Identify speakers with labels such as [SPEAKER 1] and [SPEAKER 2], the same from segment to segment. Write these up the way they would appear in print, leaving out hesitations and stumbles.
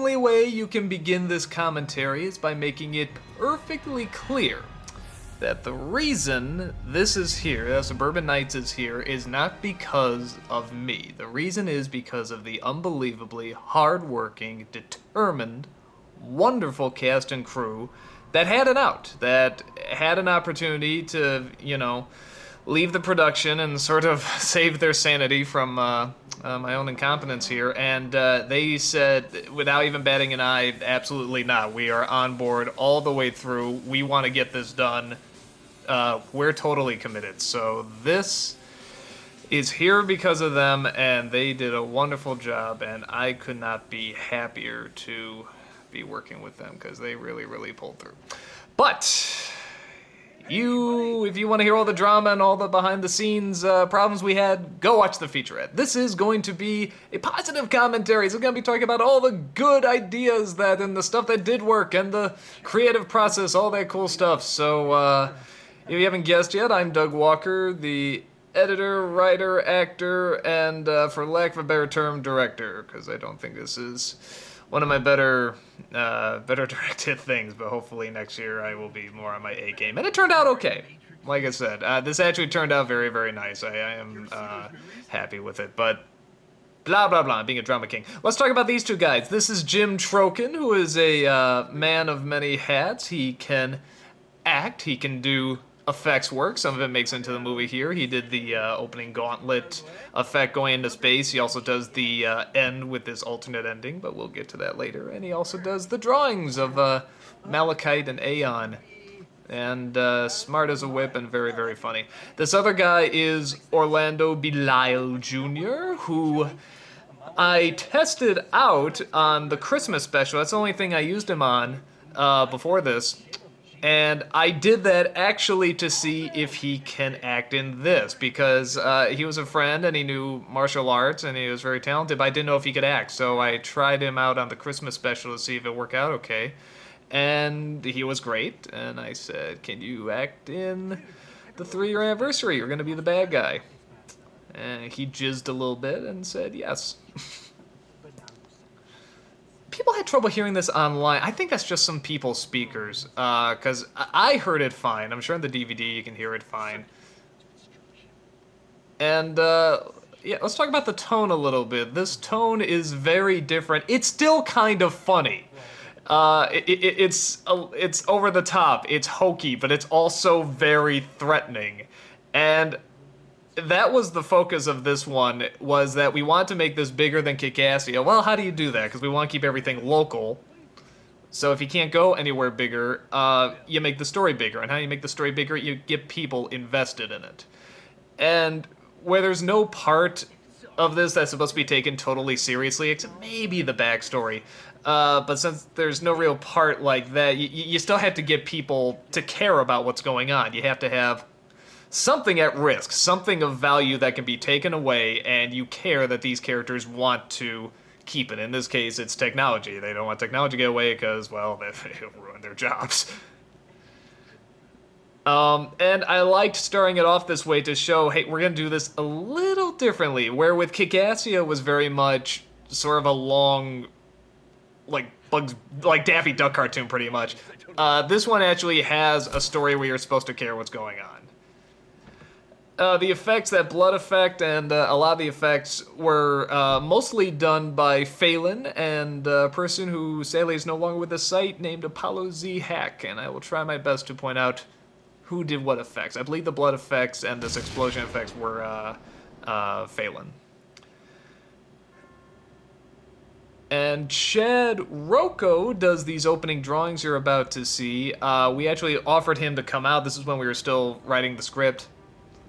[SPEAKER 1] only way you can begin this commentary is by making it perfectly clear that the reason this is here, that Suburban Nights is here, is not because of me. The reason is because of the unbelievably hardworking, determined, wonderful cast and crew that had an out, that had an opportunity to, leave the production and sort of save their sanity from my own incompetence here. And they said, without even batting an eye, absolutely not. We are on board all the way through. We want to get this done. We're totally committed. So this is here because of them, and they did a wonderful job, and I could not be happier to be working with them because they really, really pulled through. But if you want to hear all the drama and all the behind-the-scenes problems we had, go watch the featurette. This is going to be a positive commentary. So we're going to be talking about all the good ideas and the stuff that did work and the creative process, all that cool stuff. So if you haven't guessed yet, I'm Doug Walker, the editor, writer, actor, and for lack of a better term, director, because I don't think this is one of my better directed things, but hopefully next year I will be more on my A game. And it turned out okay. Like I said, this actually turned out very, very nice. I am happy with it, but blah, blah, blah, being a drama king. Let's talk about these two guys. This is Jim Trokin, who is a man of many hats. He can act, he can do effects work. Some of it makes into the movie here. He did the opening gauntlet effect going into space. He also does the end with this alternate ending, but we'll get to that later. And he also does the drawings of Malachite and Aeon. And smart as a whip and very, very funny. This other guy is Orlando Belisle Jr., who I tested out on the Christmas special. That's the only thing I used him on before this. And I did that actually to see if he can act in this, because he was a friend and he knew martial arts and he was very talented, but I didn't know if he could act. So I tried him out on the Christmas special to see if it worked out okay. And he was great. And I said, can you act in the 3-year anniversary? You're going to be the bad guy. And he jizzed a little bit and said yes. People had trouble hearing this online. I think that's just some people's speakers, because I heard it fine. I'm sure in the DVD you can hear it fine. And, yeah, let's talk about the tone a little bit. This tone is very different. It's still kind of funny. It's over the top. It's hokey, but it's also very threatening. And that was the focus of this one, was that we want to make this bigger than Kick-Assia. Well, how do you do that? Because we want to keep everything local. So if you can't go anywhere bigger, you make the story bigger. And how you make the story bigger? You get people invested in it. And where there's no part of this that's supposed to be taken totally seriously, except maybe the backstory. But since there's no real part like that, you still have to get people to care about what's going on. You have to have something at risk, something of value that can be taken away, and you care that these characters want to keep it. In this case, it's technology. They don't want technology to get away because, well, it'll ruin their jobs. And I liked starting it off this way to show, hey, we're going to do this a little differently, where with Kick-Assia was very much sort of a long, like Daffy Duck cartoon, pretty much. This one actually has a story where you're supposed to care what's going on. The effects, that blood effect, and a lot of the effects were mostly done by Phelan and a person who sadly is no longer with the site, named Apollo Z Hack, and I will try my best to point out who did what effects. I believe the blood effects and this explosion effects were Phelan. And Chad Rocco does these opening drawings you're about to see. We actually offered him to come out. This is when we were still writing the script.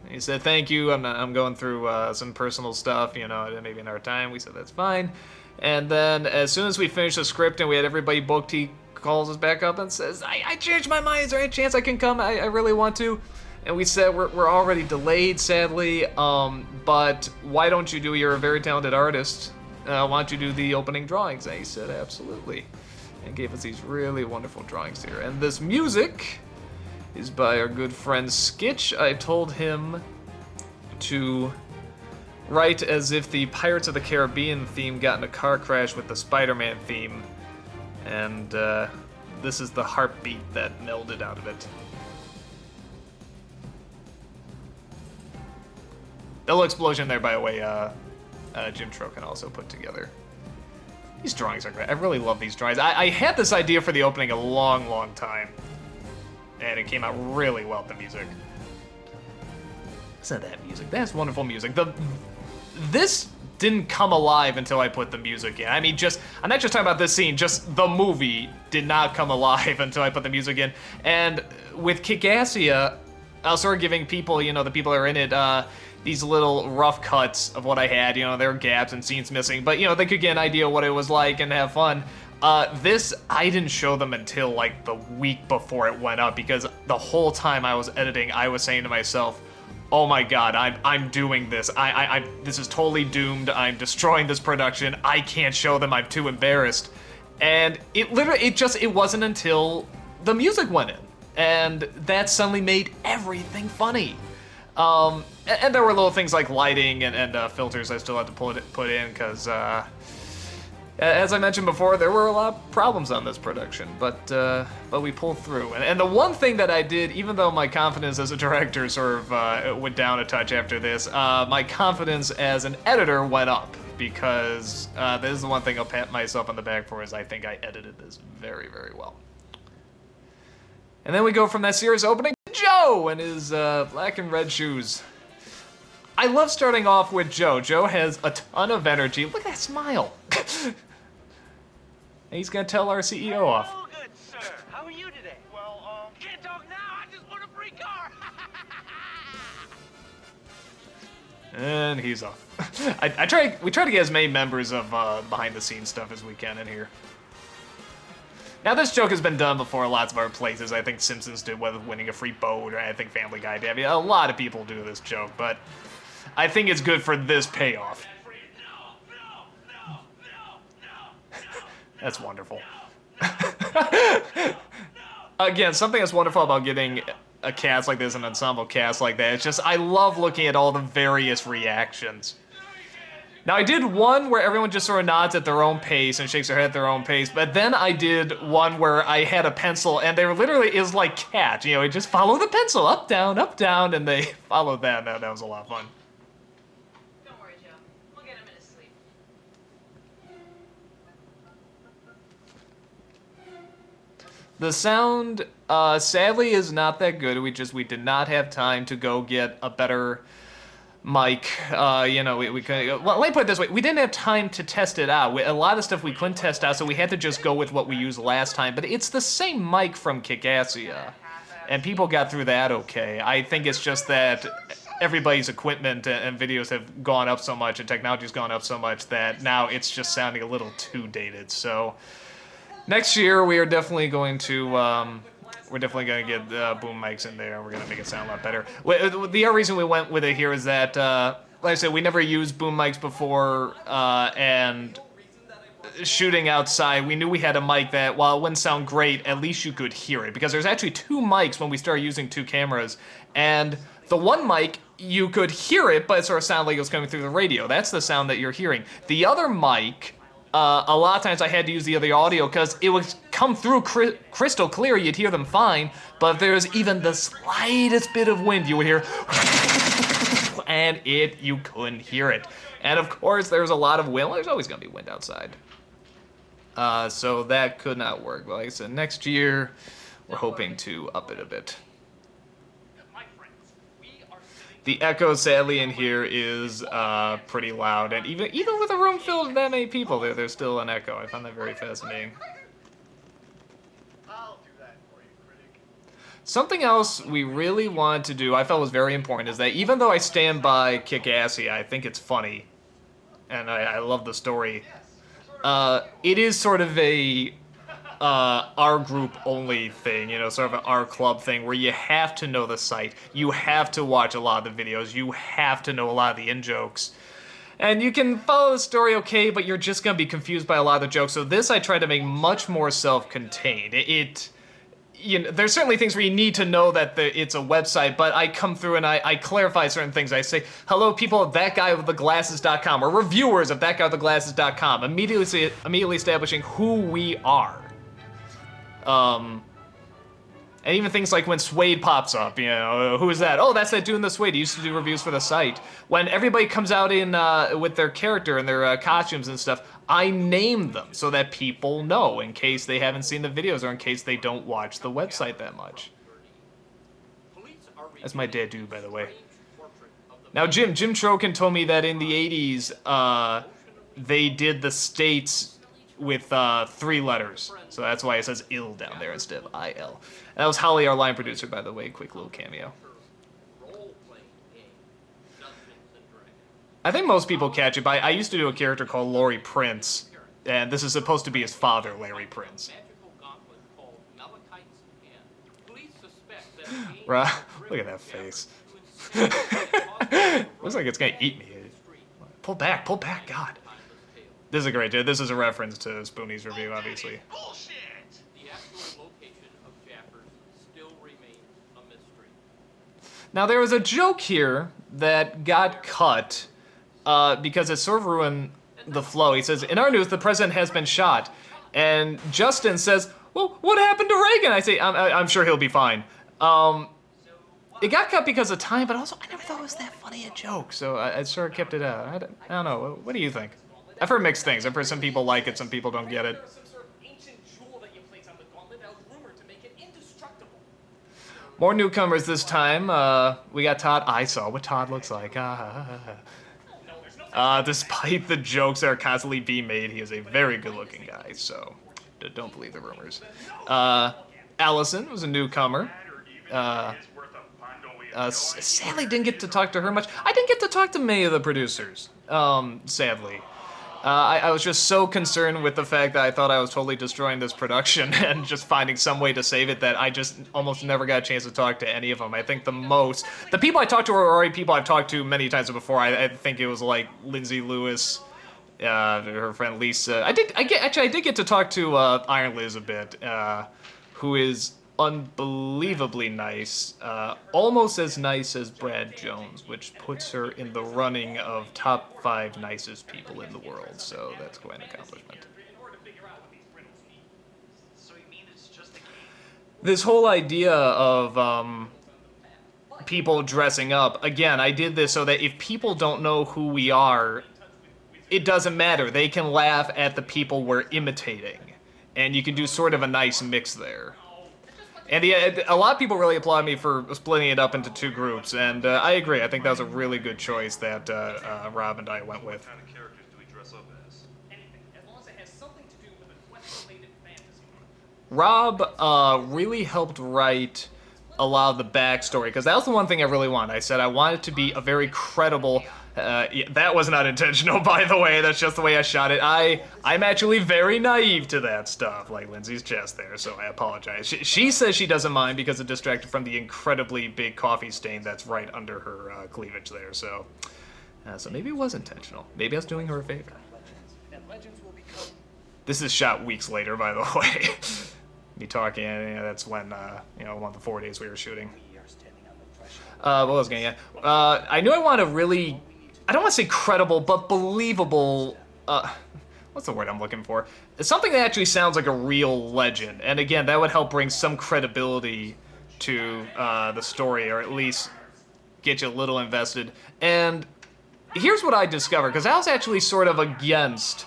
[SPEAKER 1] He said, thank you, I'm going through some personal stuff, maybe another time. We said, that's fine. And then as soon as we finished the script and we had everybody booked, he calls us back up and says, I changed my mind. Is there any chance I can come? I really want to. And we said, we're already delayed, sadly, but why don't you do, you're a very talented artist, why don't you do the opening drawings? And he said, absolutely. And gave us these really wonderful drawings here. And this music is by our good friend Skitch. I told him to write as if the Pirates of the Caribbean theme got in a car crash with the Spider-Man theme, And this is the heartbeat that melded out of it. The little explosion there, by the way, Jim Trocan also put together. These drawings are great. I really love these drawings. I had this idea for the opening a long, long time. And it came out really well with the music. Listen to that music. That's wonderful music. This didn't come alive until I put the music in. I mean, I'm not just talking about this scene, just the movie did not come alive until I put the music in. And with Kickassia, I was sort of giving people, you know, the people that are in it, these little rough cuts of what I had. You know, there were gaps and scenes missing, but, you know, they could get an idea of what it was like and have fun. This, I didn't show them until, like, the week before it went up, because the whole time I was editing, I was saying to myself, oh my god, I'm doing this. This is totally doomed. I'm destroying this production. I can't show them. I'm too embarrassed. And it wasn't until the music went in. And that suddenly made everything funny. And there were little things like lighting and filters I still had to put in, because, as I mentioned before, there were a lot of problems on this production, but we pulled through. And the one thing that I did, even though my confidence as a director sort of went down a touch after this, my confidence as an editor went up, because this is the one thing I'll pat myself on the back for, is I think I edited this very, very well. And then we go from that series opening to Joe and his black and red shoes. I love starting off with Joe. Joe has a ton of energy. Look at that smile. And he's gonna tell our CEO off.
[SPEAKER 2] Oh, good sir. How are you today? Well, can't talk now. I just want a free car.
[SPEAKER 1] And he's off. We try to get as many members of behind-the-scenes stuff as we can in here. Now, this joke has been done before in lots of other places. I think Simpsons did with winning a free boat, or I think Family Guy did. I mean, a lot of people do this joke, but I think it's good for this payoff. That's wonderful. Again, something that's wonderful about getting a cast like this, an ensemble cast like that, it's just, I love looking at all the various reactions. Now, I did one where everyone just sort of nods at their own pace and shakes their head at their own pace, but then I did one where I had a pencil, and there literally is like Cat, you know, you just follow the pencil, up, down, and they followed that. That was a lot of fun.
[SPEAKER 3] Don't worry, Joe. We'll get him in his sleep.
[SPEAKER 1] The sound, sadly, is not that good. We did not have time to go get a better mic. You know, we couldn't. Well, let me put it this way: we didn't have time to test it out. A lot of stuff we couldn't test out, so we had to just go with what we used last time. But it's the same mic from Kickassia, and people got through that okay. I think it's just that everybody's equipment and videos have gone up so much, and technology's gone up so much that now it's just sounding a little too dated. So next year we are definitely going to. We're definitely going to get boom mics in there, and we're going to make it sound a lot better. The other reason we went with it here is that, like I said, we never used boom mics before, and shooting outside, we knew we had a mic that, while it wouldn't sound great, at least you could hear it. Because there's actually two mics when we started using two cameras, and the one mic, you could hear it, but it sort of sounded like it was coming through the radio. That's the sound that you're hearing. The other mic, a lot of times I had to use the other audio because it would come through crystal clear. You'd hear them fine, but if there's even the slightest bit of wind, you would hear, and you couldn't hear it. And of course, there's a lot of wind. Well, there's always going to be wind outside. So that could not work. But like I said, next year, we're hoping to up it a bit. The echo, sadly, in here is pretty loud, and even with a room filled with that many people, there's still an echo. I found that very fascinating.
[SPEAKER 2] I'll do that for you, critic.
[SPEAKER 1] Something else we really wanted to do, I felt was very important, is that even though I stand by Kickassia, I think it's funny, and I love the story, it is sort of a our group only thing, you know, sort of an our club thing where you have to know the site, you have to watch a lot of the videos, you have to know a lot of the in-jokes. And you can follow the story okay, but you're just going to be confused by a lot of the jokes. So this I tried to make much more self-contained. You know, there's certainly things where you need to know that it's a website, but I come through and I clarify certain things. I say, hello, people of thatguywiththeglasses.com, or reviewers of thatguywiththeglasses.com, immediately establishing who we are. And even things like when Suede pops up, you know, who is that? Oh, that's that dude in the Suede. He used to do reviews for the site. When everybody comes out in with their character and their costumes and stuff, I name them so that people know in case they haven't seen the videos or in case they don't watch the website that much. That's my dad dude, by the way. Now, Jim Trokin told me that in the 80s, they did the states with 3 letters. So that's why it says ill down there instead of I-L. And that was Holly, our line producer, by the way. Quick little cameo. I think most people catch it by... I used to do a character called Laurie Prince. And this is supposed to be his father, Larry Prince. Right? Look at that face. Looks like it's gonna eat me. Pull back, God. This is a great joke. This is a reference to Spoonie's review, obviously.
[SPEAKER 2] Bullshit!
[SPEAKER 4] The actual location of Jaffers still remains a mystery.
[SPEAKER 1] Now, there was a joke here that got cut because it sort of ruined the flow. He says, in our news, the president has been shot. And Justin says, well, what happened to Reagan? I say, I'm sure he'll be fine. It got cut because of time, but also I never thought it was that funny a joke. So I sort of kept it out. I don't know. What do you think? I've heard mixed things. I've heard some people like it, some people don't get it. More newcomers this time. We got Todd. I saw what Todd looks like. Despite the jokes that are constantly being made, he is a very good-looking guy, so don't believe the rumors. Allison was a newcomer. Sadly, didn't get to talk to her much. I didn't get to talk to many of the producers, sadly. I was just so concerned with the fact that I thought I was totally destroying this production and just finding some way to save it that I just almost never got a chance to talk to any of them. I think the people I talked to are already people I've talked to many times before. I think it was like Lindsay Lewis, her friend Lisa. I did get to talk to Iron Liz a bit, who is unbelievably nice, almost as nice as Brad Jones, which puts her in the running of top 5 nicest people in the world, so that's quite an accomplishment. This whole idea of people dressing up, again, I did this so that if people don't know who we are, it doesn't matter. They can laugh at the people we're imitating, and you can do sort of a nice mix there. And a lot of people really applaud me for splitting it up into 2 groups, and I agree. I think that was a really good choice that Rob and I went with.
[SPEAKER 2] What kind of characters do we dress up as?
[SPEAKER 4] Anything, as long as it has something to do with a quest-related fantasy.
[SPEAKER 1] Rob really helped write a lot of the backstory, because that was the one thing I really wanted. I said I wanted it to be a very credible... that was not intentional, by the way. That's just the way I shot it. I'm actually very naive to that stuff, like Lindsay's chest there, so I apologize. She says she doesn't mind because it distracted from the incredibly big coffee stain that's right under her cleavage there, so maybe it was intentional. Maybe I was doing her a favor. This is shot weeks later, by the way. Me talking, that's when, one of the 4 days we were shooting. What was I gonna get? I knew I wanted a really... I don't want to say credible, but believable, what's the word I'm looking for? It's something that actually sounds like a real legend. And again, that would help bring some credibility to the story, or at least get you a little invested. And here's what I discovered, because I was actually sort of against...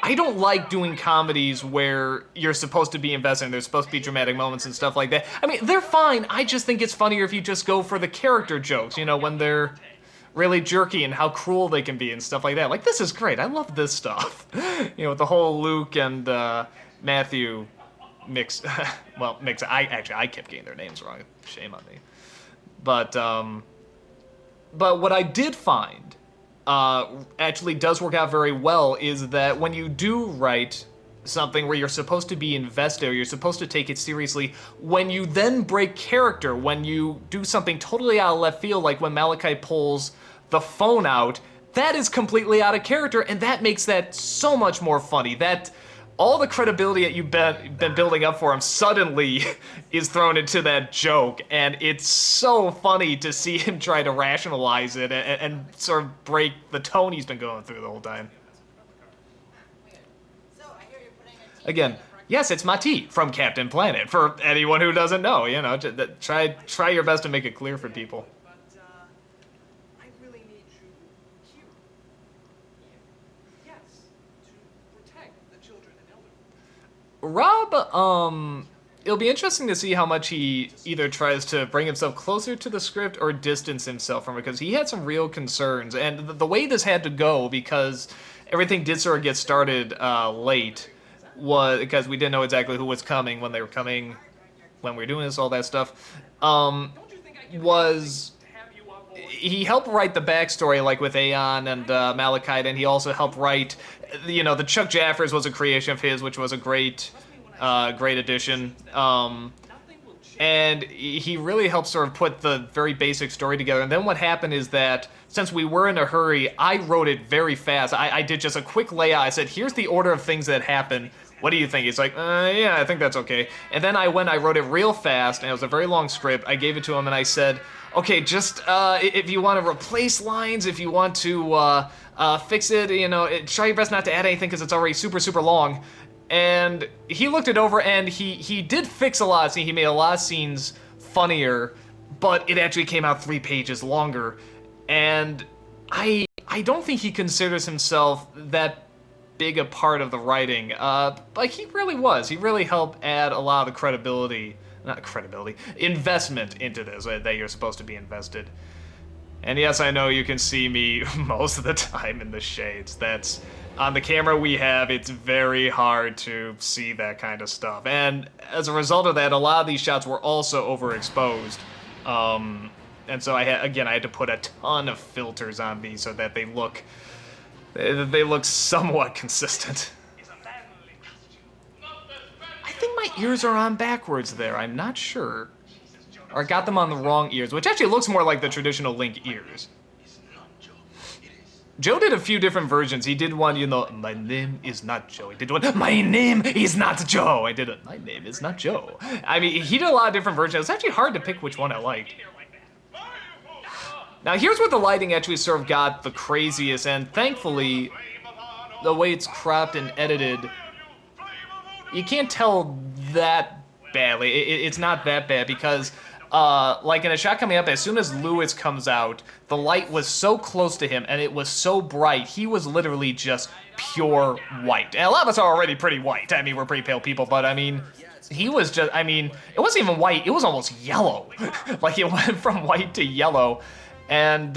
[SPEAKER 1] I don't like doing comedies where you're supposed to be invested and there's supposed to be dramatic moments and stuff like that. I mean, they're fine. I just think it's funnier if you just go for the character jokes, when they're really jerky and how cruel they can be and stuff like that. Like, this is great. I love this stuff. With the whole Luke and Matthew mix. Mix. I kept getting their names wrong. Shame on me. But what I did find actually does work out very well is that when you do write something where you're supposed to be invested or you're supposed to take it seriously, when you then break character, when you do something totally out of left field, like when Malachi pulls the phone out, that is completely out of character, and that makes that so much more funny. That all the credibility that you've been building up for him suddenly is thrown into that joke, and it's so funny to see him try to rationalize it and sort of break the tone he's been going through the whole time. Again, Yes, it's Mati from Captain Planet. For anyone who doesn't know, you know, try your best to make it clear for people.
[SPEAKER 2] But, I really need you here. Yes, to protect the children and elderly.
[SPEAKER 1] Rob, it'll be interesting to see how much he either tries to bring himself closer to the script or distance himself from it, because he had some real concerns. And the way this had to go, because everything did sort of get started late, was because we didn't know exactly who was coming, when they were coming, when we were doing this, all that stuff, was he helped write the backstory, like with Aeon and Malachite, and he also helped write, you know, the Chuck Jaffers was a creation of his, which was a great addition. And he really helped sort of put the very basic story together. And then what happened is that, since we were in a hurry, I wrote it very fast. I did just a quick layout. I said, here's the order of things that happen. What do you think? He's like, yeah, I think that's okay. And then I wrote it real fast, and it was a very long script. I gave it to him, and I said, okay, just if you want to replace lines, if you want to fix it, you know, try your best not to add anything because it's already super, super long. And he looked it over, and he did fix a lot of scenes. He made a lot of scenes funnier, but it actually came out 3 pages longer. And I don't think he considers himself that big a part of the writing, but he really was. He really helped add a lot of the investment into this that you're supposed to be invested. And yes, I know you can see me most of the time in the shades. That's on the camera we have, it's very hard to see that kind of stuff. And as a result of that, a lot of these shots were also overexposed. And so I had to put a ton of filters on these so that they look somewhat consistent. I think my ears are on backwards there. I'm not sure. Or I got them on the wrong ears, which actually looks more like the traditional Link ears. Joe did a few different versions. He did one, you know, my name is not Joe. He did one, my name is not Joe. I did a, my name is not Joe. I mean, he did a lot of different versions. It was actually hard to pick which one I liked. Now, here's where the lighting actually sort of got the craziest, and thankfully, the way it's cropped and edited, you can't tell that badly. It's not that bad because, like in a shot coming up, as soon as Lewis comes out, the light was so close to him and it was so bright, he was literally just pure white. And a lot of us are already pretty white. I mean, we're pretty pale people, but I mean, he was just, I mean, it wasn't even white, it was almost yellow. Like it went from white to yellow. And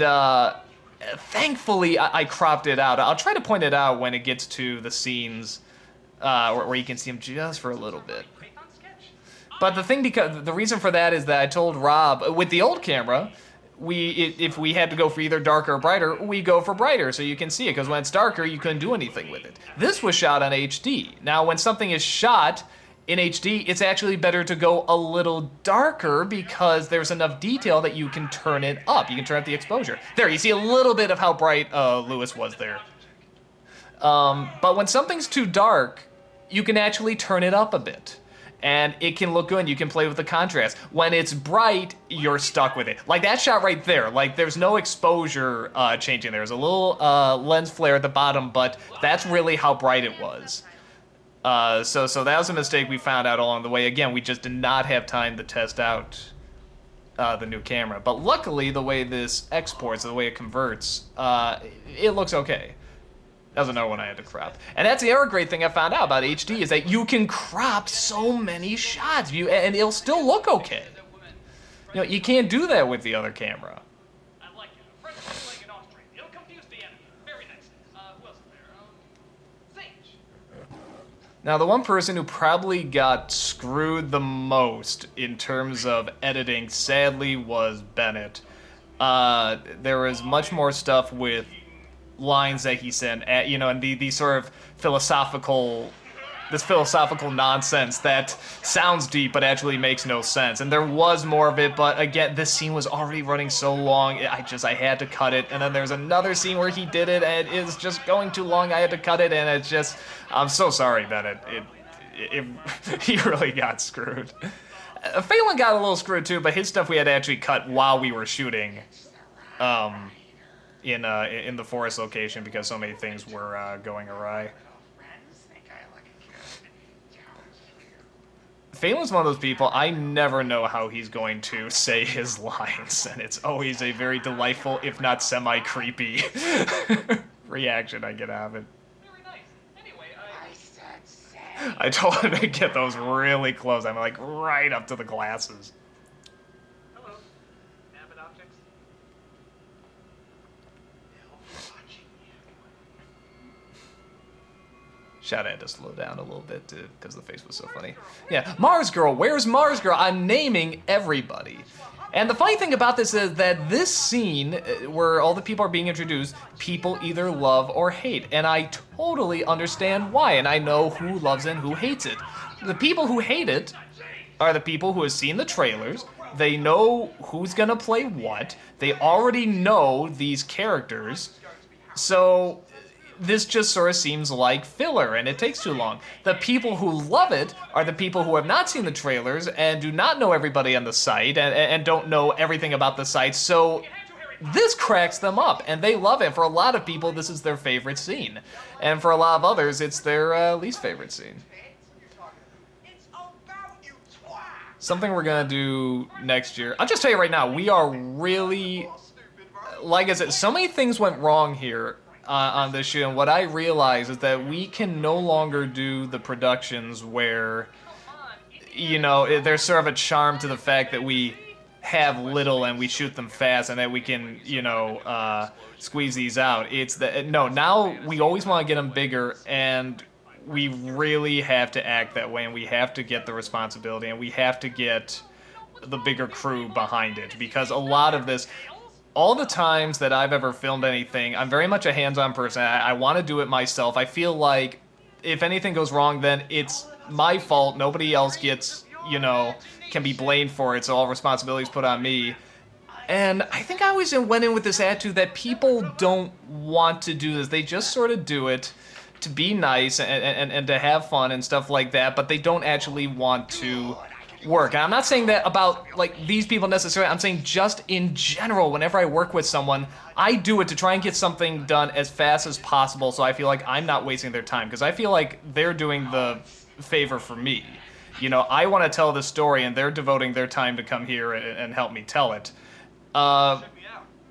[SPEAKER 1] thankfully, I cropped it out. I'll try to point it out when it gets to the scenes where you can see him just for a little bit. But the reason for that is that I told Rob, with the old camera, if we had to go for either darker or brighter, we go for brighter so you can see it, because when it's darker, you couldn't do anything with it. This was shot on HD. Now, when something is shot in HD, it's actually better to go a little darker because there's enough detail that you can turn it up. You can turn up the exposure. There, you see a little bit of how bright Lewis was there. But when something's too dark, you can actually turn it up a bit. And it can look good, you can play with the contrast. When it's bright, you're stuck with it. Like that shot right there, like there's no exposure changing. There's a little lens flare at the bottom, but that's really how bright it was. So that was a mistake we found out along the way. Again, we just did not have time to test out the new camera. But luckily, the way this exports, the way it converts, it looks okay. That was another one I had to crop. And that's the other great thing I found out about HD is that you can crop so many shots, and it'll still look okay. You know, you can't do that with the other camera.
[SPEAKER 2] I like it. A French like an Austrian. It'll confuse the enemy. Very nice. Who else is there? Sage.
[SPEAKER 1] Now, the one person who probably got screwed the most in terms of editing, sadly, was Bennett. There was much more stuff with lines that he sent, you know, and the sort of philosophical nonsense that sounds deep but actually makes no sense. And there was more of it, but again, this scene was already running so long, I had to cut it. And then there's another scene where he did it, and it is just going too long. I had to cut it, and it's just, I'm so sorry, Bennett. He really got screwed. Phelan got a little screwed too, but his stuff we had to actually cut while we were shooting. In the forest location because so many things were going awry. Phelan's one of those people, I never know how he's going to say his lines, and it's always a very delightful, if not semi-creepy, reaction I get out of it.
[SPEAKER 2] Very nice. Anyway,
[SPEAKER 1] I told him to get those really close. I'm like right up to the glasses.
[SPEAKER 2] hello. Avid objects.
[SPEAKER 1] Shot had to slow down a little bit because the face was so funny. Yeah, Mars Girl, where's Mars Girl? I'm naming everybody. And the funny thing about this is that this scene, where all the people are being introduced, people either love or hate. And I totally understand why, and I know who loves it and who hates it. The people who hate it are the people who have seen the trailers. They know who's gonna play what. They already know these characters. So this just sort of seems like filler, and it takes too long. The people who love it are the people who have not seen the trailers and do not know everybody on the site and don't know everything about the site, so this cracks them up, and they love it. For a lot of people, this is their favorite scene. And for a lot of others, it's their least favorite scene. Something we're gonna do next year. I'll just tell you right now, we are really, like I said, so many things went wrong here on this shoot, and what I realize is that we can no longer do the productions where, you know, there's sort of a charm to the fact that we have little and we shoot them fast and that we can, you know, squeeze these out. It's that, no, now we always want to get them bigger, and we really have to act that way, and we have to get the responsibility, and we have to get the bigger crew behind it, because a lot of this, all the times that I've ever filmed anything, I'm very much a hands-on person. I want to do it myself. I feel like if anything goes wrong, then it's my fault. Nobody else gets, you know, can be blamed for it, so all responsibility is put on me. And I think I always went in with this attitude that people don't want to do this. They just sort of do it to be nice and to have fun and stuff like that, but they don't actually want to work. And I'm not saying that about like these people necessarily. I'm saying just in general, whenever I work with someone, I do it to try and get something done as fast as possible, so I feel like I'm not wasting their time, because I feel like they're doing the favor for me. You know, I want to tell the story, and they're devoting their time to come here and help me tell it. But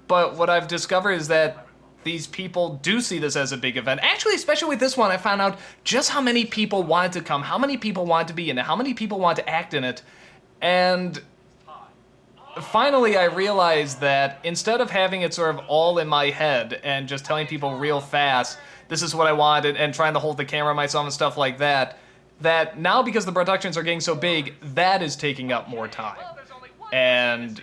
[SPEAKER 1] what I've discovered is that these people do see this as a big event. Actually, especially with this one, I found out just how many people wanted to come, how many people wanted to be in it, how many people wanted to act in it. And finally, I realized that instead of having it sort of all in my head and just telling people real fast, this is what I wanted, and trying to hold the camera myself and stuff like that, that now because the productions are getting so big, that is taking up more time. And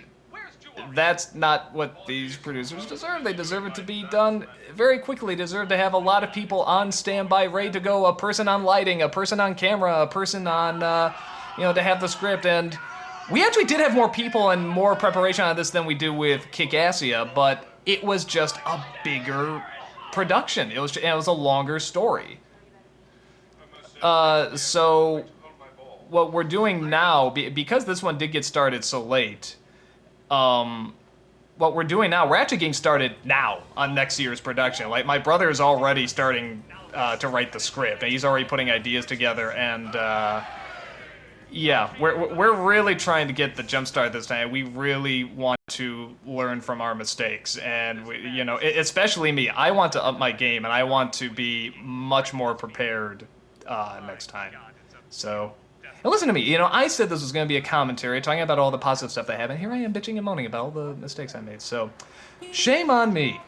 [SPEAKER 1] that's not what these producers deserve. They deserve it to be done very quickly. They deserve to have a lot of people on standby, ready to go. A person on lighting, a person on camera, a person on, you know, to have the script. And we actually did have more people and more preparation on this than we do with Kick-Assia, but it was just a bigger production. It was a longer story. So what we're doing now, because this one did get started so late, what we're doing now, we're actually getting started now on next year's production. Like, my brother is already starting to write the script, and he's already putting ideas together, and yeah, we're really trying to get the jump start this time. We really want to learn from our mistakes, and we, you know, especially me. I want to up my game, and I want to be much more prepared next time. So. And listen to me, you know, I said this was going to be a commentary talking about all the positive stuff that happened. Here I am bitching and moaning about all the mistakes I made. So, shame on me.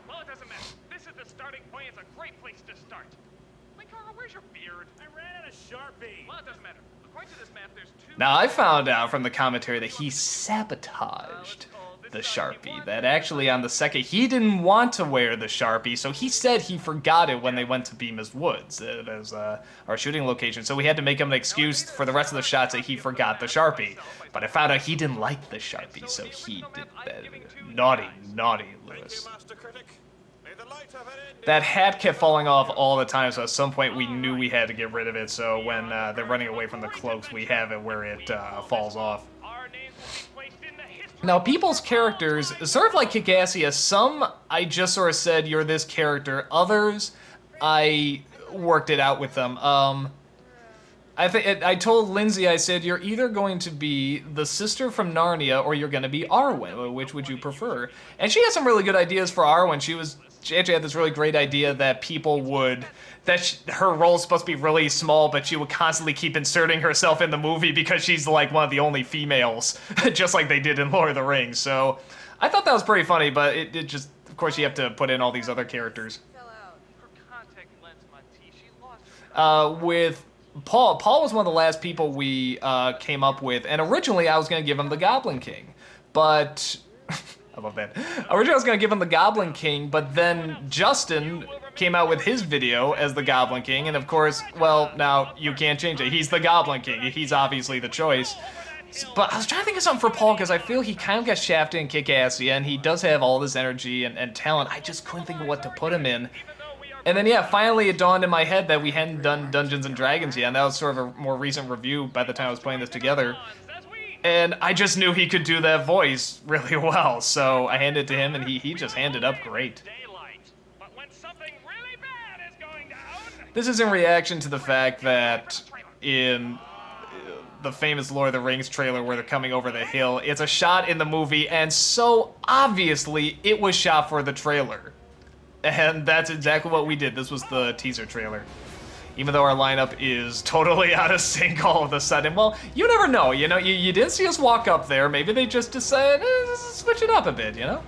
[SPEAKER 2] Well, it doesn't matter. This is the starting point. It's a great place to start. Wait, Carl, where's your beard? I ran out of Sharpie. Well, it doesn't matter. According to this map, there's two...
[SPEAKER 1] Now, I found out from the commentary that he sabotaged the Sharpie. That actually on the second, he didn't want to wear the Sharpie, so he said he forgot it when they went to Bemis Woods as our shooting location. So we had to make him an excuse for the rest of the shots that he forgot the Sharpie. But I found out he didn't like the Sharpie, so he did that. Naughty, naughty Lewis. That hat kept falling off all the time, so at some point we knew we had to get rid of it. So when they're running away from the cloaks, we have it where it falls off. Now, people's characters, sort of like Kick-Assia, some I just sort of said, you're this character. Others, I worked it out with them. I told Lindsay, I said, you're either going to be the sister from Narnia or you're going to be Arwen. Which would you prefer? And she had some really good ideas for Arwen. She actually had this really great idea that people would, her role's supposed to be really small, but she would constantly keep inserting herself in the movie because she's like one of the only females, just like they did in Lord of the Rings. So I thought that was pretty funny, but it just, of course, you have to put in all these other characters.
[SPEAKER 2] Her contact lens, Monty. She lost her.
[SPEAKER 1] With Paul was one of the last people we came up with, and originally I was going to give him the Goblin King, but I love that. Originally I was going to give him the Goblin King, but then Justin came out with his video as the Goblin King, and of course, well, now you can't change it. He's the Goblin King. He's obviously the choice. But I was trying to think of something for Paul because I feel he kind of got shafted in Kick-Ass, and he does have all this energy and talent. I just couldn't think of what to put him in. And then, yeah, finally it dawned in my head that we hadn't done Dungeons and Dragons yet, and that was sort of a more recent review by the time I was playing this together. And I just knew he could do that voice really well, so I handed it to him, and he just handed up great. This is in reaction to the fact that in the famous Lord of the Rings trailer where they're coming over the hill, it's a shot in the movie, and so obviously it was shot for the trailer. And that's exactly what we did. This was the teaser trailer. Even though our lineup is totally out of sync all of a sudden. Well, you never know, you know? You didn't see us walk up there. Maybe they just decided, switch it up a bit, you know?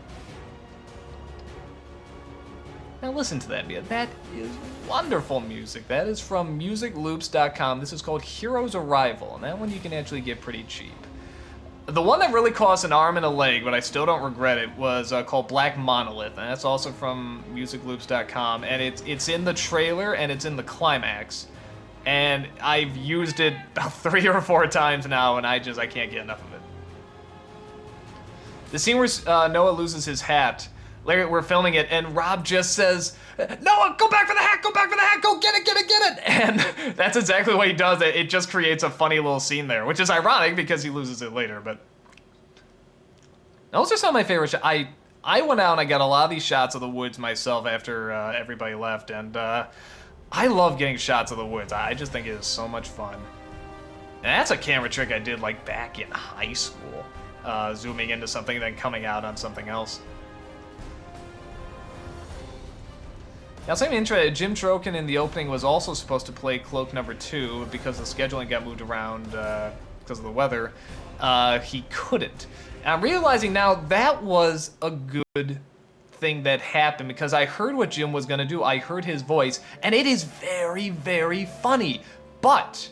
[SPEAKER 1] Now listen to that music. That is wonderful music. That is from musicloops.com. This is called Hero's Arrival, and that one you can actually get pretty cheap. The one that really cost an arm and a leg, but I still don't regret it, was called Black Monolith, and that's also from musicloops.com, and it's in the trailer and it's in the climax, and I've used it about 3 or 4 times now, and I can't get enough of it. The scene where Noah loses his hat, we're filming it, and Rob just says, "Noah, go back for the hat, go back for the hat, go get it, get it, get it!" And that's exactly what he does. It just creates a funny little scene there, which is ironic because he loses it later, but... Those are some of my favorite shots. I went out and I got a lot of these shots of the woods myself after everybody left, and I love getting shots of the woods. I just think it is so much fun. And that's a camera trick I did like back in high school, zooming into something and then coming out on something else. Now, same intro, Jim Trokin in the opening was also supposed to play Cloak number 2, but because the scheduling got moved around because of the weather, he couldn't. And I'm realizing now that was a good thing that happened because I heard what Jim was going to do. I heard his voice, and it is very, very funny. But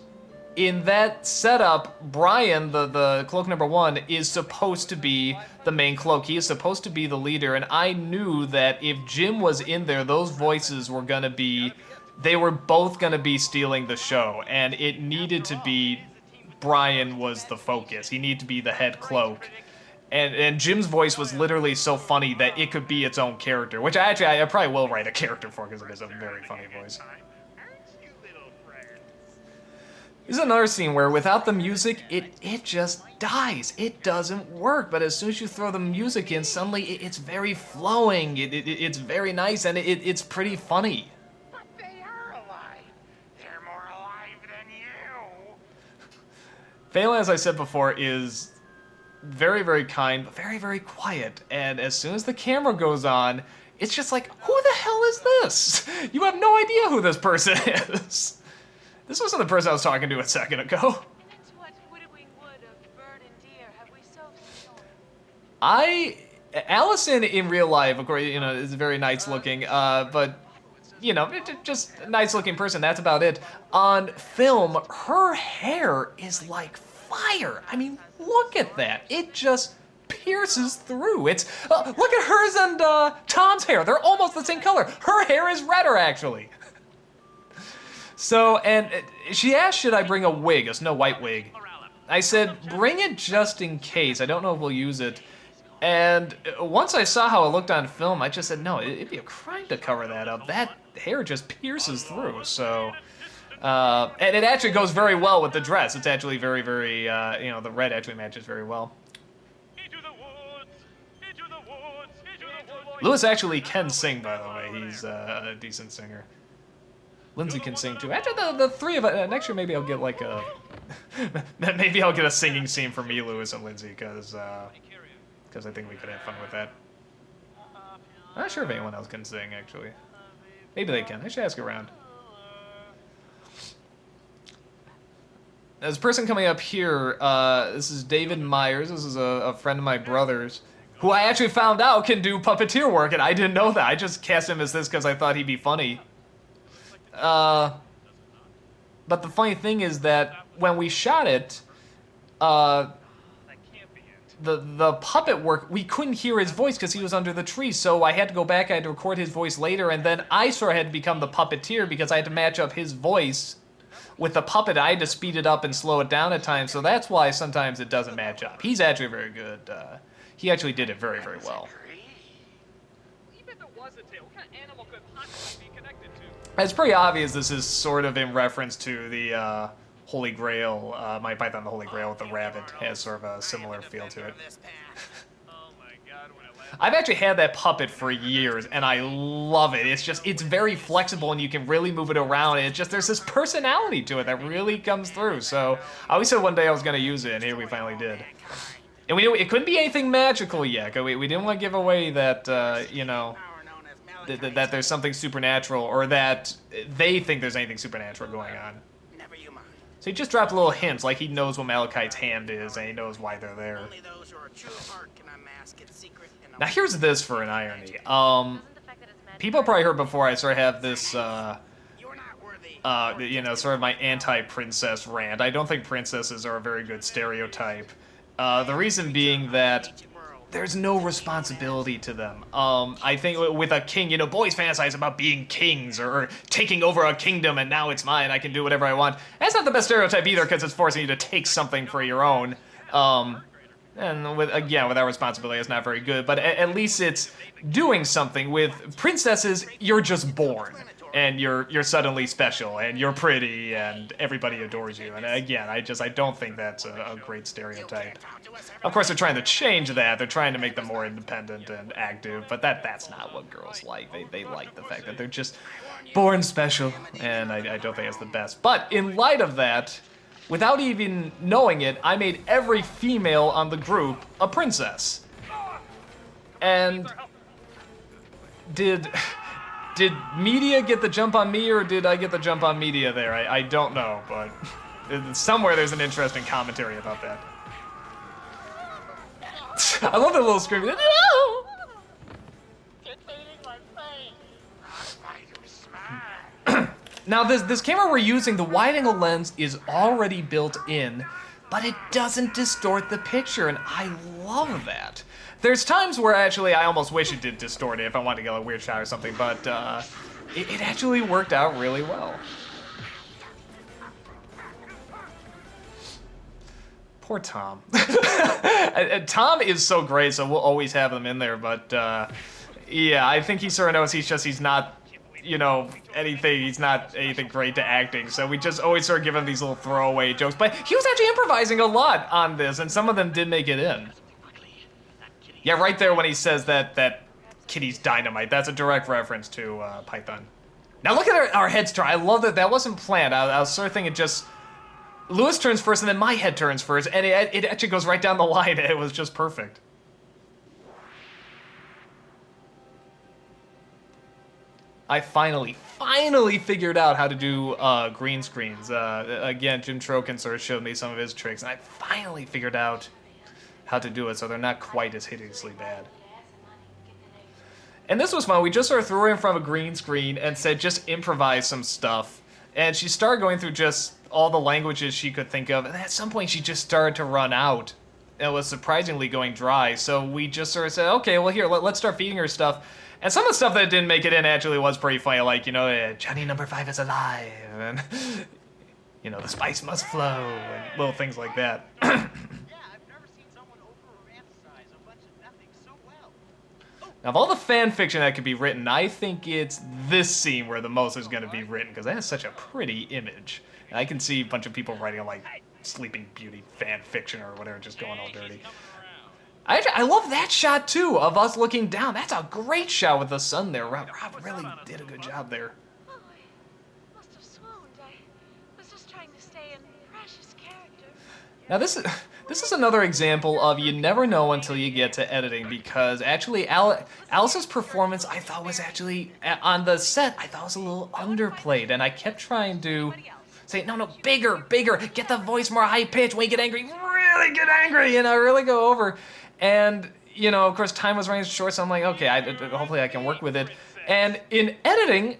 [SPEAKER 1] in that setup, Brian, the Cloak number 1, is supposed to be the main Cloak. He is supposed to be the leader, and I knew that if Jim was in there, those voices were going to be, they were both going to be stealing the show, and it needed to be Brian was the focus. He needed to be the head Cloak. And Jim's voice was literally so funny that it could be its own character, which I probably will write a character for because it is a very funny voice. This is another scene where without the music, it just dies. It doesn't work, but as soon as you throw the music in, suddenly it's very flowing, it's very nice, and it's pretty funny.
[SPEAKER 2] But they are alive. They're more alive than you.
[SPEAKER 1] Phelan, as I said before, is very, very kind, but very, very quiet. And as soon as the camera goes on, it's just like, who the hell is this? You have no idea who this person is. This wasn't the person I was talking to a second ago.
[SPEAKER 3] And into what winnowing wood of bird and deer have we so sown?
[SPEAKER 1] Allison in real life, of course, you know, is very nice looking, but, you know, just a nice looking person, that's about it. On film, her hair is like fire. I mean, look at that. It just pierces through. It's, look at hers and Tom's hair. They're almost the same color. Her hair is redder, actually. So, and she asked, should I bring a wig, a Snow White wig? I said, bring it just in case. I don't know if we'll use it. And once I saw how it looked on film, I just said, no, it'd be a crime to cover that up. That hair just pierces through, so... and it actually goes very well with the dress. It's actually very, very, you know, the red actually matches very well. Lewis actually can sing, by the way. He's a decent singer. Lindsay can sing too. After the three of us, next year maybe I'll get like a, maybe I'll get a singing scene for me, Lewis, and Lindsay, because I think we could have fun with that. I'm not sure if anyone else can sing, actually. Maybe they can. I should ask around. There's a person coming up here. This is David Myers. This is a friend of my brother's, who I actually found out can do puppeteer work, and I didn't know that. I just cast him as this because I thought he'd be funny. But the funny thing is that when we shot it, the puppet work, we couldn't hear his voice because he was under the tree, so I had to go back, I had to record his voice later, and then I sort of had to become the puppeteer because I had to match up his voice with the puppet. I had to speed it up and slow it down at times, so that's why sometimes it doesn't match up. He's actually very good. He actually did it very, very well.
[SPEAKER 2] Even if it was a tail, what kind of animal could possibly be connected to?
[SPEAKER 1] It's pretty obvious this is sort of in reference to the Holy Grail, My Python the Holy Grail with the rabbit. Has sort of a similar feel to it.
[SPEAKER 2] Oh my god, when I laughed.
[SPEAKER 1] I've actually had that puppet for years, and I love it. It's very flexible, and you can really move it around. And it's just, there's this personality to it that really comes through. So I always said one day I was going to use it, and here we finally did. And we knew it couldn't be anything magical yet. We didn't want to give away that, you know, that there's something supernatural, or that they think there's anything supernatural going on. So he just dropped little hints, like he knows what Malachite's hand is, and he knows why they're there. Now here's this for an irony. People probably heard before I sort of have this, you know, sort of my anti-princess rant. I don't think princesses are a very good stereotype. The reason being that there's no responsibility to them. I think with a king, you know, boys fantasize about being kings or taking over a kingdom and now it's mine, I can do whatever I want. That's not the best stereotype either, because it's forcing you to take something for your own. And again, without responsibility, it's not very good, but at least it's doing something. With princesses, you're just born. And you're suddenly special, and you're pretty, and everybody adores you. And again, I don't think that's a great stereotype. Of course, they're trying to change that. They're trying to make them more independent and active, but that's not what girls like. They like the fact that they're just born special, and I don't think it's the best. But in light of that, without even knowing it, I made every female on the group a princess. And Did media get the jump on me, or did I get the jump on media there? I don't know, but somewhere there's an interesting commentary about that. I love that little scream. No! Now, this camera we're using, the wide-angle lens is already built in, but it doesn't distort the picture, and I love that. There's times where actually I almost wish it did distort it if I wanted to get a weird shot or something, but it actually worked out really well. Poor Tom. Tom is so great, so we'll always have him in there, but yeah, I think he sort of knows he's not, you know, he's not anything great to acting, so we just always sort of give him these little throwaway jokes. But he was actually improvising a lot on this, and some of them did make it in. Yeah, right there when he says that kitty's dynamite, that's a direct reference to Python. Now look at our heads turn. I love that wasn't planned. I was sort of thinking just Lewis turns first and then my head turns first, and it actually goes right down the line. It was just perfect. I finally figured out how to do green screens. Again, Jim Trokin sort of showed me some of his tricks, and I finally figured out how to do it so they're not quite as hideously bad. And this was fun. We just sort of threw her in front of a green screen and said just improvise some stuff. And she started going through just all the languages she could think of, and at some point she just started to run out. It was surprisingly going dry, so we just sort of said, okay, well here, let's start feeding her stuff. And some of the stuff that didn't make it in actually was pretty funny, like, you know, Johnny number 5 is alive, and, you know, the spice must flow, and little things like that. Now, of all the fan fiction that could be written, I think it's this scene where the most is going to be written, because that is such a pretty image. And I can see a bunch of people writing, like, Sleeping Beauty fan fiction or whatever, just going all dirty. I love that shot, too, of us looking down. That's a great shot with the sun there. Rob really did a good job there. Now this is another example of you never know until you get to editing, because actually Alice's performance I thought was actually on the set I thought was a little underplayed, and I kept trying to say no, bigger, get the voice more high pitched. When you get angry, really get angry, really go over. And of course time was running short, so I'm like, okay, hopefully I can work with it. And in editing,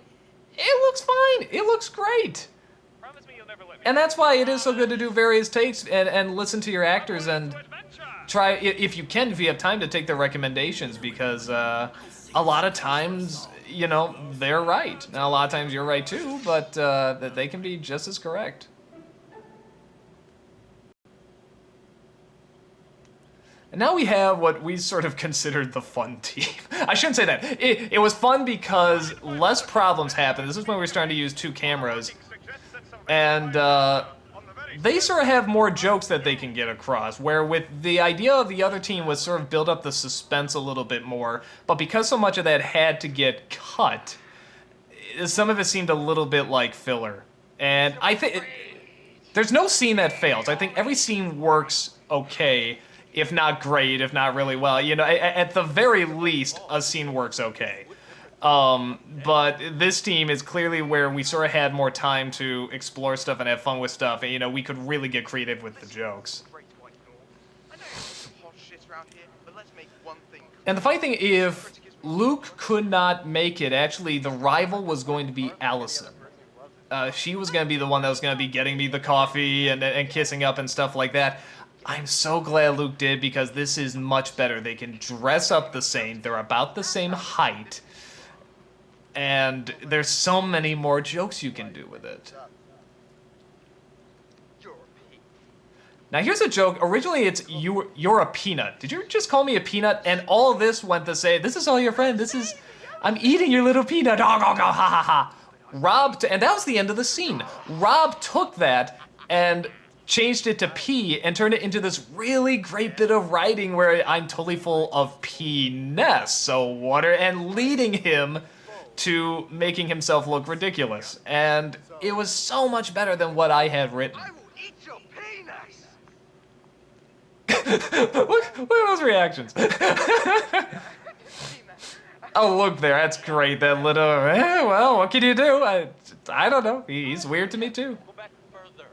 [SPEAKER 1] it looks fine. It looks great. And that's why it is so good to do various takes and listen to your actors and try, if you can, if you have time, to take their recommendations, because a lot of times, they're right. Now, a lot of times you're right too, but they can be just as correct. And now we have what we sort of considered the fun team. I shouldn't say that. It was fun because less problems happened. This is when we were starting to use 2 cameras. And they sort of have more jokes that they can get across, where with the idea of the other team was sort of build up the suspense a little bit more, but because so much of that had to get cut, some of it seemed a little bit like filler. And I think there's no scene that fails. I think every scene works okay, if not great, if not really well. At the very least, a scene works okay. But this team is clearly where we sort of had more time to explore stuff and have fun with stuff, and we could really get creative with the jokes. And the funny thing, if Luke could not make it, actually the rival was going to be Allison. She was going to be the one that was going to be getting me the coffee and kissing up and stuff like that. I'm so glad Luke did, because this is much better. They can dress up the same. They're about the same height. And there's so many more jokes you can do with it. Now here's a joke. Originally it's you're a peanut. Did you just call me a peanut? And all of this went to say, this is all your friend. I'm eating your little peanut. Ha ha ha. Rob, and that was the end of the scene. Rob took that and changed it to pee and turned it into this really great bit of writing where I'm totally full of penis. So water, and leading him to making himself look ridiculous. And it was so much better than what I had written.
[SPEAKER 2] I will eat your penis!
[SPEAKER 1] look at those reactions. Oh, look there, that's great. That little, well, what can you do? I don't know. He's weird to me too.
[SPEAKER 4] Go back further.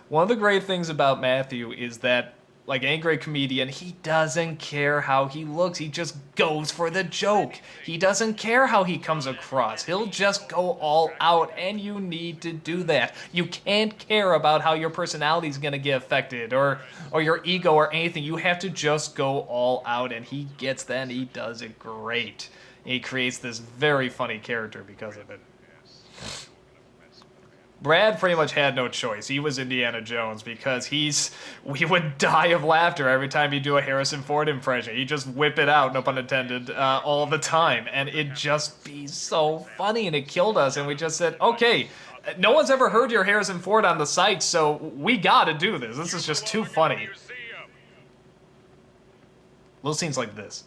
[SPEAKER 1] One of the great things about Matthew is that, like any great comedian, he doesn't care how he looks. He just goes for the joke. He doesn't care how he comes across. He'll just go all out, and you need to do that. You can't care about how your personality is going to get affected or your ego or anything. You have to just go all out, and he gets that, and he does it great. He creates this very funny character because of it. Brad pretty much had no choice. He was Indiana Jones, because we would die of laughter every time he'd do a Harrison Ford impression. He'd just whip it out, no pun intended, all the time. And it'd just be so funny, and it killed us. And we just said, okay, no one's ever heard your Harrison Ford on the site, so we gotta do this. This is just too funny. Little scenes like this.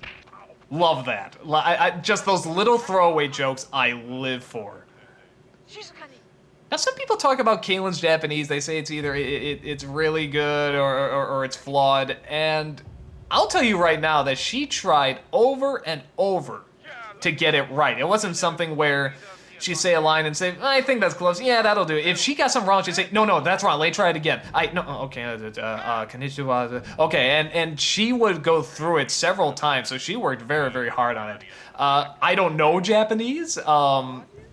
[SPEAKER 1] Love that. Just those little throwaway jokes I live for. Now, some people talk about Caitlin's Japanese. They say it's either it's really good or it's flawed. And I'll tell you right now that she tried over and over to get it right. It wasn't something where she'd say a line and say, I think that's close. Yeah, that'll do. If she got something wrong, she'd say, no, that's wrong. Let me try it again. Konnichiwa. Okay, and she would go through it several times. So she worked very, very hard on it. I don't know Japanese.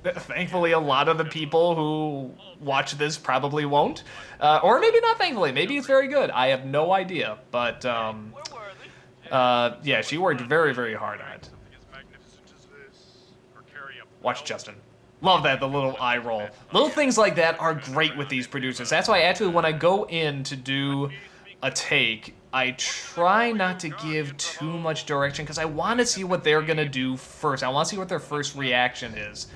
[SPEAKER 1] Thankfully, a lot of the people who watch this probably won't. Or maybe not thankfully. Maybe it's very good. I have no idea. But, yeah, she worked very, very hard on it. Watch Justin. Love that, the little eye roll. Little things like that are great with these producers. That's why, actually, when I go in to do a take, I try not to give too much direction, because I want to see what they're going to do first. I want to see what their first reaction is.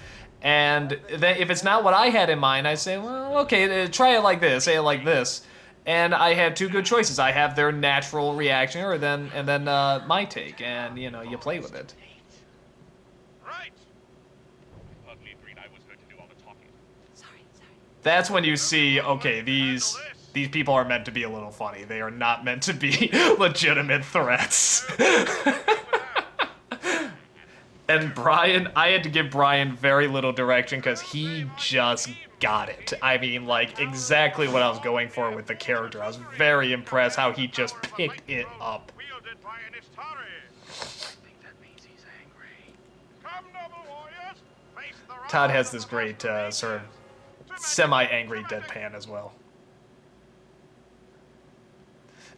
[SPEAKER 1] And then if it's not what I had in mind, I say, well, okay, try it like this, say it like this. And I have two good choices. I have their natural reaction, and then my take, and you play with it.
[SPEAKER 2] Right. Agreed. I was going to do all the talking.
[SPEAKER 3] Sorry.
[SPEAKER 1] That's when you see, okay, these people are meant to be a little funny. They are not meant to be legitimate threats. And Brian, I had to give Brian very little direction because he just got it. I mean, like, exactly what I was going for with the character. I was very impressed how he just picked it up.
[SPEAKER 2] Wielded by an Istari. I think that means he's angry. Come, noble warriors, face the
[SPEAKER 1] Todd
[SPEAKER 2] wrath
[SPEAKER 1] has
[SPEAKER 2] of
[SPEAKER 1] this
[SPEAKER 2] the
[SPEAKER 1] great
[SPEAKER 2] masquerade.
[SPEAKER 1] sort of
[SPEAKER 2] To magic,
[SPEAKER 1] semi-angry
[SPEAKER 2] to magic.
[SPEAKER 1] deadpan as well.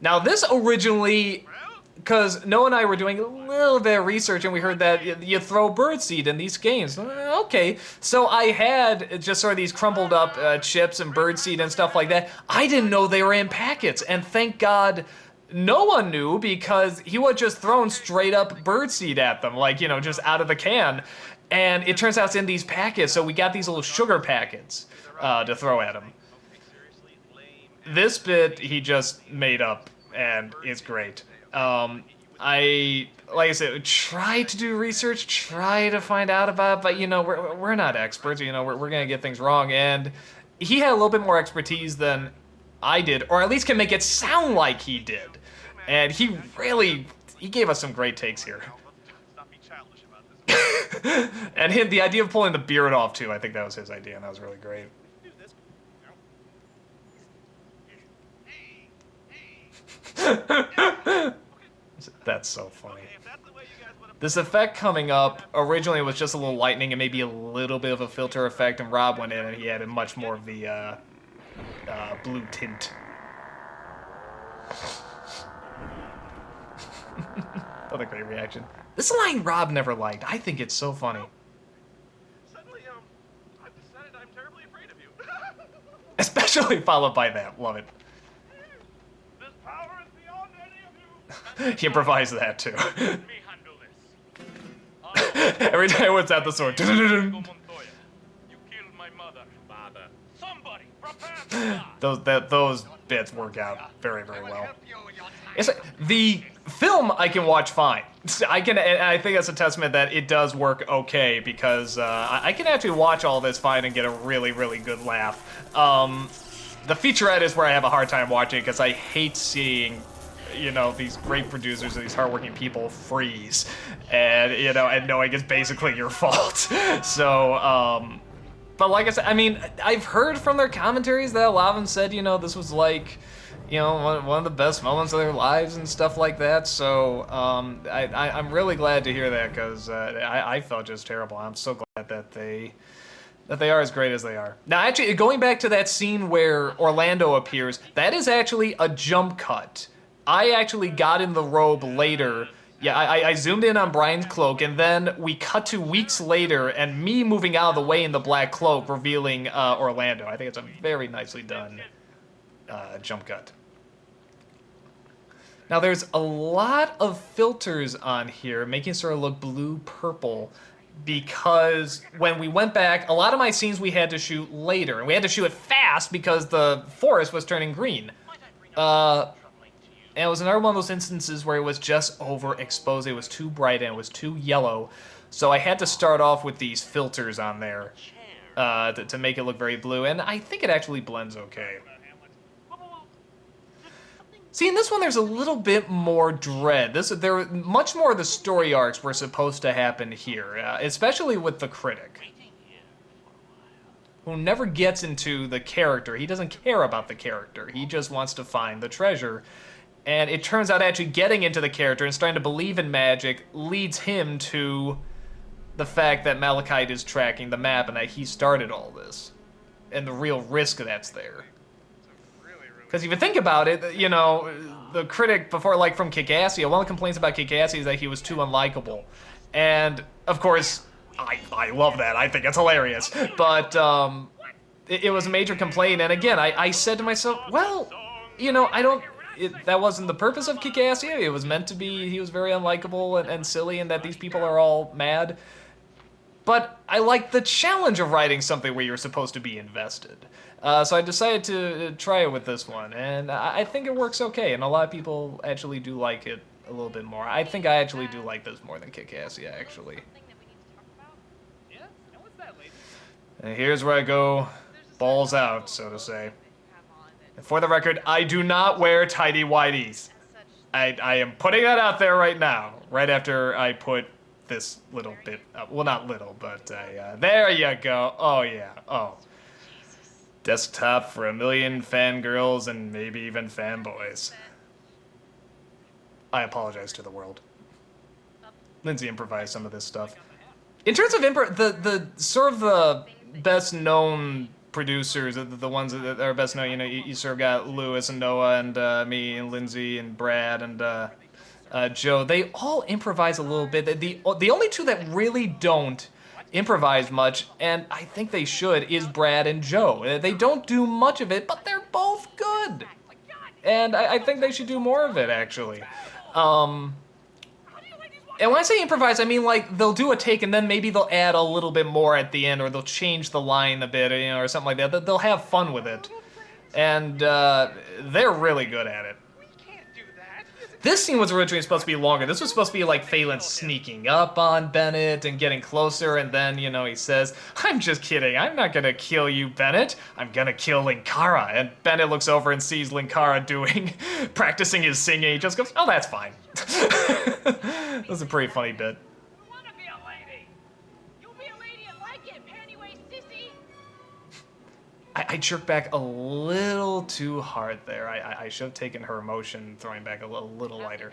[SPEAKER 1] Now, this originally,
[SPEAKER 2] Well,
[SPEAKER 1] because Noah and I were doing a little bit of research and we heard that you throw birdseed in these games. Okay, so I had just sort of these crumpled up chips and birdseed and stuff like that. I didn't know they were in packets, and thank God Noah knew because he would just thrown straight up birdseed at them, like, you know, just out of the can. And it turns out it's in these packets, so we got these little sugar packets to throw at him.
[SPEAKER 2] okay, seriously, lame.
[SPEAKER 1] This bit he just made up and is great. I, like I said, try to do research, try to find out about it, but, you know, we're not experts, you know, we're gonna get things wrong, and he had a little bit more expertise than I did, or at least can make it sound like he did. And he gave us some great takes here.
[SPEAKER 2] Let's not be childish about this.
[SPEAKER 1] And the idea of pulling the beard off, too, I think that was his idea, and that was really great.
[SPEAKER 2] Do this. Hey.
[SPEAKER 1] That's so funny.
[SPEAKER 2] If that's the way you guys want to
[SPEAKER 1] This effect coming up originally was just a little lightning and maybe a little bit of a filter effect, and Rob went in and he added much more of the blue tint. Another great reaction. This line Rob never liked. I think it's so funny.
[SPEAKER 2] suddenly, I've decided I'm terribly afraid of you.
[SPEAKER 1] Especially followed by that. Love it.
[SPEAKER 2] This power is beyond any of you.
[SPEAKER 1] He improvised that too.
[SPEAKER 2] Let me handle this.
[SPEAKER 1] Every time I was at the sword.
[SPEAKER 2] Diego Montoya, you killed my mother. Father. Somebody prepare for God.
[SPEAKER 1] Those bits work out very, very well. It's like, the film I can watch fine. I think that's a testament that it does work okay because I can actually watch all this fine and get a really, really good laugh. The featurette is where I have a hard time watching because I hate seeing, you know, these great producers and these hardworking people freeze, and, you know, and knowing it's basically your fault. So, but like I said, I mean, I've heard from their commentaries that a lot of them said, you know, this was like, you know, one of the best moments of their lives and stuff like that. So I'm really glad to hear that because I felt just terrible. I'm so glad that they are as great as they are. Now, actually, going back to that scene where Orlando appears, that is actually a jump cut. I actually got in the robe later. Yeah, I zoomed in on Brian's cloak, and then we cut to weeks later, and me moving out of the way in the black cloak, revealing Orlando. I think it's a very nicely done jump cut. Now, there's a lot of filters on here, making it sort of look blue-purple, because when we went back, a lot of my scenes we had to shoot later, and we had to shoot it fast because the forest was turning green. And it was another one of those instances where it was just overexposed. It was too bright and it was too yellow. So I had to start off with these filters on there to make it look very blue, and I think it actually blends okay. See, in this one, there's a little bit more dread. Much more of the story arcs were supposed to happen here, especially with the critic, who never gets into the character. He doesn't care about the character. He just wants to find the treasure. And it turns out actually getting into the character and starting to believe in magic leads him to the fact that Malachite is tracking the map and that he started all this. And the real risk that's there. Because if you think about it, you know, the critic before, like from Kick-Assy, one of the complaints about Kick-Assy is that he was too unlikable. And, of course, I love that. I think it's hilarious. But it was a major complaint. And again, I said to myself, well, you know, that wasn't the purpose of Kick-Assy. It was meant to be, he was very unlikable and silly and that these people are all mad. But I like the challenge of writing something where you're supposed to be invested. So I decided to try it with this one, and I think it works okay, and a lot of people actually do like it a little bit more. I think I actually do like this more than Kick-Assy, actually.
[SPEAKER 3] Something that we need to talk about?
[SPEAKER 2] Yeah? And what's that, lady?
[SPEAKER 1] And here's where I go
[SPEAKER 3] There's a
[SPEAKER 1] balls out, so to say. And for the record, I do not wear tidy whities. I am putting that out there right now, right after I put this little bit up. Well, not little, but there you go. Oh, yeah. Oh. Desktop for 1,000,000 fangirls and maybe even fanboys. I apologize to the world. Lindsay improvised some of this stuff. In terms of the sort of the best known producers, the ones that are best known, you know, you sort of got Lewis and Noah and me and Lindsay and Brad and Joe. They all improvise a little bit. The only two that really don't improvise much, and I think they should, is Brad and Joe. They don't do much of it, but they're both good. And I think they should do more of it, actually. And when I say improvise, I mean, like, they'll do a take and then maybe they'll add a little bit more at the end, or they'll change the line a bit, you know, or something like that. They'll have fun with it. And they're really good at it. This scene was originally supposed to be longer. This was supposed to be like Phelan sneaking up on Bennett and getting closer, and then, you know, he says, "I'm just kidding. I'm not gonna kill you, Bennett. I'm gonna kill Linkara." And Bennett looks over and sees Linkara practicing his singing. He just goes, "Oh, that's fine." That was a pretty funny bit.
[SPEAKER 2] I wanna be a lady. You'll be a lady and like it, panty-waist sissy.
[SPEAKER 1] I jerked back a little too hard there. I should have taken her emotion, throwing back a little lighter.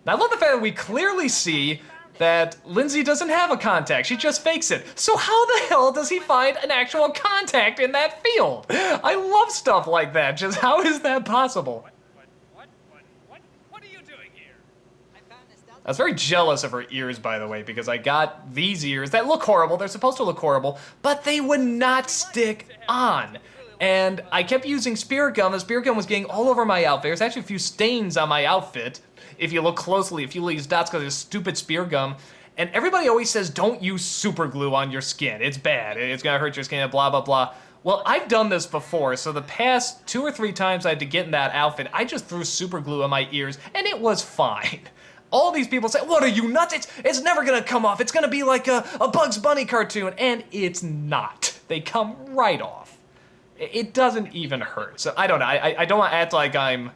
[SPEAKER 1] Now, I love the fact that we clearly see that Lindsay doesn't have a contact. She just fakes it. So how the hell does he find an actual contact in that field? I love stuff like that. Just how is that possible?
[SPEAKER 2] What are you doing here?
[SPEAKER 1] I was very jealous of her ears, by the way, because I got these ears that look horrible. They're supposed to look horrible, but they would not stick on. And I kept using spirit gum. The spirit gum was getting all over my outfit. There's actually a few stains on my outfit. If you look closely, a few of these dots because of stupid spirit gum. And everybody always says, don't use super glue on your skin. It's bad. It's going to hurt your skin, blah, blah, blah. Well, I've done this before, so the past 2 or 3 times I had to get in that outfit, I just threw super glue on my ears, and it was fine. All these people say, "What are you, nuts? It's never gonna come off. It's gonna be like a Bugs Bunny cartoon," and it's not. They come right off. It doesn't even hurt. So I don't know. I don't want to act like I'm,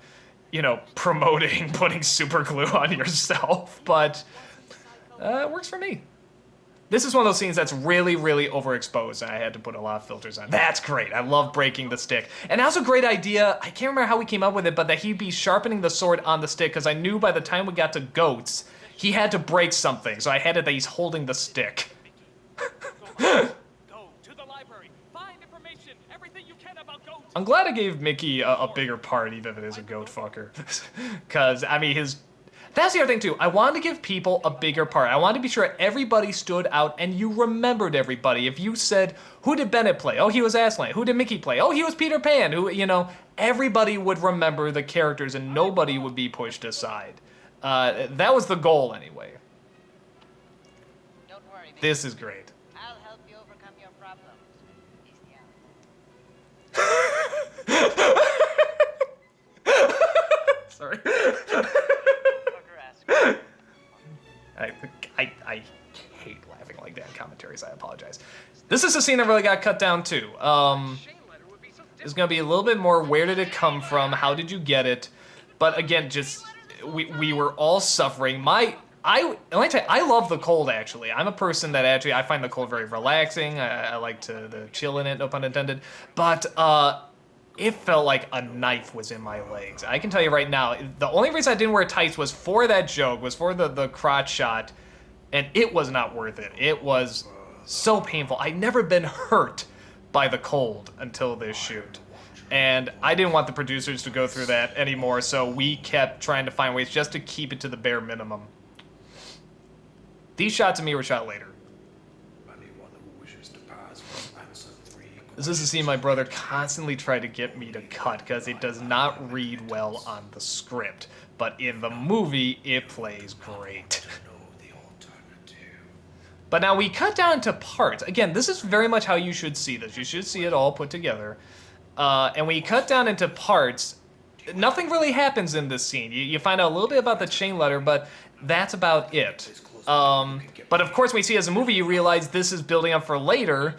[SPEAKER 1] you know, promoting putting super glue on yourself, but it works for me. This is one of those scenes that's really, really overexposed, and I had to put a lot of filters on. That's great. I love breaking the stick. And that was a great idea. I can't remember how we came up with it, but that he'd be sharpening the sword on the stick, because I knew by the time we got to Goats, he had to break something, so I had it that he's holding the stick.
[SPEAKER 2] Go to the library. Find information. Everything you can about Goat.
[SPEAKER 1] I'm glad I gave Mickey a bigger part, even if it is a goat fucker. Because, I mean, that's the other thing, too. I wanted to give people a bigger part. I wanted to be sure everybody stood out and you remembered everybody. If you said, who did Bennett play? Oh, he was Aslan. Who did Mickey play? Oh, he was Peter Pan. Who, you know, everybody would remember the characters and nobody would be pushed aside. That was the goal, anyway.
[SPEAKER 3] Don't worry,
[SPEAKER 1] This is great.
[SPEAKER 3] I'll help you overcome your problems.
[SPEAKER 1] Sorry. I hate laughing like that in commentaries. I apologize. This is a scene that really got cut down too. There's gonna be a little bit more. Where did it come from? How did you get it? But again, just we were all suffering. Let me tell you, I love the cold. Actually, I'm a person that actually I find the cold very relaxing. I like to chill in it, no pun intended. But it felt like a knife was in my legs. I can tell you right now, the only reason I didn't wear tights was for that joke, was for the crotch shot, and it was not worth it. It was so painful. I'd never been hurt by the cold until this shoot. And I didn't want the producers to go through that anymore, so we kept trying to find ways just to keep it to the bare minimum. These shots of me were shot later. This is a scene my brother constantly tried to get me to cut because it does not read well on the script. But in the movie, it plays great. But now we cut down to parts. Again, this is very much how you should see this. You should see it all put together. And when you cut down into parts, nothing really happens in this scene. You find out a little bit about the chain letter, but that's about it. But of course, when you see it as a movie, you realize this is building up for later.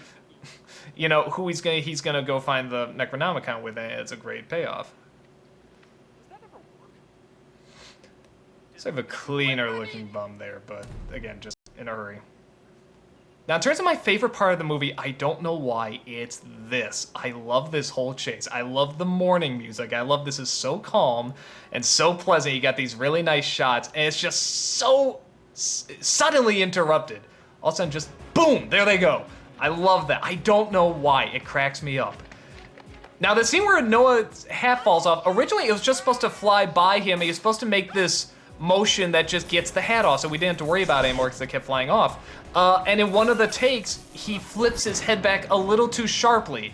[SPEAKER 1] you know, who he's gonna go find the Necronomicon with, and it's a great payoff. Sort of a cleaner looking bum there, but again, just in a hurry. Now, in terms of my favorite part of the movie, I don't know why, it's this. I love this whole chase. I love the morning music. I love this is so calm and so pleasant. You got these really nice shots, and it's just so suddenly interrupted. All of a sudden, just boom, there they go. I love that. I don't know why. It cracks me up. Now, the scene where Noah's hat falls off, originally it was just supposed to fly by him. He was supposed to make this motion that just gets the hat off, so we didn't have to worry about it anymore because it kept flying off. And in one of the takes, he flips his head back a little too sharply.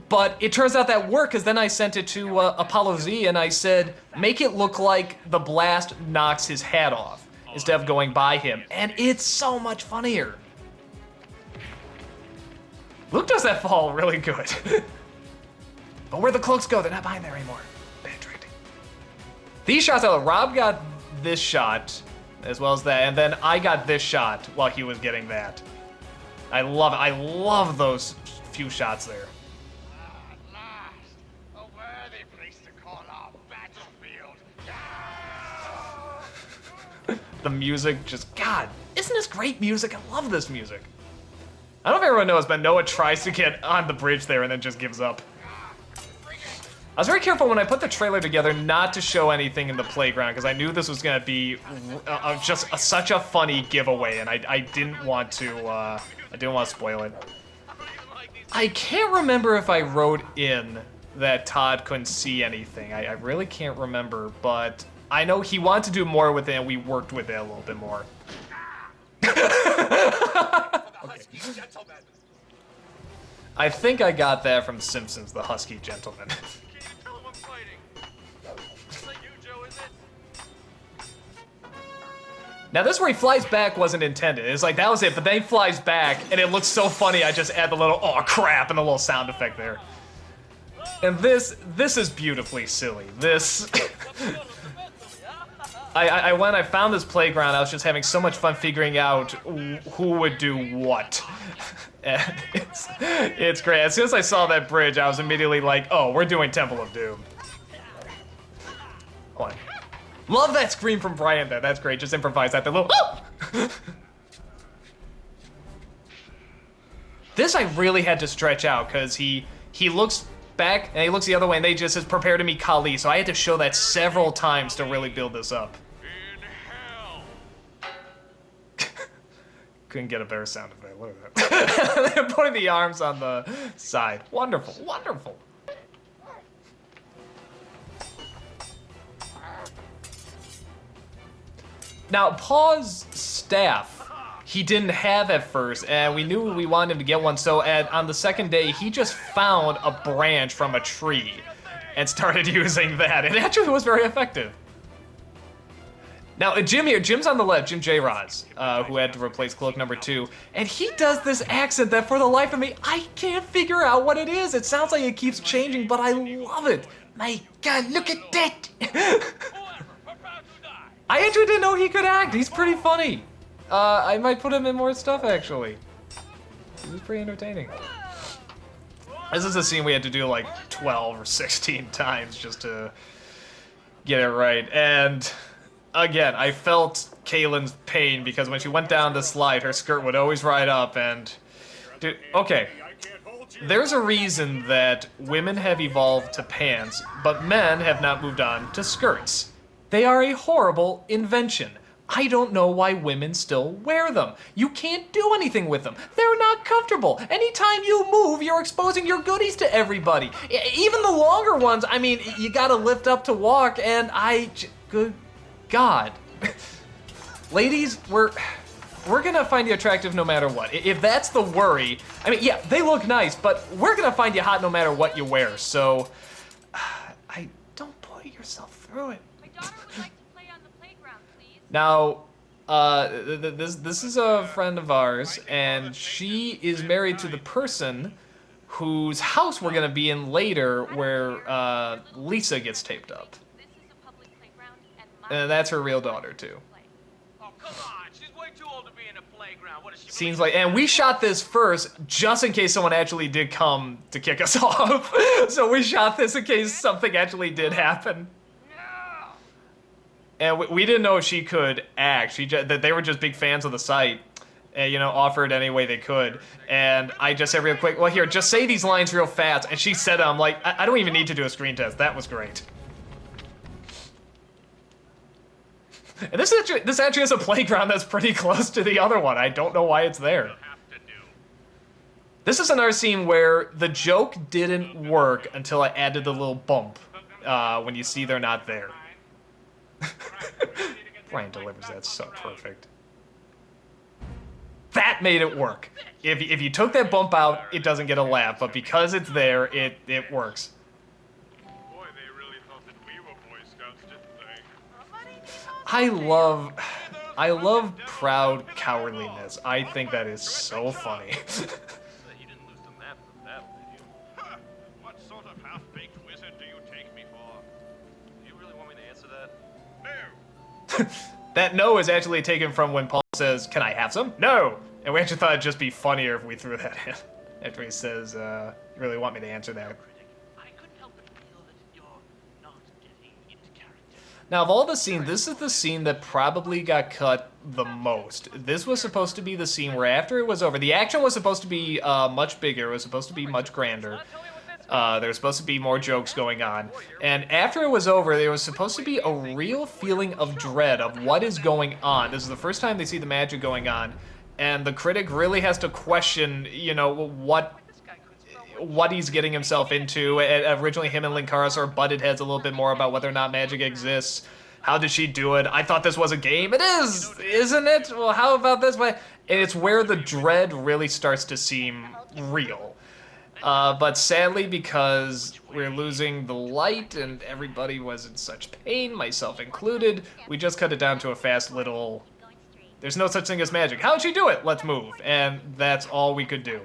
[SPEAKER 1] But it turns out that worked, because then I sent it to Apollo Z and I said, make it look like the blast knocks his hat off instead of going by him. And it's so much funnier. Luke does that fall really good. But where the cloaks go, they're not behind there anymore. Bad directing. These shots, Rob got this shot, as well as that, and then I got this shot while he was getting that. I love it. I love those few shots there.
[SPEAKER 2] At last, a worthy place to call our battlefield.
[SPEAKER 1] The music just, God, isn't this great music? I love this music. I don't know if everyone knows, but Noah tries to get on the bridge there and then just gives up. I was very careful when I put the trailer together not to show anything in the playground because I knew this was going to be such a funny giveaway, and I didn't want to spoil it. I can't remember if I wrote in that Todd couldn't see anything. I really can't remember, but I know he wanted to do more with it, and we worked with it a little bit more. Okay. I think I got that from Simpsons, the Husky Gentleman. Now this where he flies back wasn't intended. It's like, that was it, but then he flies back, and it looks so funny, I just add the little, oh crap, and a little sound effect there. And this is beautifully silly. This... when I found this playground, I was just having so much fun figuring out who would do what. And it's great. As soon as I saw that bridge, I was immediately like, oh, we're doing Temple of Doom. Hold on. Love that scream from Brian there. That's great. Just improvise that. The little. This I really had to stretch out because he looks back and he looks the other way and they just says prepare to meet Kali. So I had to show that several times to really build this up. Couldn't get a better sound effect. Look at that. They're putting the arms on the side. Wonderful, wonderful. Now, Paul's staff, he didn't have at first, and we knew we wanted him to get one, so on the second day, he just found a branch from a tree and started using that. It actually was very effective. Now, Jim here, Jim's on the left, Jim J. Roz, who had to replace Cloak number 2, and he does this accent that for the life of me, I can't figure out what it is. It sounds like it keeps changing, but I love it. My God, look at that. I actually didn't know he could act. He's pretty funny. I might put him in more stuff, actually. He was pretty entertaining. This is a scene we had to do like 12 or 16 times just to get it right. And again, I felt Kaylin's pain because when she went down the slide, her skirt would always ride up and... Dude, okay. There's a reason that women have evolved to pants, but men have not moved on to skirts. They are a horrible invention. I don't know why women still wear them. You can't do anything with them. They're not comfortable. Anytime you move, you're exposing your goodies to everybody. Even the longer ones, I mean, you gotta lift up to walk, and good God. Ladies, we're gonna find you attractive no matter what. If that's the worry, I mean, yeah, they look nice, but we're gonna find you hot no matter what you wear, so don't put yourself through it. Now, this is a friend of ours, and she is married to the person whose house we're gonna be in later, where Lisa gets taped up. And that's her real daughter too.
[SPEAKER 2] Oh, come on. She's way too old to be in a playground. What is she?
[SPEAKER 1] Seems like, and we shot this first just in case someone actually did come to kick us off. So we shot this in case something actually did happen. And we didn't know if she could act. That they were just big fans of the site, and you know, offered any way they could. And I just said real quick, well, here, just say these lines real fast. And she said, I'm like, I don't even need to do a screen test. That was great. And this actually has a playground that's pretty close to the other one. I don't know why it's there. This is another scene where the joke didn't work until I added the little bump when you see they're not there. Brian delivers that so perfect. That made it work. If you took that bump out, it doesn't get a laugh, but because it's there, it works.
[SPEAKER 2] Boy, they really thought that we were Boy Scouts, didn't they?
[SPEAKER 1] I love proud cowardliness. I think that is so funny.
[SPEAKER 2] You didn't lose the map for that, did you? What sort of half-baked wizard do you take me for? Do you really want me to answer that? No.
[SPEAKER 1] That no is actually taken from when Paul says, "Can I have some?" No! And we actually thought it'd just be funnier if we threw that in. After he says, "You really want me to answer that?"
[SPEAKER 2] I couldn't help but feel that you're not getting into character.
[SPEAKER 1] Now, of all the scenes, this is the scene that probably got cut the most. This was supposed to be the scene where after it was over, the action was supposed to be much bigger, it was supposed to be much grander. There was supposed to be more jokes going on. And after it was over, there was supposed to be a real feeling of dread of what is going on. This is the first time they see the magic going on. And the critic really has to question, you know, what he's getting himself into. Originally, him and Linkara sort of butted heads a little bit more about whether or not magic exists. How did she do it? I thought this was a game. It is, isn't it? Well, how about this way? And it's where the dread really starts to seem real. But sadly, because we're losing the light and everybody was in such pain, myself included, we just cut it down to a fast little, there's no such thing as magic. How'd she do it? Let's move. And that's all we could do.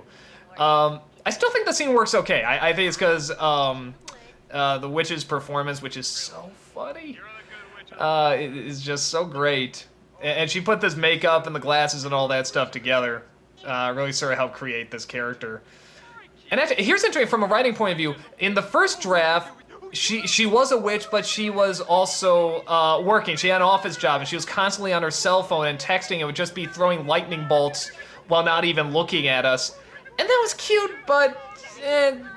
[SPEAKER 1] I still think the scene works okay. I think it's because the witch's performance, which is so funny, is just so great. And she put this makeup and the glasses and all that stuff together. Really sort of helped create this character. And actually, here's interesting from a writing point of view. In the first draft, she was a witch, but she was also working. She had an office job, and she was constantly on her cell phone and texting. It would just be throwing lightning bolts while not even looking at us. And that was cute, but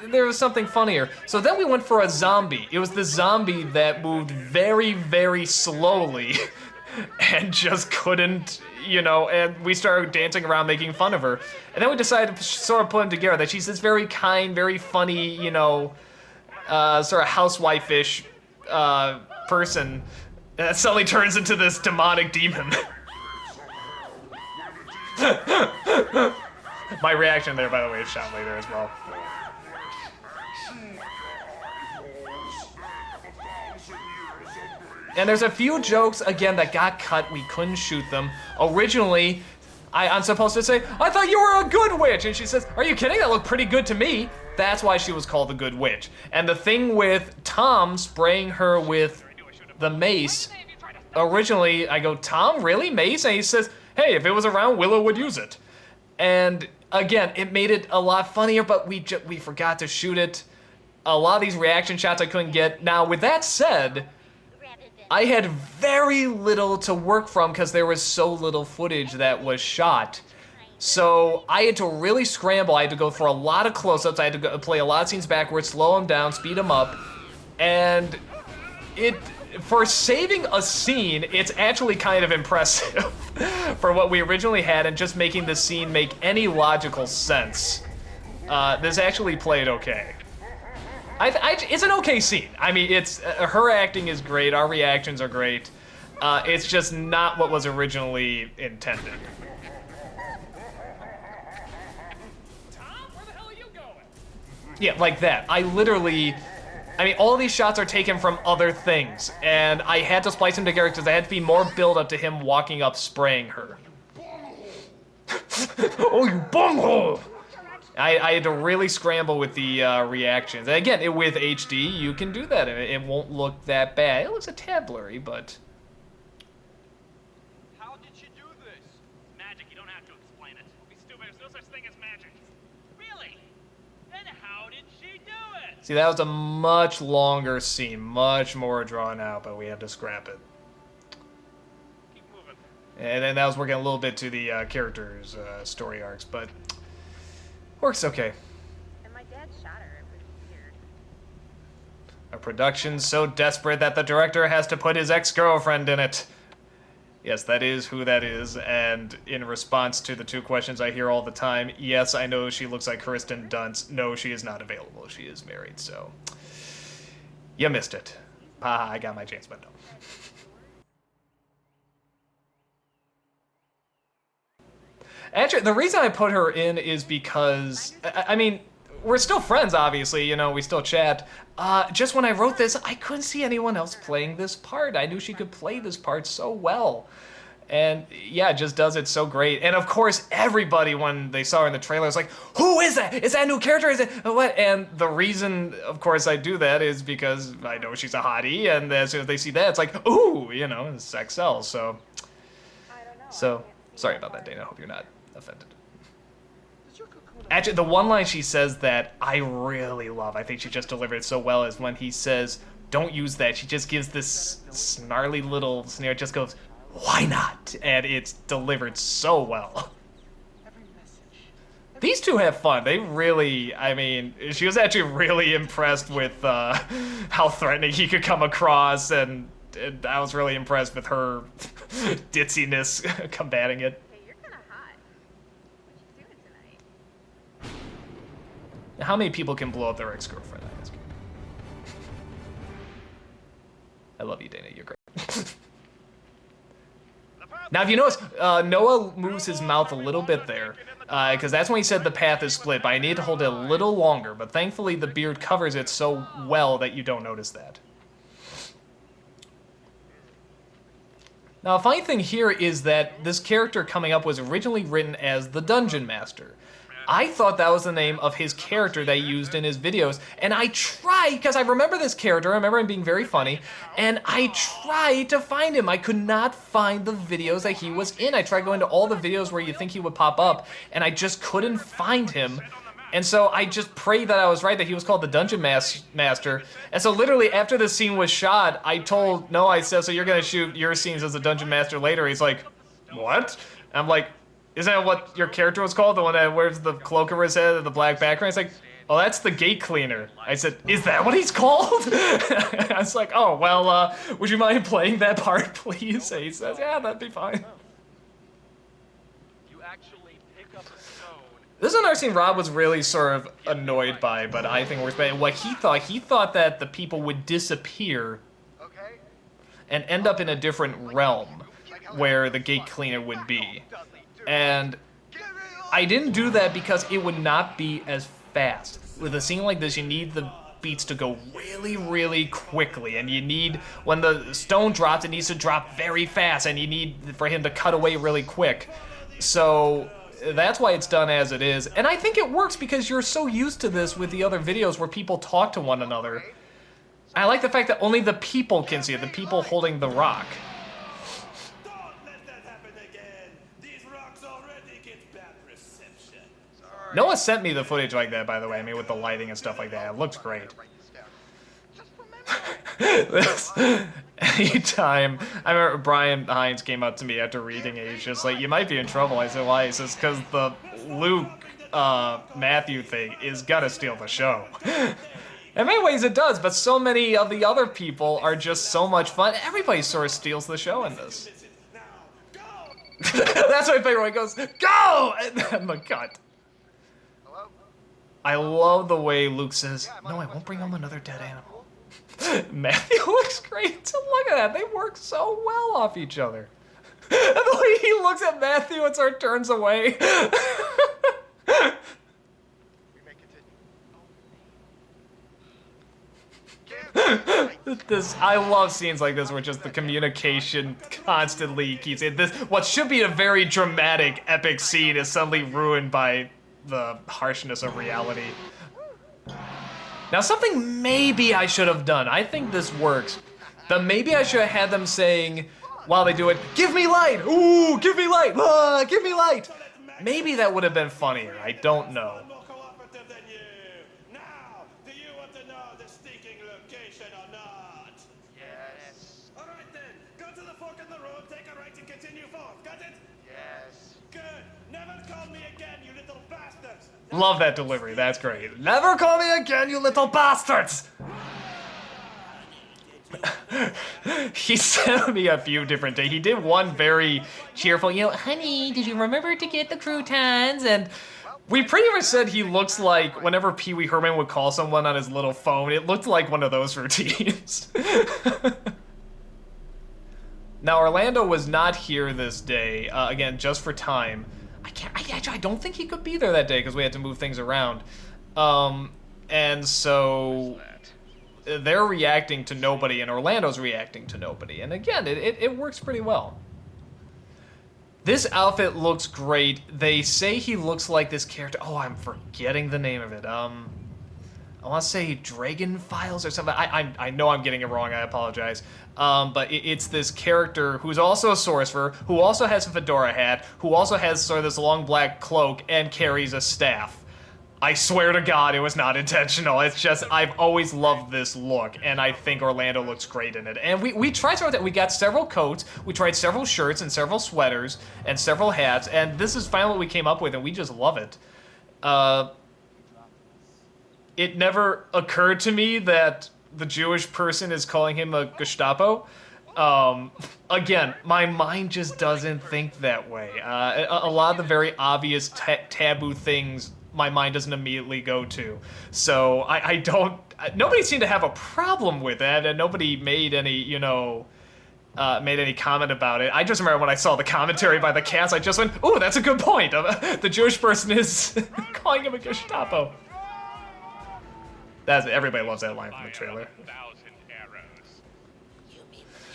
[SPEAKER 1] there was something funnier. So then we went for a zombie. It was the zombie that moved very, very slowly and just couldn't, you know, and we started dancing around making fun of her. And then we decided to sort of put them together, that she's this very kind, very funny, you know, sort of housewife-ish person that suddenly turns into this demonic demon. My reaction there, by the way, is shot later as well. And there's a few jokes, again, that got cut. We couldn't shoot them. Originally, I'm supposed to say, "I thought you were a good witch." And she says, "Are you kidding? That looked pretty good to me." That's why she was called the good witch. And the thing with Tom spraying her with the mace, originally, I go, "Tom, really? Mace?" And he says, "Hey, if it was around, Willow would use it." And again, it made it a lot funnier, but we forgot to shoot it. A lot of these reaction shots I couldn't get. Now, with that said, I had very little to work from because there was so little footage that was shot. So I had to really scramble. I had to go for a lot of close-ups. I had to play a lot of scenes backwards, slow them down, speed them up. And for saving a scene, it's actually kind of impressive for what we originally had and just making the scene make any logical sense. This actually played okay. It's an okay scene. I mean, it's her acting is great. Our reactions are great. It's just not what was originally intended.
[SPEAKER 2] Tom, where the hell are you going?
[SPEAKER 1] Yeah, like that. I mean, all these shots are taken from other things, and I had to splice them together because there had to be more build up to him walking up spraying her. Oh, you bunghole! I had to really scramble with the reactions. And again, with HD, you can do that, and it won't look that bad. It looks a tad blurry, but...
[SPEAKER 2] How did she do this? Magic, you don't have to
[SPEAKER 1] See, that was a much longer scene, much more drawn out, but we had to scrap it.
[SPEAKER 2] Keep moving.
[SPEAKER 1] And then that was working a little bit to the characters' story arcs, but works okay.
[SPEAKER 5] And my dad shot her. It was weird.
[SPEAKER 1] A production so desperate that the director has to put his ex-girlfriend in it. Yes, that is who that is, and in response to the two questions I hear all the time, yes, I know she looks like Kristen Dunst. No, she is not available. She is married, so you missed it. Haha, I got my chance, but no. Actually, the reason I put her in is because, I mean, we're still friends, obviously, you know, we still chat. Just when I wrote this, I couldn't see anyone else playing this part. I knew she could play this part so well. And yeah, just does it so great. And of course, everybody, when they saw her in the trailer, was like, who is that? Is that a new character? Is it what? And the reason, of course, I do that is because I know she's a hottie, and as soon as they see that, it's like, ooh, you know, sex sells. So, sorry about that, Dana. I hope you're not offended. Actually, the one line she says that I really love, I think she just delivered it so well, is when he says, don't use that. She just gives this snarly little sneer. It just goes, why not? And it's delivered so well. These two have fun. They really, I mean, she was actually really impressed with how threatening he could come across, and I was really impressed with her ditziness combating it.
[SPEAKER 5] Hey, you're kind of hot. What you doing tonight?
[SPEAKER 1] How many people can blow up their ex-girlfriend, I ask you? I love you, Dana. You're great. Now, if you notice, Noah moves his mouth a little bit there, because that's when he said the path is split, but I need to hold it a little longer, but thankfully the beard covers it so well that you don't notice that. Now, a funny thing here is that this character coming up was originally written as the Dungeon Master. I thought that was the name of his character that he used in his videos, and I tried, because I remember this character, I remember him being very funny, and I tried to find him. I could not find the videos that he was in. I tried going to all the videos where you think he would pop up, and I just couldn't find him. And so I just prayed that I was right, that he was called the Dungeon Master. And so literally after the scene was shot, I told Noah, I said, so you're going to shoot your scenes as the Dungeon Master later? He's like, what? And I'm like, isn't that what your character was called? The one that wears the cloak over his head and the black background? He's like, oh, that's the gate cleaner. I said, is that what he's called? I was like, oh, well, would you mind playing that part, please? And he says, yeah, that'd be fine.
[SPEAKER 2] You actually pick up a stone.
[SPEAKER 1] This is another scene Rob was really sort of annoyed by, but I think works better. What he thought that the people would disappear and end up in a different realm where the gate cleaner would be. And I didn't do that because it would not be as fast. With a scene like this, you need the beats to go really, really quickly, and you need, when the stone drops, it needs to drop very fast, and you need for him to cut away really quick. So that's why it's done as it is, and I think it works because you're so used to this with the other videos where people talk to one another. I like the fact that only the people can see it, the people holding the rock. Noah sent me the footage like that, by the way. I mean, with the lighting and stuff like that. It looks great. Anytime. I remember Brian Hines came up to me after reading it. He's just like, you might be in trouble. I said, why? He says, because the Luke Matthew thing is gonna steal the show. In many ways it does, but so many of the other people are just so much fun. Everybody sort of steals the show in this. That's my favorite one. He goes, go! And then the cut. I love the way Luke says, no, I won't bring home another dead animal. Matthew looks great. Look at that. They work so well off each other. And the way he looks at Matthew and sort of turns away. I love scenes like this where just the communication constantly keeps it. What should be a very dramatic, epic scene is suddenly ruined by the harshness of reality. Now, something maybe I should have done. I think this works. But maybe I should have had them saying, while they do it, give me light! Ooh, give me light! Ah, give me light! Maybe that would have been funnier. I don't know.
[SPEAKER 6] to know the stinking location or not?
[SPEAKER 7] Yes.
[SPEAKER 6] All right then. Go to the fork in the road, take a right and continue forth. Got it?
[SPEAKER 7] Yes.
[SPEAKER 6] Good. Never call me again, you little bastards.
[SPEAKER 1] Love that delivery. That's great. Never call me again, you little bastards! He sent me a few different days. He did one very cheerful, honey, did you remember to get the croutons? And we pretty much said he looks like, whenever Pee Wee Herman would call someone on his little phone, it looked like one of those routines. Now, Orlando was not here this day, again, just for time. I don't think he could be there that day because we had to move things around. And so they're reacting to nobody and Orlando's reacting to nobody. And again, it works pretty well. This outfit looks great. They say he looks like this character. Oh, I'm forgetting the name of it. I want to say Dragon Files or something. I know I'm getting it wrong. I apologize. But it's this character who's also a sorcerer, who also has a fedora hat, who also has sort of this long black cloak and carries a staff. I swear to God, it was not intentional. It's just, I've always loved this look, and I think Orlando looks great in it. And we tried sort of that. We got several coats, we tried several shirts and several sweaters and several hats, and this is finally what we came up with, and we just love it. It never occurred to me that the Jewish person is calling him a Gestapo. Again, my mind just doesn't think that way. A lot of the very obvious taboo things my mind doesn't immediately go to. So I don't, nobody seemed to have a problem with that, and nobody made any, made any comment about it. I just remember when I saw the commentary by the cast, I just went, ooh, that's a good point. The Jewish person is calling him a Gestapo. Everybody loves that line from the trailer.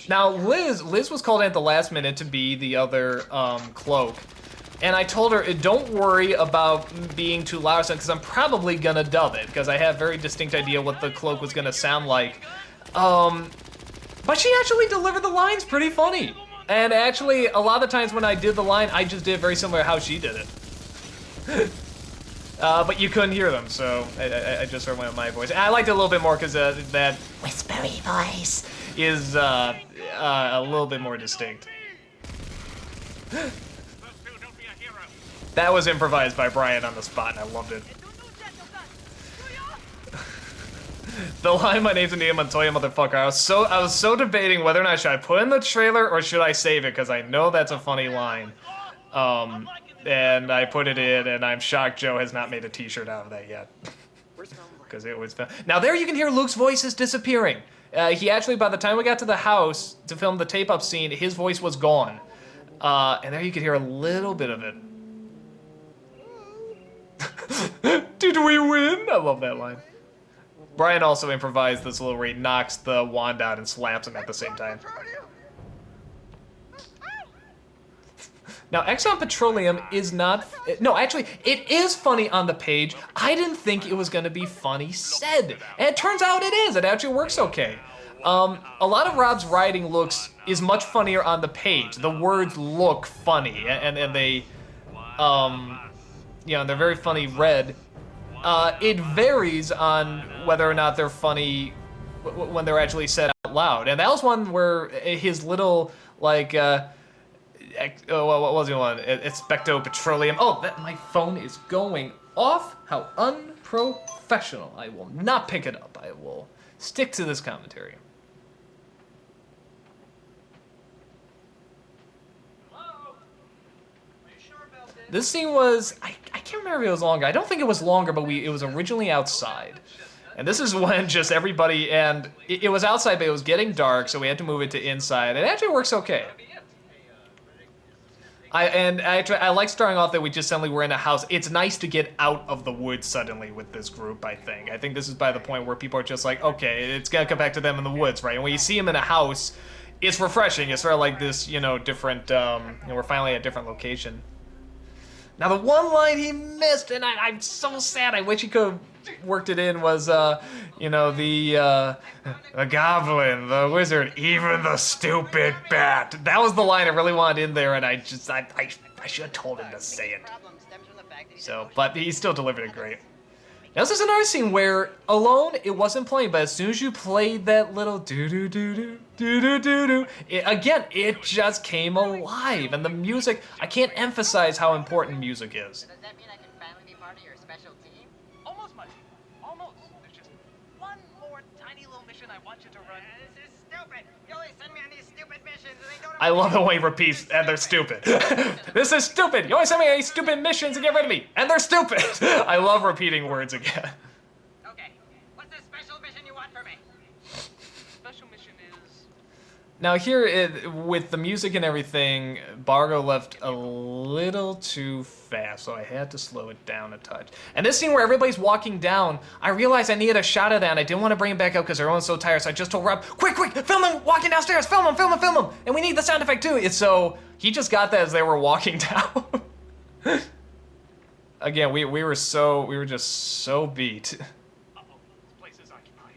[SPEAKER 1] Now, Liz was called in at the last minute to be the other cloak. And I told her, don't worry about being too loud, because I'm probably gonna dub it, because I have a very distinct idea what the cloak was gonna sound like. But she actually delivered the lines pretty funny. And actually, a lot of the times when I did the line, I just did very similar to how she did it. But you couldn't hear them, so I just sort of went with my voice. And I liked it a little bit more because that whispery voice is a little bit more distinct. That was improvised by Brian on the spot, and I loved it. The line, "My name's Anita Montoya, motherfucker." I was so debating whether or not should I put in the trailer or should I save it, because I know that's a funny line. And I put it in, and I'm shocked Joe has not made a t-shirt out of that yet. Because it was fun. Now there you can hear Luke's voice is disappearing. He actually, by the time we got to the house to film the tape-up scene, his voice was gone. And there you could hear a little bit of it. Did we win? I love that line. Brian also improvised this little where he knocks the wand out and slaps him at the same time. Now, Exxon Petroleum is not... No, actually, it is funny on the page. I didn't think it was going to be funny said. And it turns out it is. It actually works okay. A lot of Rob's writing is much funnier on the page. The words look funny, and they... they're very funny read. It varies on whether or not they're funny when they're actually said out loud. And that was one where his little, like... what was the one? Expecto Petroleum. Oh, my phone is going off. How unprofessional. I will not pick it up. I will stick to this commentary.
[SPEAKER 4] Hello? Are you sure about this?
[SPEAKER 1] This scene was, I can't remember if it was longer. I don't think it was longer, but it was originally outside. And this is when just everybody, and it was outside, but it was getting dark, so we had to move it to inside. It actually works okay. I like starting off that we just suddenly were in a house. It's nice to get out of the woods suddenly with this group, I think. I think this is by the point where people are just like, okay, it's gonna come back to them in the woods, right? And when you see them in a house, it's refreshing. It's sort of like this, different, we're finally at a different location. Now the one line he missed, and I'm so sad, I wish he could have worked it in, was, the goblin, the wizard, even the stupid bat. That was the line I really wanted in there, and I should have told him to say it. So, but he still delivered it great. Now this is another scene where alone it wasn't playing, but as soon as you played that little do do do do do do do do, again it just came alive. And the music, I can't emphasize how important music is.
[SPEAKER 7] Does that mean I can finally be part of your special team?
[SPEAKER 2] Almost, Mike. Almost. There's just one more tiny little mission I want you to run.
[SPEAKER 7] This is stupid. You always send me on these stupid missions and they don't.
[SPEAKER 1] I love the way he repeats, and they're stupid. This is stupid. You always send me these stupid missions and get rid of me, and they're stupid. I love repeating words again.
[SPEAKER 7] Okay. What's the special mission you want from me?
[SPEAKER 2] Special mission is.
[SPEAKER 1] Now here, with the music and everything, Bargo left a little too fast, so I had to slow it down a touch. And this scene where everybody's walking down, I realized I needed a shot of that, and I didn't want to bring it back up because everyone's so tired, so I just told Rob, quick, film them walking downstairs, film them, and we need the sound effect too. It's so, he just got that as they were walking down. Again, we were just so beat.
[SPEAKER 2] Uh-oh, this place is occupied.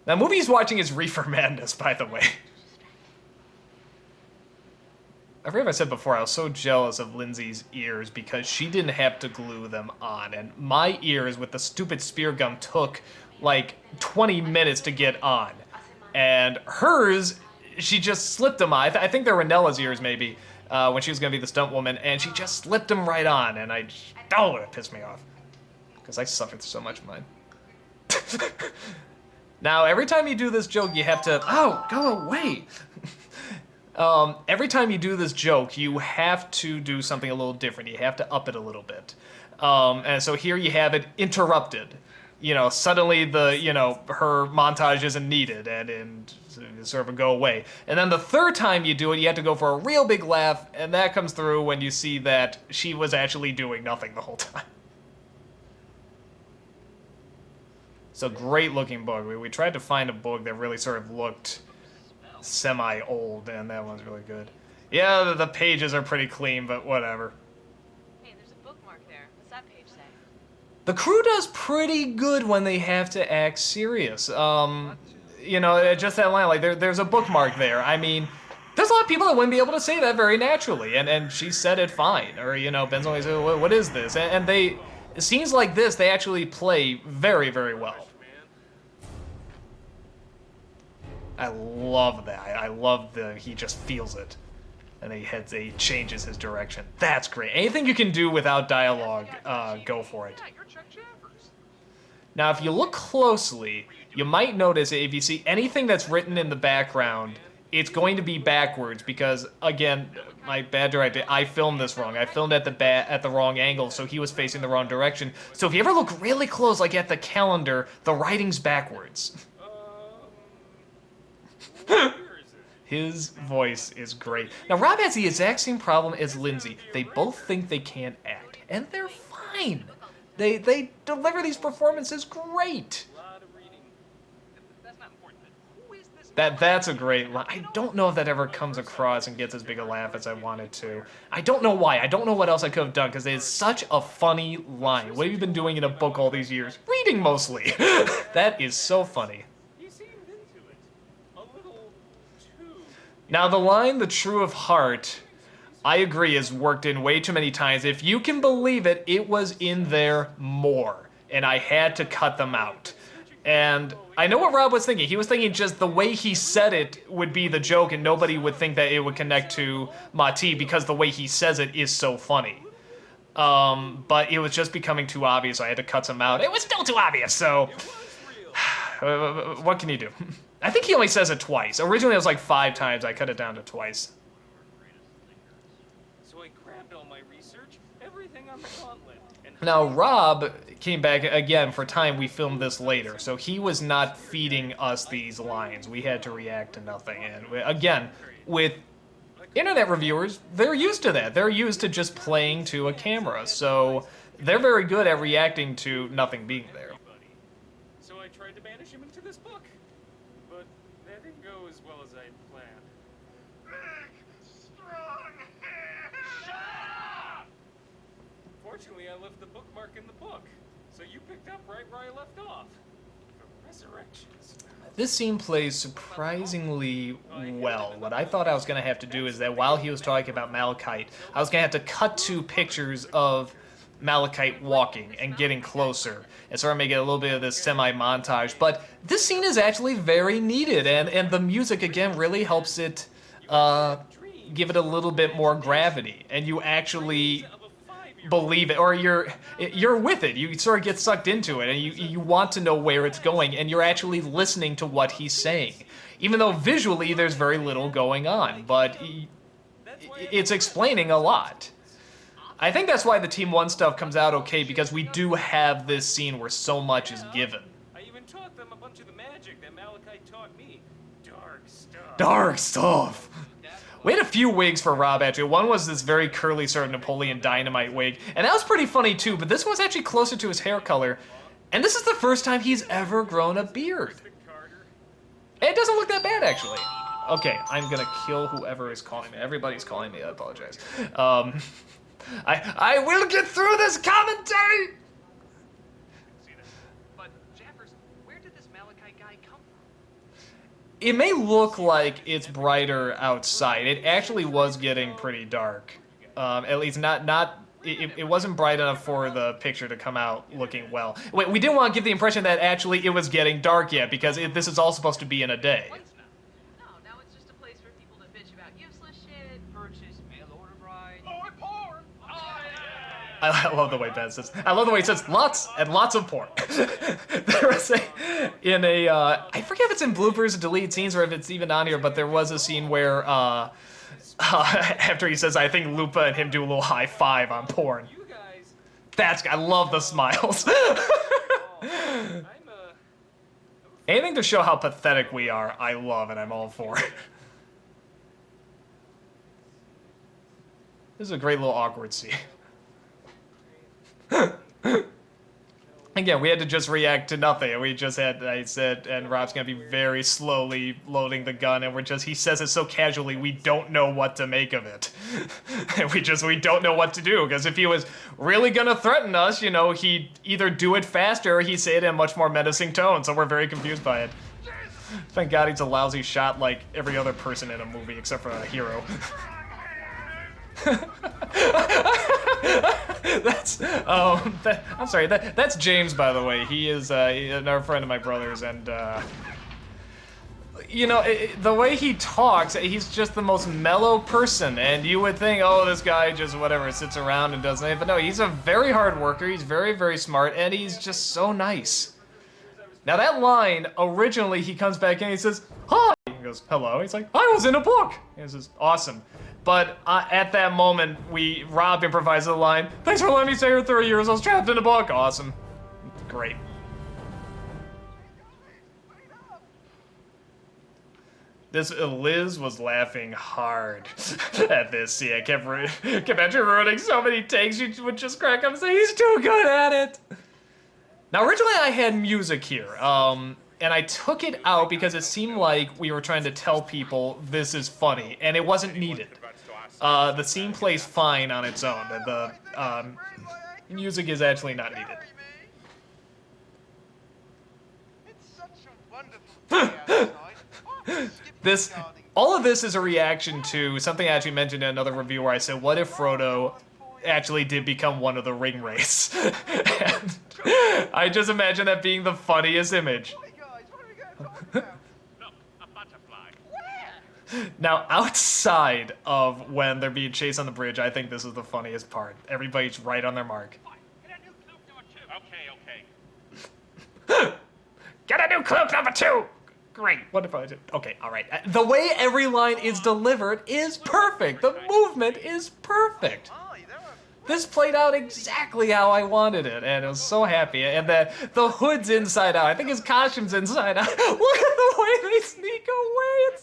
[SPEAKER 1] That movie he's watching is Reefer Madness, by the way. I forget if I said before, I was so jealous of Lindsay's ears because she didn't have to glue them on. And my ears with the stupid spear gum took like 20 minutes to get on. And hers, she just slipped them on. I think they were Nella's ears maybe, when she was going to be the stunt woman. And she just slipped them right on. And it pissed me off. Because I suffered so much mine. Now, every time you do this joke, you have to... Oh, go away! Every time you do this joke, you have to do something a little different. You have to up it a little bit. And so here you have it interrupted. You know, suddenly her montage isn't needed and sort of go away. And then the third time you do it, you have to go for a real big laugh, and that comes through when you see that she was actually doing nothing the whole time. So great looking book. We tried to find a book that really sort of looked semi-old, and that one's really good. Yeah, the pages are pretty clean, but whatever.
[SPEAKER 3] Hey, there's a bookmark there. What's that page say?
[SPEAKER 1] The crew does pretty good when they have to act serious. You know, just that line, like, there's a bookmark there. I mean, there's a lot of people that wouldn't be able to say that very naturally, and she said it fine. Or, you know, Ben's always like, what is this? And scenes like this, they actually play very, very well. I love that. I love he just feels it. And he changes his direction. That's great. Anything you can do without dialogue, go for it.
[SPEAKER 2] Yeah, you're Chuck Jaffers.
[SPEAKER 1] Now, if you look closely, you might notice if you see anything that's written in the background, it's going to be backwards because, again, my bad director, I filmed this wrong. I filmed at the wrong angle, so he was facing the wrong direction. So if you ever look really close, like at the calendar, the writing's backwards. His voice is great. Now, Rob has the exact same problem as Lindsay. They both think they can't act, and they're fine. They deliver these performances great.
[SPEAKER 2] That's not important. Who is this?
[SPEAKER 1] That's a great line. I don't know if that ever comes across and gets as big a laugh as I wanted to. I don't know why. I don't know what else I could have done, because it is such a funny line. What have you been doing in a book all these years? Reading, mostly. That is so funny. Now, the line, the true of heart, I agree, is worked in way too many times. If you can believe it, it was in there more, and I had to cut them out. And I know what Rob was thinking. He was thinking just the way he said it would be the joke, and nobody would think that it would connect to Mati because the way he says it is so funny. But it was just becoming too obvious, so I had to cut some out. It was still too obvious, so what can you do? I think he only says it twice. Originally it was like 5 times. I cut it down to twice.
[SPEAKER 4] So I grabbed all my research, everything on the gauntlet. And
[SPEAKER 1] Now, Rob came back again for time we filmed this later, so he was not feeding us these lines. We had to react to nothing. And again, with internet reviewers, they're used to that. They're used to just playing to a camera, so they're very good at reacting to nothing being there.
[SPEAKER 4] so I tried to banish him into this book. But that didn't go as well as I'd planned. Fortunately, I left the bookmark in the book, so you picked up right where I left off. The resurrections.
[SPEAKER 1] This scene plays surprisingly well. What I thought I was going to have to do is that while he was talking about Malachite, I was going to have to cut to pictures of Malachite walking and getting closer and sort of make it a little bit of this semi-montage. But this scene is actually very needed, and the music, again, really helps it give it a little bit more gravity, and you actually believe it, or you're with it. You sort of get sucked into it, and you want to know where it's going, and you're actually listening to what he's saying. Even though visually there's very little going on, but it's explaining a lot. I think that's why the Team 1 stuff comes out okay, because we do have this scene where so much is given.
[SPEAKER 4] I even taught them a bunch of the magic that Malachite taught me. Dark stuff.
[SPEAKER 1] Dark stuff! We had a few wigs for Rob, actually. One was this very curly sort of Napoleon Dynamite wig, and that was pretty funny too, but this was actually closer to his hair color. And this is the first time he's ever grown a beard. It doesn't look that bad, actually. Okay, I'm gonna kill whoever is calling me. Everybody's calling me, I apologize. I will get through this commentary!
[SPEAKER 2] But, Jaffers, where did this Malachite guy come from?
[SPEAKER 1] It may look like it's brighter outside. It actually was getting pretty dark. At least it wasn't bright enough for the picture to come out looking well. Wait, we didn't want to give the impression that actually it was getting dark yet, because this is all supposed to be in a day.
[SPEAKER 3] No, now it's just a place for people to bitch about useless shit, purchase mail order brides.
[SPEAKER 2] Oh, and porn! Oh, yeah!
[SPEAKER 1] I love the way Ben says. I love the way he says lots and lots of porn. There was I forget if it's in bloopers or deleted scenes or if it's even on here, but there was a scene where after he says, I think Lupa and him do a little high five on porn.
[SPEAKER 4] You guys.
[SPEAKER 1] I love the smiles. Anything to show how pathetic we are, I love, and I'm all for it. This is a great little awkward scene. Again, we had to just react to nothing. We just had, I said, and Rob's gonna be very slowly loading the gun, and he says it so casually, we don't know what to make of it. And we don't know what to do, because if he was really gonna threaten us, you know, he'd either do it faster or he'd say it in a much more menacing tone, so we're very confused by it. Thank God he's a lousy shot like every other person in a movie, except for a hero. I'm sorry, that's James, by the way. He is another friend of my brother's, and you know, the way he talks, he's just the most mellow person, and you would think, oh, this guy just whatever sits around and does anything, but no, he's a very hard worker, he's very, very smart, and he's just so nice. Now that line, originally he comes back in and he says, hi! He goes, hello. He's like, I was in a book! And he says, awesome. But at that moment, Rob improvised the line, thanks for letting me stay here 30 years, I was trapped in a book. Awesome. Great. Liz was laughing hard at this scene. I kept actually ruining so many takes, she would just crack up and say, he's too good at it! Now, originally I had music here, and I took it out because it seemed like we were trying to tell people this is funny, and it wasn't needed. The scene plays fine on its own. The music is actually not needed. All of this is a reaction to something I actually mentioned in another review where I said, what if Frodo actually did become one of the ring race? And I just imagine that being the funniest image. Now, outside of when they're being chased on the bridge, I think this is the funniest part. Everybody's right on their mark.
[SPEAKER 2] Okay.
[SPEAKER 1] Get a new cloak number 2! Great, what if I did? Okay, alright. The way every line is delivered is perfect. The movement is perfect. This played out exactly how I wanted it, and I was so happy. And the hood's inside out. I think his costume's inside out. Look at the way they sneak away.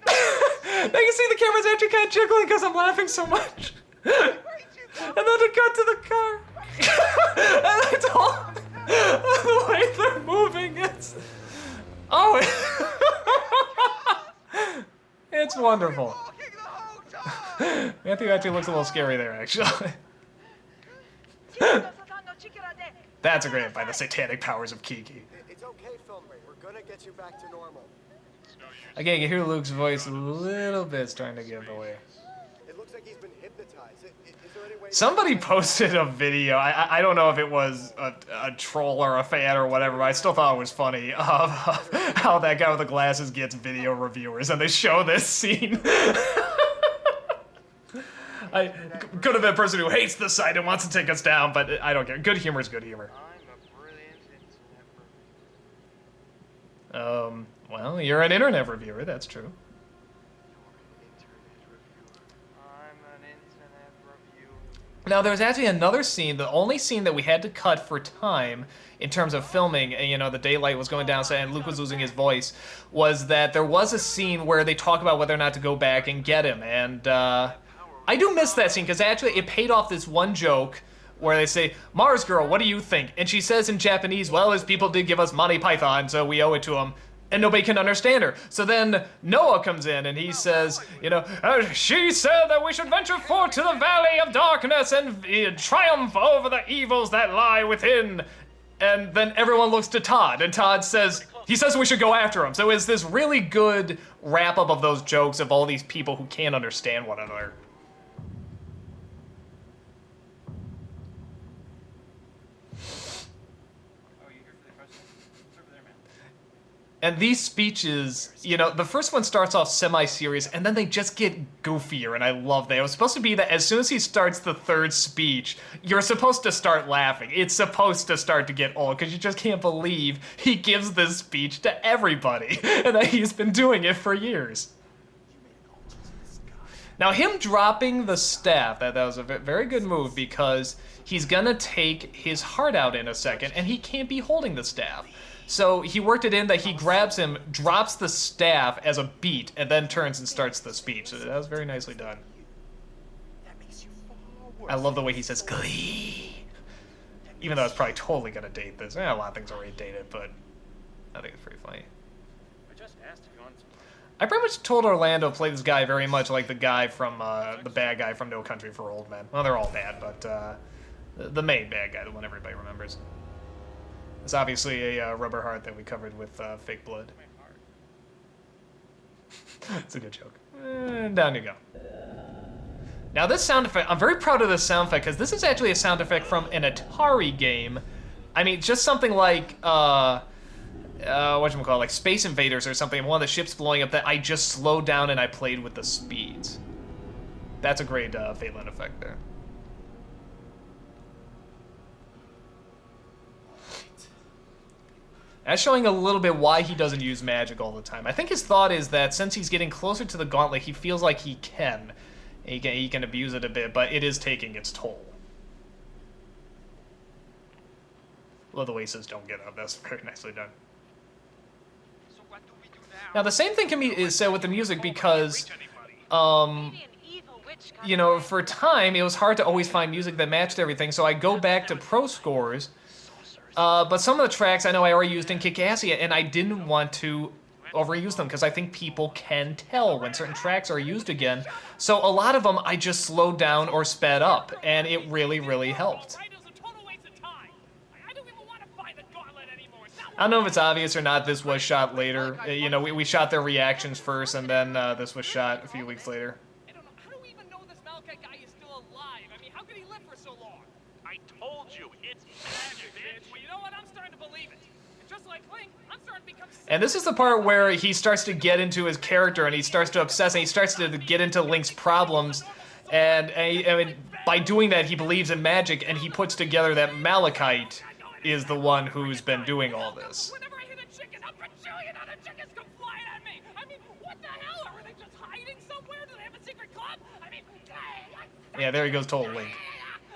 [SPEAKER 1] I can see the camera's actually kind of jiggling because I'm laughing so much. And then to cut to the car. And it's all the way they're moving. It's it's wonderful. Matthew actually looks a little scary there, actually. That's a great by the satanic powers of Kiki.
[SPEAKER 8] It's okay, Filmray. We're gonna get you back to normal.
[SPEAKER 1] Again, you hear Luke's voice a little bit starting to give away.
[SPEAKER 8] It looks like he's been hypnotized. Is there any way...
[SPEAKER 1] Somebody posted a video, I don't know if it was a troll or a fan or whatever, but I still thought it was funny, of how that guy with the glasses gets video reviewers, and they show this scene. I could have been a person who hates the site and wants to take us down, but I don't care. Good humor is good humor.
[SPEAKER 7] I'm a brilliant internet reviewer.
[SPEAKER 1] Well, you're an internet reviewer, that's true.
[SPEAKER 7] I'm an internet reviewer.
[SPEAKER 1] Now, there's actually another scene, the only scene that we had to cut for time in terms of filming, and, you know, the daylight was going down and Luke was losing his voice, was that there was a scene where they talk about whether or not to go back and get him, and I do miss that scene, because actually it paid off this one joke where they say, Mars girl, what do you think? And she says in Japanese, well, his people did give us Monty Python, so we owe it to them. And nobody can understand her. So then Noah comes in and he says, you know, she said that we should venture forth to the valley of darkness and triumph over the evils that lie within. And then everyone looks to Todd, and Todd says, he says we should go after him. So it's this really good wrap-up of those jokes of all these people who can't understand one another. And these speeches, you know, the first one starts off semi-serious, and then they just get goofier, and I love that. It was supposed to be that as soon as he starts the third speech, you're supposed to start laughing. It's supposed to start to get old, because you just can't believe he gives this speech to everybody, and that he's been doing it for years. Now, him dropping the staff, that was a very good move, because he's gonna take his heart out in a second, and he can't be holding the staff. So he worked it in that he grabs him, drops the staff as a beat, and then turns and starts the speech. So that was very nicely done. I love the way he says glee. Even though it's probably totally gonna date this. A lot of things are already dated, but I think it's pretty funny.
[SPEAKER 4] I just asked if you wanted some.
[SPEAKER 1] I pretty much told Orlando to play this guy very much like the guy from, the bad guy from No Country for Old Men. Well, they're all bad, but the main bad guy, the one everybody remembers. It's obviously a rubber heart that we covered with fake blood. It's a good joke. And down you go. Now this sound effect, I'm very proud of this sound effect, because this is actually a sound effect from an Atari game. I mean, just something like, whatchamacallit, like Space Invaders or something, one of the ships blowing up that I just slowed down and I played with the speeds. That's a great Phelan effect there. That's showing a little bit why he doesn't use magic all the time. I think his thought is that since he's getting closer to the gauntlet, he feels like he can. He can abuse it a bit, but it is taking its toll. Love the way he says, don't get up. That's very nicely done.
[SPEAKER 7] So what do we do now?
[SPEAKER 1] Now, the same thing can be said with the music because, you know, for a time, it was hard to always find music that matched everything, so I go back to Pro Scores. But some of the tracks I know I already used in Kick-Assia, and I didn't want to overuse them because I think people can tell when certain tracks are used again. So a lot of them I just slowed down or sped up, and it really, really helped. I don't know if it's obvious or not, this was shot later. You know, we shot their reactions first, and then this was shot a few weeks later.
[SPEAKER 2] I don't know. How do we even know this Malachi guy is still alive? I mean, how could he live for so long? I told you, it's magic, bitch. Well, you know what? I'm starting to believe it. And just like Link, I'm starting to become sick.
[SPEAKER 1] And this is the part where he starts to get into his character, and he starts to obsess, and he starts to get into Link's problems. And I mean, by doing that, he believes in magic, and he puts together that Malachite is the one who's been doing all this.
[SPEAKER 2] Whenever I hit a chicken, a bajillion other chickens come flying at me. I mean, what the hell? Are they just hiding somewhere? Do they have a secret club? I mean,
[SPEAKER 1] yeah, there he goes, total Link.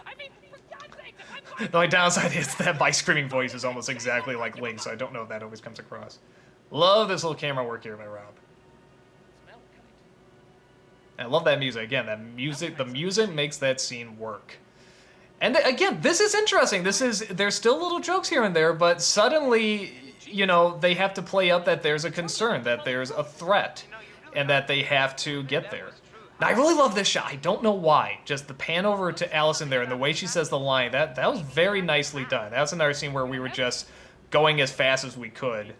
[SPEAKER 2] I mean, for God's sake,
[SPEAKER 1] The only downside is that my screaming voice is almost exactly like Link, so I don't know if that always comes across. Love this little camera work here by Rob. And I love that music. Again, the music makes that scene work. And again, this is interesting. There's still little jokes here and there, but suddenly, you know, they have to play up that there's a concern, that there's a threat, and that they have to get there. Now, I really love this shot. I don't know why. Just the pan over to Allison there and the way she says the line, that was very nicely done. That was another scene where we were just going as fast as we could.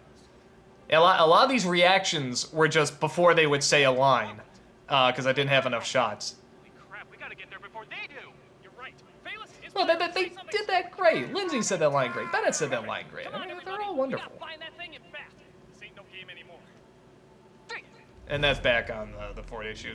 [SPEAKER 1] A lot of these reactions were just before they would say a line, because I didn't have enough shots.
[SPEAKER 2] get there before they do.
[SPEAKER 4] You're right.
[SPEAKER 2] Bayless is
[SPEAKER 1] Well,
[SPEAKER 2] trying
[SPEAKER 1] they
[SPEAKER 2] to say
[SPEAKER 1] did
[SPEAKER 2] something
[SPEAKER 1] that great. Lindsay said that line great. Bennett said that line great.
[SPEAKER 2] Come
[SPEAKER 1] I
[SPEAKER 2] on,
[SPEAKER 1] mean, they're
[SPEAKER 2] everybody.
[SPEAKER 1] all
[SPEAKER 2] We
[SPEAKER 1] wonderful.
[SPEAKER 2] gotta find that thing and fast.
[SPEAKER 4] This ain't no game anymore.
[SPEAKER 1] And that's back on the Ford issue.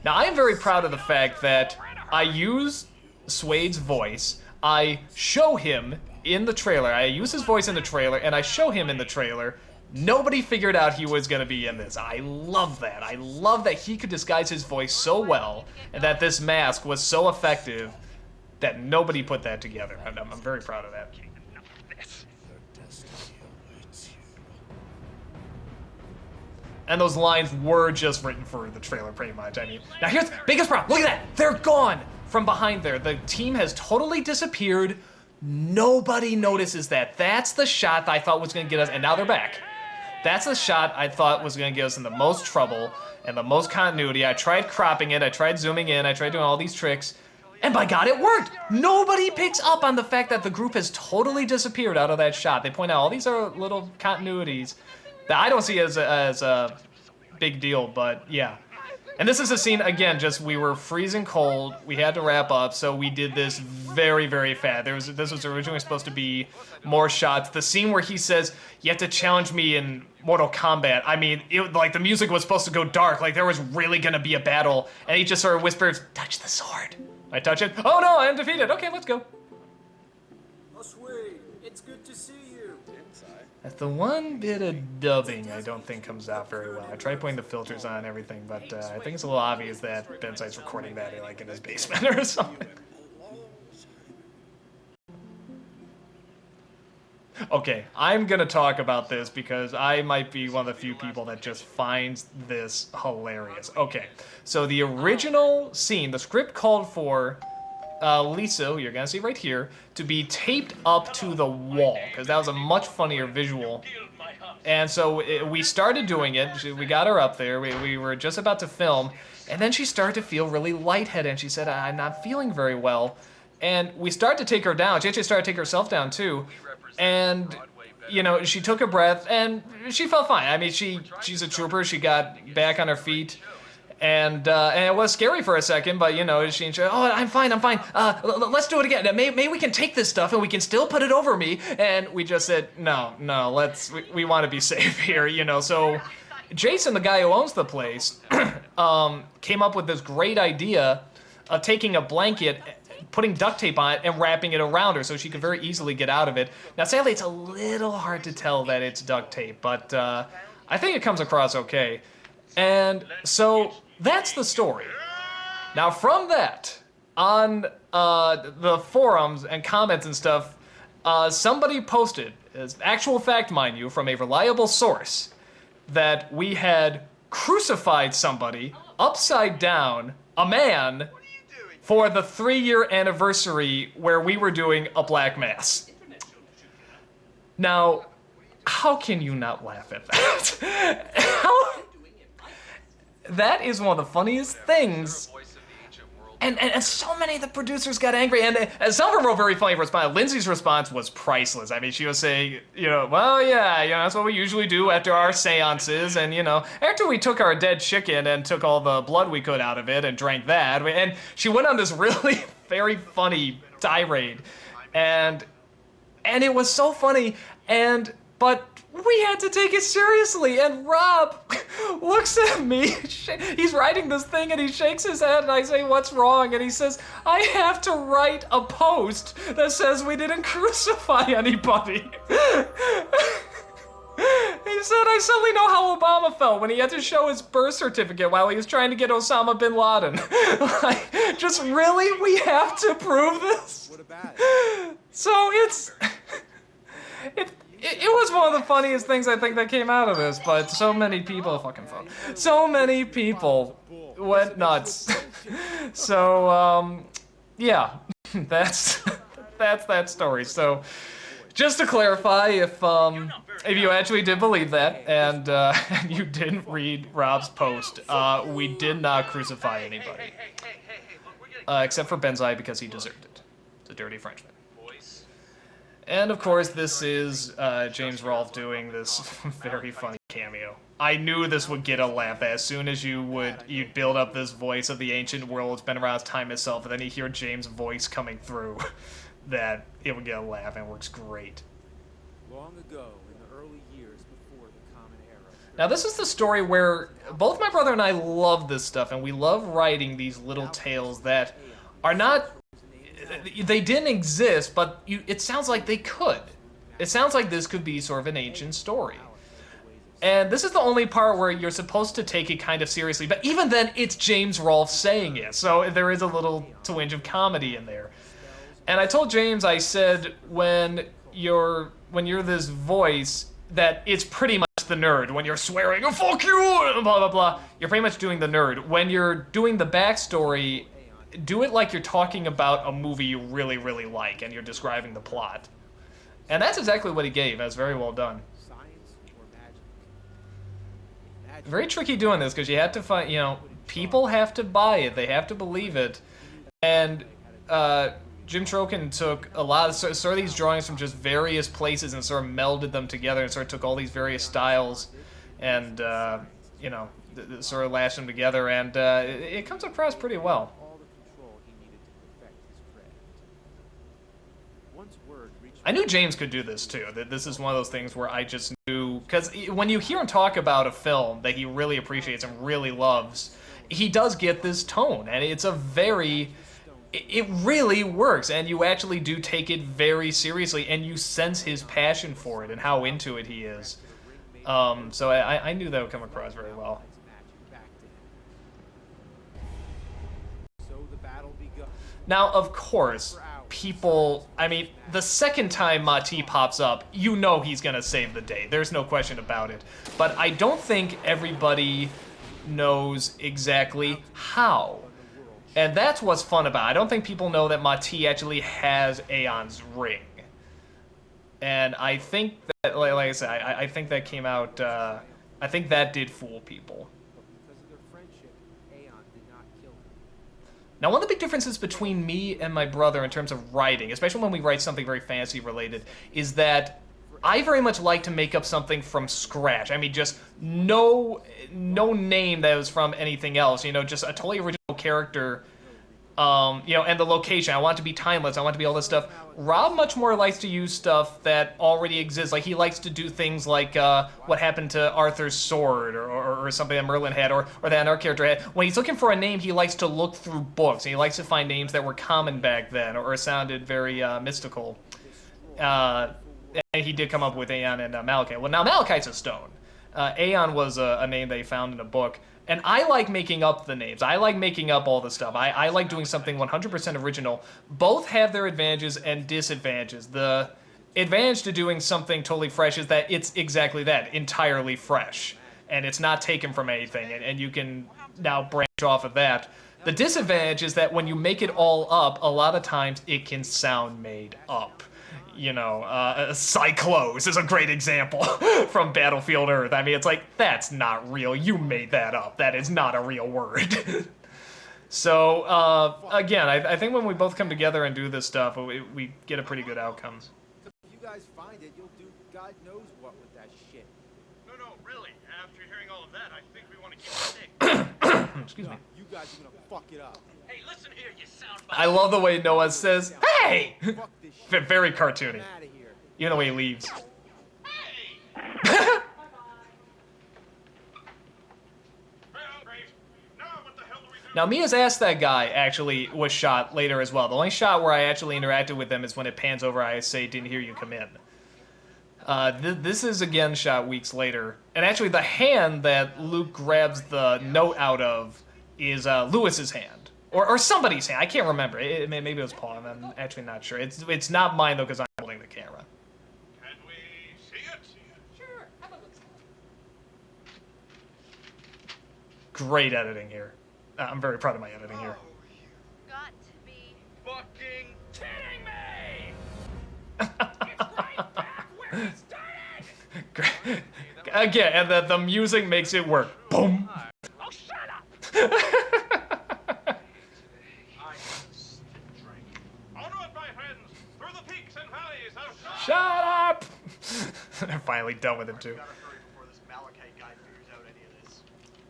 [SPEAKER 1] Now, I am very proud of the fact that I use Suede's voice. I show him in the trailer. I use his voice in the trailer, and I show him in the trailer. Nobody figured out he was going to be in this. I love that. I love that he could disguise his voice so well, and that this mask was so effective that nobody put that together. I'm very proud of that. And those lines were just written for the trailer, pretty much. I mean, now here's the biggest problem. Look at that. They're gone from behind there. The team has totally disappeared. Nobody notices that. That's the shot that I thought was going to get us, and now they're back. That's the shot I thought was going to get us in the most trouble and the most continuity. I tried cropping it. I tried zooming in. I tried doing all these tricks. And by God, it worked! Nobody picks up on the fact that the group has totally disappeared out of that shot. They point out all these are little continuities that I don't see as a big deal, but yeah. And this is a scene, again, just we were freezing cold, we had to wrap up, so we did this very, very fast. This was originally supposed to be more shots. The scene where he says, you have to challenge me in Mortal Kombat, I mean, like the music was supposed to go dark, like there was really gonna be a battle, and he just sort of whispers, touch the sword. I touch it, oh no, I'm defeated, okay, let's go.
[SPEAKER 9] Oh, Suede, it's good to see you.
[SPEAKER 1] That's the one bit of dubbing I don't think comes out very well. I tried putting the filters on and everything, but I think it's a little obvious that Bensai's recording that like in his basement or something. Okay, I'm gonna talk about this because I might be one of the few people that just finds this hilarious. Okay, so the original scene, the script called for Lisa, who you're gonna see right here, to be taped up to the wall, because that was a much funnier visual. And so we started doing it, we got her up there, we were just about to film, and then she started to feel really lightheaded, and she said, I'm not feeling very well. And we started to take her down, she actually started to take herself down too, and you know, she took a breath, and she felt fine. I mean, she's a trooper, she got back on her feet. And it was scary for a second, but you know, she oh, I'm fine. Let's do it again. Maybe we can take this stuff and we can still put it over me. And we just said, no, we want to be safe here, you know. So Jason, the guy who owns the place, came up with this great idea of taking a blanket, putting duct tape on it, and wrapping it around her so she could very easily get out of it. Now, sadly, it's a little hard to tell that it's duct tape, but I think it comes across okay. And so that's the story. Now from that, on the forums and comments and stuff, somebody posted, as actual fact mind you, from a reliable source, that we had crucified somebody upside down, a man, for the 3-year anniversary where we were doing a black mass. Now, how can you not laugh at that? That is one of the funniest things. And so many of the producers got angry, and some of them were very funny response. Lindsay's response was priceless. I mean, she was saying, you know, well, yeah, you know, that's what we usually do after our seances, and, you know, after we took our dead chicken and took all the blood we could out of it and drank that, and she went on this really very funny tirade, and it was so funny, but we had to take it seriously, and Rob looks at me, he's writing this thing, and he shakes his head, and I say, what's wrong? And he says, I have to write a post that says we didn't crucify anybody. He said, I suddenly know how Obama felt when he had to show his birth certificate while he was trying to get Osama bin Laden. Like, just really? We have to prove this?
[SPEAKER 8] What about it?
[SPEAKER 1] So it was one of the funniest things I think that came out of this, but so many people, so many people went nuts. So, yeah, that's that story. So, just to clarify, if you actually did believe that, and you didn't read Rob's post, we did not crucify anybody. Except for Bensai, because he deserved it. It's a dirty Frenchman. And of course, this is James Rolfe doing this very funny cameo. I knew this would get a laugh as soon as you'd build up this voice of the ancient world. It's been around as time itself, and then you hear James' voice coming through. That it would get a laugh, and it works great.
[SPEAKER 9] Long ago, in the early years before the Common Era.
[SPEAKER 1] Now this is the story where both my brother and I love this stuff, and we love writing these little tales that are not... They didn't exist, but it sounds like they could. It sounds like this could be sort of an ancient story. And this is the only part where you're supposed to take it kind of seriously, but even then, it's James Rolfe saying it, so there is a little twinge of comedy in there. And I told James, I said, when you're this voice, that it's pretty much the nerd. When you're swearing, oh, fuck you, blah, blah, blah, you're pretty much doing the nerd. When you're doing the backstory, do it like you're talking about a movie you really, really like, and you're describing the plot. And that's exactly what he gave. That's very well done. Very tricky doing this, because you have to find, people have to buy it. They have to believe it. And Jim Trokin took a lot of sort of these drawings from just various places and sort of melded them together and sort of took all these various styles and, sort of lashed them together. And it comes across pretty well. I knew James could do this too. That this is one of those things where I just knew, because when you hear him talk about a film that he really appreciates and really loves, he does get this tone, and it's a very, it really works, and you actually do take it very seriously, and you sense his passion for it and how into it he is. So I knew that would come across very well. Now, of course, people, I mean, the second time Mati pops up, you know he's gonna save the day. There's no question about it. But I don't think everybody knows exactly how. And that's what's fun about it. I don't think people know that Mati actually has Aeon's ring. And I think that, like I said, I think that came out, I think that did fool people. Now, one of the big differences between me and my brother in terms of writing, especially when we write something very fantasy related, is that I very much like to make up something from scratch. I mean, just no name that was from anything else, just a totally original character, and the location. I want it to be timeless. I want it to be all this stuff. Rob much more likes to use stuff that already exists. Like, he likes to do things like what happened to Arthur's sword or something that Merlin had or that our character had. When he's looking for a name, he likes to look through books. And he likes to find names that were common back then or sounded very mystical. And he did come up with Aeon and Malachite. Well, now Malachite's a stone. Aeon was a name that he found in a book. And I like making up the names. I like making up all the stuff. I like doing something 100% original. Both have their advantages and disadvantages. The advantage to doing something totally fresh is that it's exactly that, entirely fresh. And it's not taken from anything, and you can now branch off of that. The disadvantage is that when you make it all up, a lot of times it can sound made up. Cyclos is a great example from Battlefield Earth. I mean, it's like, that's not real. You made that up. That is not a real word. So, again, I think when we both come together and do this stuff, we get a pretty good outcome.
[SPEAKER 8] If you guys find it, you'll do God knows what with that shit.
[SPEAKER 6] No, really. After hearing all of that, I think we want to keep it safe.
[SPEAKER 1] Excuse me.
[SPEAKER 8] You guys are gonna fuck it up.
[SPEAKER 6] Hey, listen here, you sound.
[SPEAKER 1] I love the way Noah says, "Hey!"
[SPEAKER 8] Fuck this shit.
[SPEAKER 1] Very cartoony.
[SPEAKER 8] I'm out of here.
[SPEAKER 1] Even the way he leaves.
[SPEAKER 6] Hey!
[SPEAKER 1] Now, Mia's Ask That Guy actually was shot later as well. The only shot where I actually interacted with them is when it pans over, I say, didn't hear you come in. This is again shot weeks later. And actually, the hand that Luke grabs the note out of is Lewis's hand. Or somebody's hand. I can't remember. Maybe it was Paul. I'm actually not sure. It's not mine, though, because I'm holding the camera.
[SPEAKER 6] Can we see it?
[SPEAKER 2] Sure, have a look.
[SPEAKER 1] Great editing here. I'm very proud of my editing here.
[SPEAKER 5] Got to be.
[SPEAKER 6] Fucking
[SPEAKER 2] Kidding me! It's right back where we started!
[SPEAKER 1] Again, and the music makes it work. Boom!
[SPEAKER 2] Oh, shut up!
[SPEAKER 6] onward, my friends, through the peaks and valleys of
[SPEAKER 1] Shut up! They're finally done with it, too.
[SPEAKER 8] Gotta hurry before this Malachite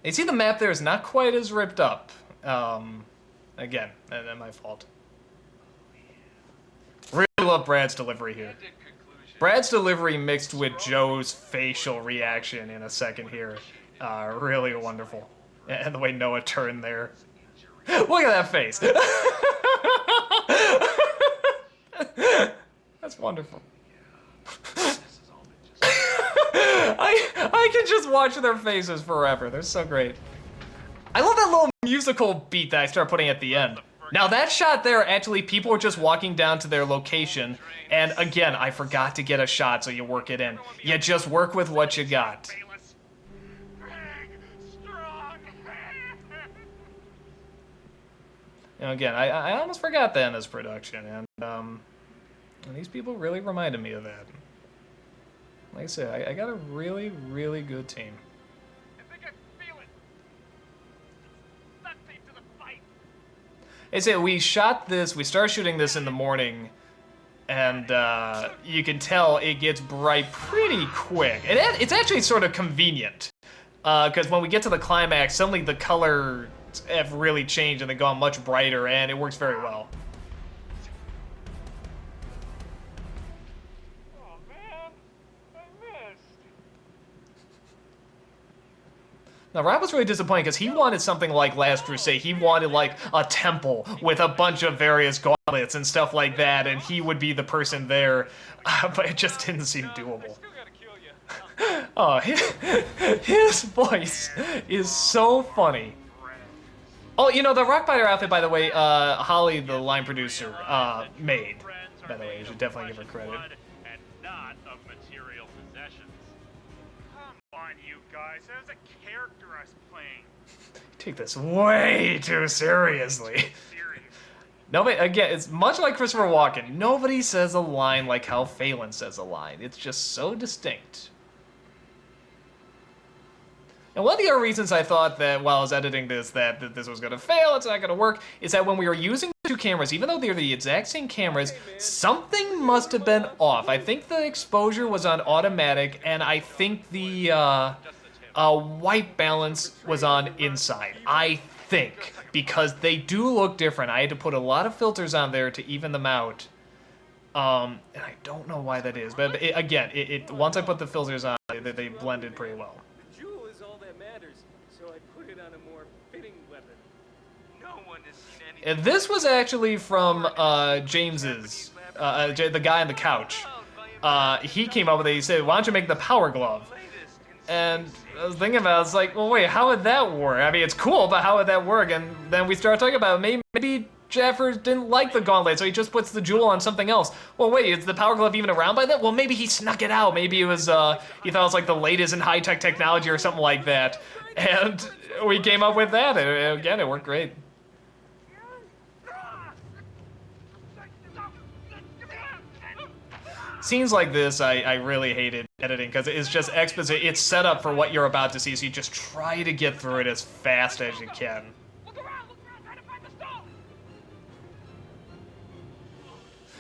[SPEAKER 1] You see the map there is not quite as ripped up. Again, that's my fault. Really love Brad's delivery here. Brad's delivery mixed with Joe's facial reaction in a second here. Really wonderful. And the way Noah turned there. Look at that face! That's wonderful. I can just watch their faces forever. They're so great. I love that little musical beat that I start putting at the end. Now that shot there, actually, people were just walking down to their location, and again, I forgot to get a shot, so you work it in. You just work with what you got. And again, I almost forgot that in this production, and these people really reminded me of that. Like I said, I got a really, really good team.
[SPEAKER 2] I think I feel it. Let's take to the fight.
[SPEAKER 1] I say we shot this. We started shooting this in the morning, and you can tell it gets bright pretty quick. And it's actually sort of convenient, because when we get to the climax, suddenly the colors have really changed and they've gone much brighter, and it works very well. Now, Rob was really disappointed because he wanted something like Last Crusade. He wanted, like, a temple with a bunch of various gauntlets and stuff like that, and he would be the person there, but it just didn't seem doable. Oh, his voice is so funny. Oh, you know, the Rockbiter outfit, by the way, Holly, the line producer, made. By the way, you should definitely give her credit.
[SPEAKER 6] And not of material possessions. Come on, you guys. That was a character I was playing.
[SPEAKER 1] Take this way too seriously. Nobody, again, it's much like Christopher Walken. Nobody says a line like how Phelan says a line. It's just so distinct. And one of the other reasons I thought that while I was editing this that this was going to fail, it's not going to work, is that when we were using the two cameras, even though they're the exact same cameras, something must have been off. I think the exposure was on automatic, and I think the white balance was on inside. I think, because they do look different. I had to put a lot of filters on there to even them out. And I don't know why that is, but again, once I put the filters on, they blended pretty well. And this was actually from James's, the guy on the couch. He came up with it. He said, "Why don't you make the power glove?" And I was thinking about it. I was like, well, wait, how would that work? I mean, it's cool, but how would that work? And then we started talking about it. Maybe Jeffers didn't like the gauntlet, so he just puts the jewel on something else. Well, wait, is the power glove even around by then? Well, maybe he snuck it out. Maybe it was, he thought it was like the latest in high-tech technology or something like that. And we came up with that. And again, it worked great. Scenes like this, I really hated editing because it's just exposition. It's set up for what you're about to see, so you just try to get through it as fast as you can.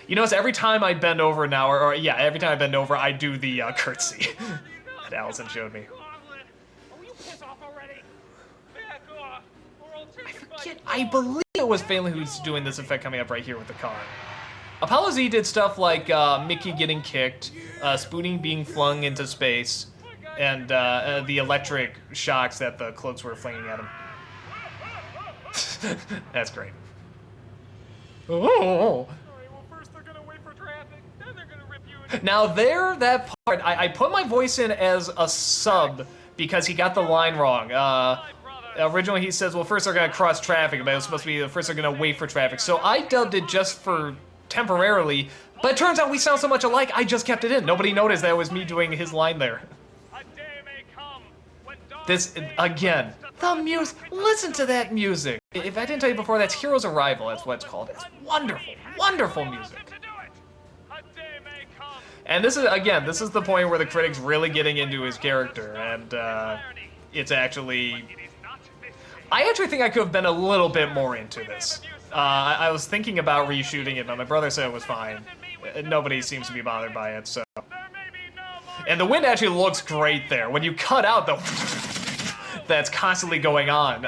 [SPEAKER 1] You notice every time I bend over now, every time I bend over, I do the curtsy that Allison showed me. I forget, I believe it was Phelan who's doing this effect coming up right here with the car. Apollo Z did stuff like Mickey getting kicked, Spooning being flung into space, and the electric shocks that the cloaks were flinging at him. That's great. Oh! Now that part, I put my voice in as a sub because he got the line wrong. Originally he says, well, first they're going to cross traffic, but it was supposed to be first they're going to wait for traffic. So I dubbed it just for temporarily, but it turns out we sound so much alike, I just kept it in. Nobody noticed that it was me doing his line there. This, again, the music, listen to that music. If I didn't tell you before, that's Hero's Arrival, that's what it's called. It's wonderful, wonderful music. And this is, again, this is the point where the critic's really getting into his character, and it's actually... I actually think I could have been a little bit more into this. I was thinking about reshooting it, but my brother said it was fine. Nobody seems to be bothered by it, so... And the wind actually looks great there. When you cut out the... that's constantly going on.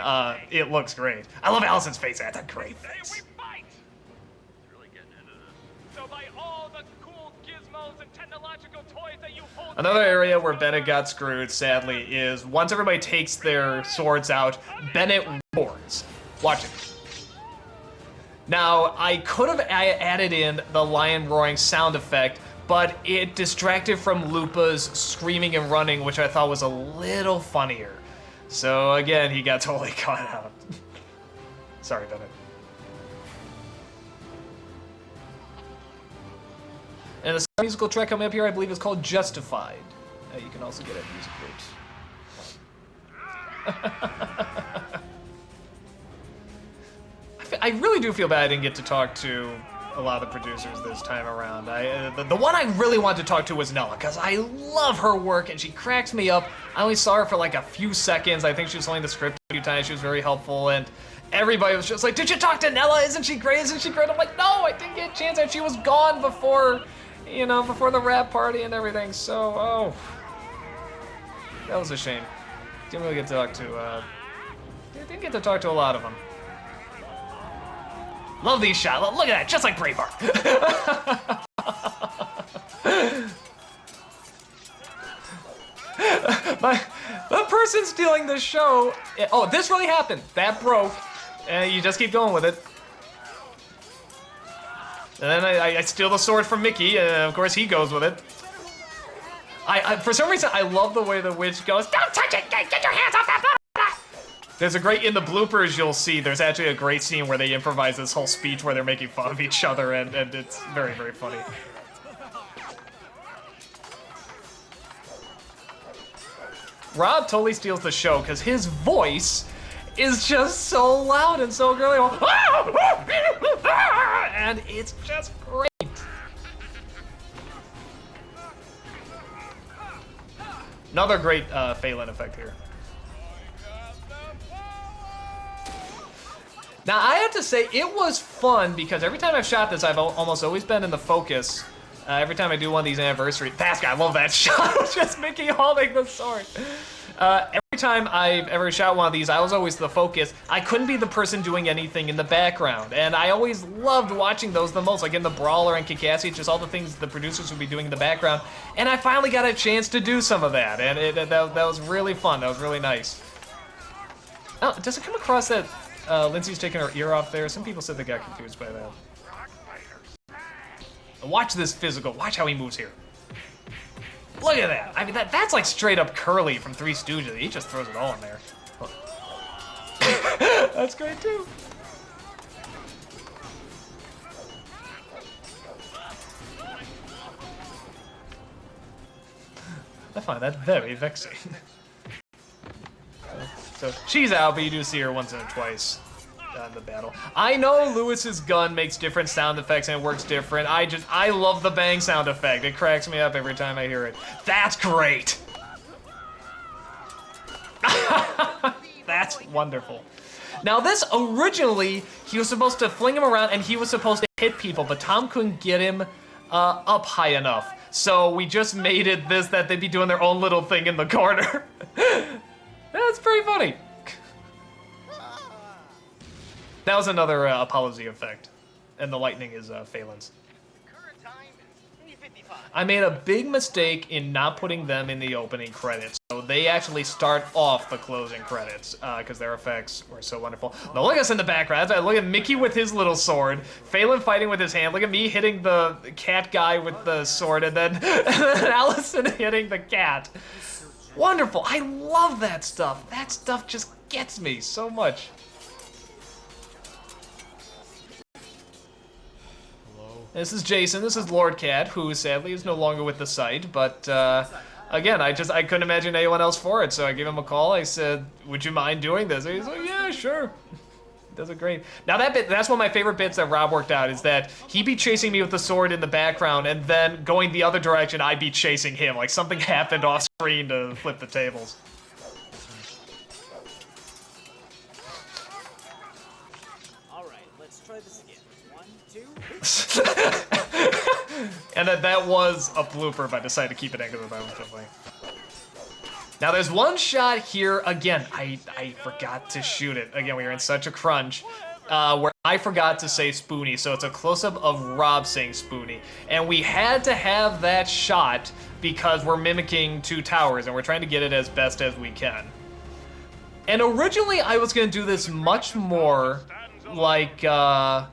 [SPEAKER 1] It looks great. I love Allison's face. That's a great face.
[SPEAKER 6] Really getting into this.
[SPEAKER 2] So by all the cool gizmos and technological toys that you hold.
[SPEAKER 1] Another area where Bennett got screwed, sadly, is once everybody takes their swords out, Bennett roars. Watch it. Now, I could have added in the lion roaring sound effect, but it distracted from Lupa's screaming and running, which I thought was a little funnier. So again, he got totally caught out. Sorry, Bennett. And the musical track coming up here, I believe, is called Justified. You can also get it at music groups. I really do feel bad I didn't get to talk to a lot of the producers this time around. The one I really wanted to talk to was Nella, because I love her work and she cracks me up. I only saw her for like a few seconds. I think she was holding the script a few times. She was very helpful, and everybody was just like, "Did you talk to Nella? Isn't she great? Isn't she great?" I'm like, "No, I didn't get a chance," and she was gone before, you know, before the rap party and everything. So, oh, that was a shame. Didn't really get to talk to. Didn't get to talk to a lot of them. Love these shots. Look at that, just like Braveheart. The person stealing the show. Oh, this really happened. That broke. You just keep going with it. And then I steal the sword from Mickey. Of course, he goes with it. For some reason, I love the way the witch goes, "Don't touch it! Get your hands off that blah, blah, blah." There's a great, in the bloopers you'll see, there's actually a great scene where they improvise this whole speech where they're making fun of each other, and it's very, very funny. Rob totally steals the show because his voice is just so loud and so girly. And it's just great. Another great Phelan effect here. Now, I have to say, it was fun because every time I've shot this, I've almost always been in the focus. Every time I do one of these anniversary, I love that shot. Just Mickey holding the sword. Every time I've ever shot one of these, I was always the focus. I couldn't be the person doing anything in the background, and I always loved watching those the most. Like in the Brawler and Kikassi, just all the things the producers would be doing in the background. And I finally got a chance to do some of that, and that was really fun. That was really nice. Oh, does it come across that Lindsay's taking her ear off there? Some people said they got confused by that. Watch this physical. Watch how he moves here. Look at that. I mean, that's like straight up Curly from Three Stooges. He just throws it all in there. That's great too. I find that very vexing. So she's out, but you do see her once and twice in the battle. I know Lewis's gun makes different sound effects and it works different. I love the bang sound effect. It cracks me up every time I hear it. That's great. That's wonderful. Now this originally, he was supposed to fling him around and he was supposed to hit people, but Tom couldn't get him up high enough. So we just made it this, that they'd be doing their own little thing in the corner. That's pretty funny. That was another Apollo Z effect. And the lightning is Phelan's.
[SPEAKER 7] Current time is 3:55.
[SPEAKER 1] I made a big mistake in not putting them in the opening credits. So they actually start off the closing credits because their effects were so wonderful. Now look at us in the background. Look at Mickey with his little sword. Phelan fighting with his hand. Look at me hitting the cat guy with the sword. And then Allison hitting the cat. Wonderful. I love that stuff. That stuff just gets me so much. This is Jason. This is Lord Cat, who sadly is no longer with the site. But again, I couldn't imagine anyone else for it, so I gave him a call. I said, "Would you mind doing this?" And he's like, "Yeah, sure." Does it great. Now that's one of my favorite bits that Rob worked out, is that he'd be chasing me with the sword in the background, and then going the other direction, I'd be chasing him. Like something happened off screen to flip the tables.
[SPEAKER 9] All right, let's try this again. 1, 2.
[SPEAKER 1] And that was a blooper, but I decided to keep it in because I was just like. Now there's one shot here, again, I forgot to shoot it. Again, we were in such a crunch, where I forgot to say Spoonie, so it's a close-up of Rob saying Spoonie. And we had to have that shot because we're mimicking Two Towers, and we're trying to get it as best as we can. And originally I was going to do this much more like, I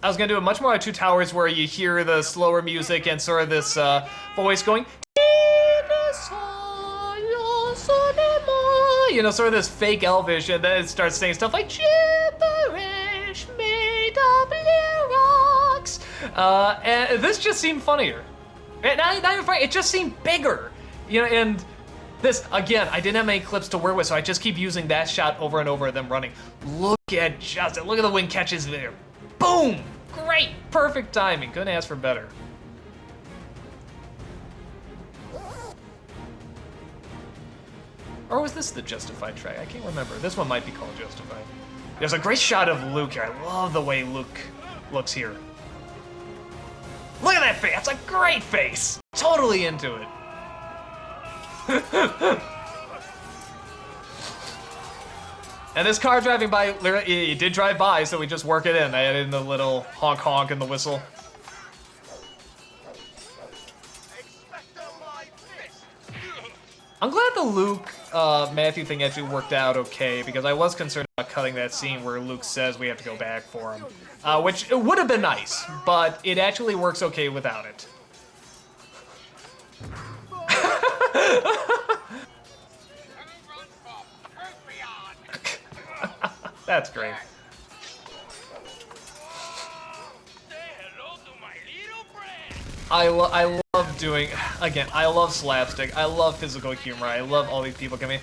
[SPEAKER 1] was going to do it much more like Two Towers, where you hear the slower music and sort of this voice going, you know, sort of this fake Elvish, and then it starts saying stuff like gibberish made of lyrics. And this just seemed funnier. Not even funny, it just seemed bigger. You know, and this, again, I didn't have many clips to work with, so I just keep using that shot over and over of them running. Look at Justin, look at the wing catches there. Boom! Great, perfect timing, couldn't ask for better. Or was this the Justified track? I can't remember. This one might be called Justified. There's a great shot of Luke here. I love the way Luke looks here. Look at that face. That's a great face. Totally into it. And this car driving by, it did drive by, so we just work it in. I added in the little honk honk and the whistle. I'm glad the Luke Matthew thing actually worked out okay, because I was concerned about cutting that scene where Luke says we have to go back for him, which it would have been nice, but it actually works okay without it. That's great. I love doing, again, I love slapstick, I love physical humor, I love all these people coming.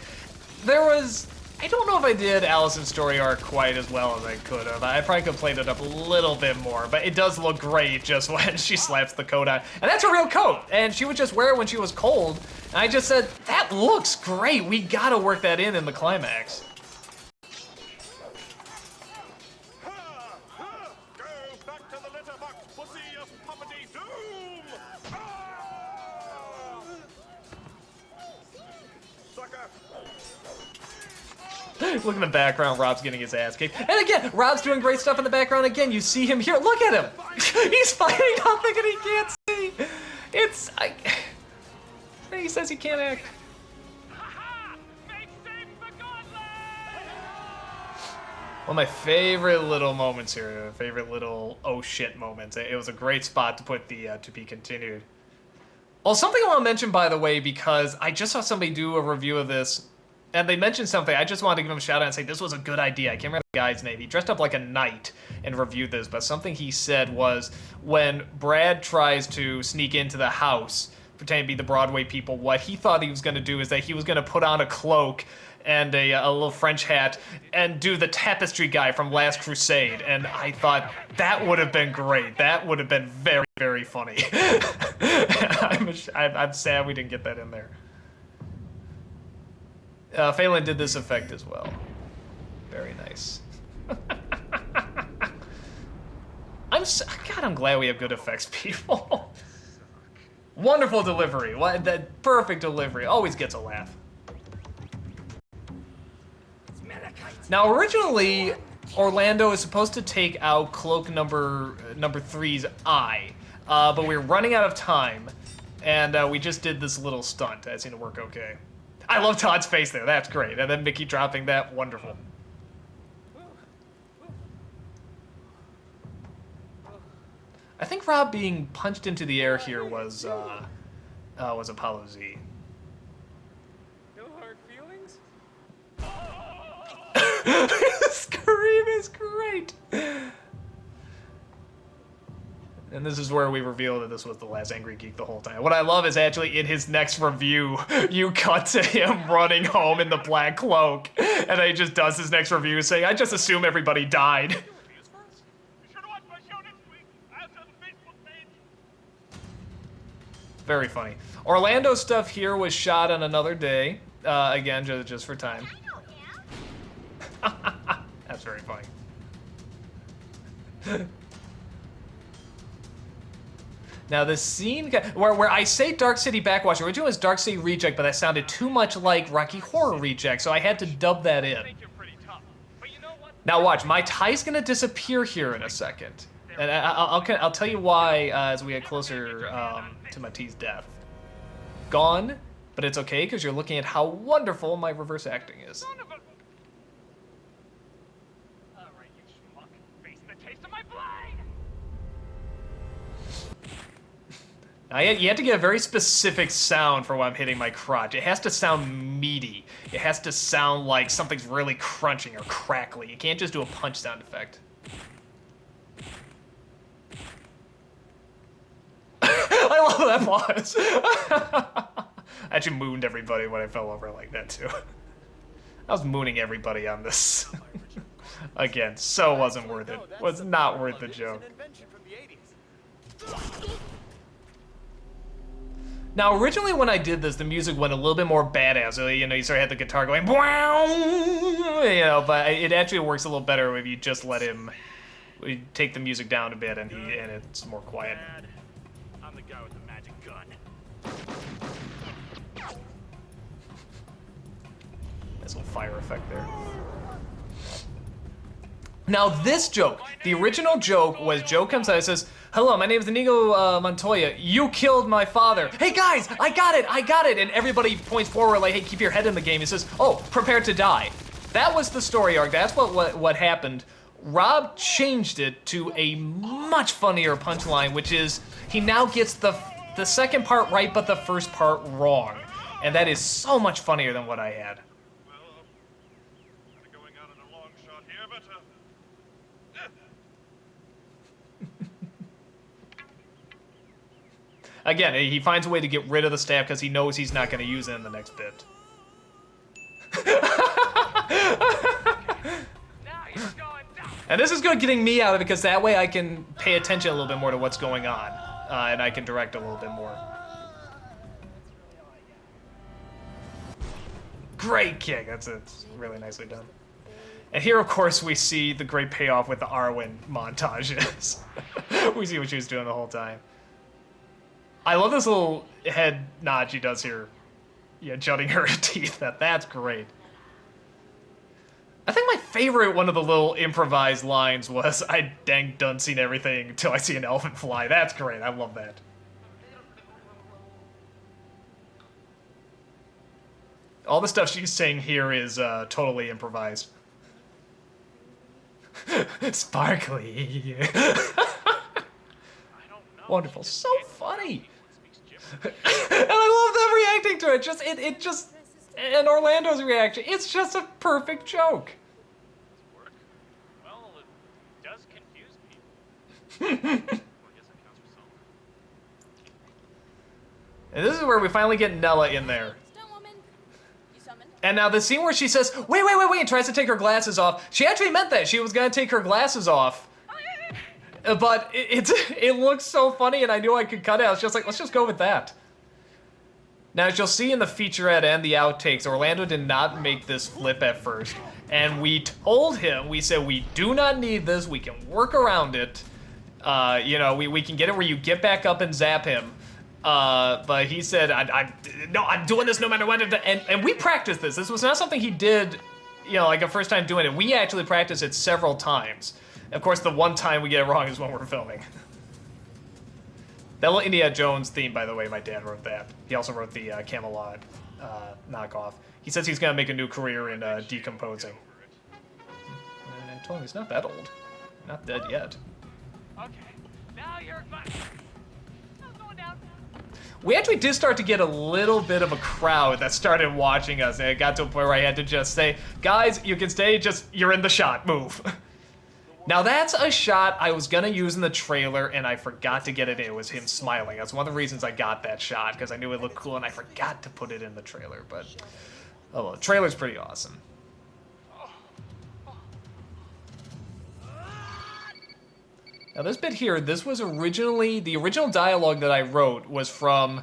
[SPEAKER 1] There was, I don't know if I did Allison's story arc quite as well as I could have. I probably could have played it up a little bit more, but it does look great just when she slaps the coat on. And that's a real coat, and she would just wear it when she was cold. And I just said, that looks great, we gotta work that in the climax. Look in the background, Rob's getting his ass kicked. And again, Rob's doing great stuff in the background again. You see him here. Look at him. He's fighting out thinking he can't see. It's... he says he can't act. One of my favorite little moments here, favorite little oh shit moments. It was a great spot to put the to be continued. Well, something I want to mention, by the way, because I just saw somebody do a review of this, and they mentioned something. I just wanted to give him a shout out and say this was a good idea. I can't remember the guy's name. He dressed up like a knight and reviewed this, but something he said was when Brad tries to sneak into the house, pretending to be the Broadway people, what he thought he was going to do is that he was going to put on a cloak and a little French hat and do the tapestry guy from Last Crusade. And I thought that would have been great. That would have been very, very funny. I'm sad we didn't get that in there. Phelan did this effect as well. Very nice. God, I'm glad we have good effects people. Wonderful delivery. That perfect delivery. Always gets a laugh. Now, originally, Orlando is supposed to take out cloak number 3's eye, but we're running out of time, and we just did this little stunt. That seemed to work okay. I love Todd's face there. That's great. And then Mickey dropping that. Wonderful. I think Rob being punched into the air here was Apollo Z.
[SPEAKER 4] No hard feelings?
[SPEAKER 1] Scream is great. And this is where we reveal that this was the last Angry Geek the whole time. What I love is actually in his next review, you cut to him running home in the black cloak. And then he just does his next review saying, I just assume everybody died. Very funny. Orlando stuff here was shot on another day. Again, just for time. That's very funny. Now the scene where I say Dark City Backwash, originally was Dark City Reject, but that sounded too much like Rocky Horror Reject, so I had to dub that in. Now watch, my tie's gonna disappear here in a second. And I'll tell you why as we get closer to my T's death. Gone, but it's okay because you're looking at how wonderful my reverse acting is.
[SPEAKER 2] Alright, you schmuck. Face the taste of my blade!
[SPEAKER 1] Now you have to get a very specific sound for when I'm hitting my crotch. It has to sound meaty. It has to sound like something's really crunching or crackly. You can't just do a punch sound effect. I love that pause. I actually mooned everybody when I fell over like that too. I was mooning everybody on this. Again, so wasn't worth it. Was not worth the joke. Now, originally when I did this, the music went a little bit more badass. You know, you sort of had the guitar going, you know, but it actually works a little better if you just let him take the music down a bit and it's more quiet.
[SPEAKER 6] I'm the guy with the magic gun.
[SPEAKER 1] Nice little fire effect there. Now this joke, the original joke was Joe comes out and says, "Hello, my name is Inigo Montoya. You killed my father. Hey guys, I got it. And everybody points forward like, hey, keep your head in the game. He says, oh, prepare to die. That was the story arc. That's what happened. Rob changed it to a much funnier punchline, which is he now gets the second part right, but the first part wrong. And that is so much funnier than what I had.
[SPEAKER 6] Going out on a long shot here, but
[SPEAKER 1] Again, he finds a way to get rid of the staff because he knows he's not going to use it in the next bit. And this is good getting me out of it because that way I can pay attention a little bit more to what's going on. And I can direct a little bit more. Great kick. It's really nicely done. And here, of course, we see the great payoff with the Arwen montages. We see what she was doing the whole time. I love this little head nod she does here. Yeah, jutting her teeth. That's great. I think my favorite one of the little improvised lines was, I dang done seen everything till I see an elephant fly. That's great. I love that. All the stuff she's saying here is totally improvised. Sparkly. Wonderful. So funny. And I love them reacting to it. It just, and Orlando's reaction. It's just a perfect joke.
[SPEAKER 6] well, it does confuse people.
[SPEAKER 1] And this is where we finally get Nella in there. And now the scene where she says, wait, and tries to take her glasses off. She actually meant that. She was going to take her glasses off. But it looks so funny, and I knew I could cut it. I was just like, let's just go with that. Now, as you'll see in the featurette and the outtakes, Orlando did not make this flip at first. And we told him, we said, we do not need this. We can work around it. You know, we can get it where you get back up and zap him. But he said, no, I'm doing this no matter what. And we practiced this. This was not something he did, you know, like a first time doing it. We actually practiced it several times. Of course, the one time we get it wrong is when we're filming. That little Indiana Jones theme, by the way, my dad wrote that. He also wrote the Camelot knockoff. He says he's going to make a new career in decomposing. And I told him he's not that old. Not dead yet.
[SPEAKER 2] Okay, now you're fine. I'm going down.
[SPEAKER 1] We actually did start to get a little bit of a crowd that started watching us, and it got to a point where I had to just say, guys, you can stay, just, you're in the shot, move. Now that's a shot I was gonna use in the trailer, and I forgot to get it in. It was him smiling. That's one of the reasons I got that shot, because I knew it looked cool, and I forgot to put it in the trailer, but, oh well, the trailer's pretty awesome. Now this bit here, this was originally, the original dialogue that I wrote was from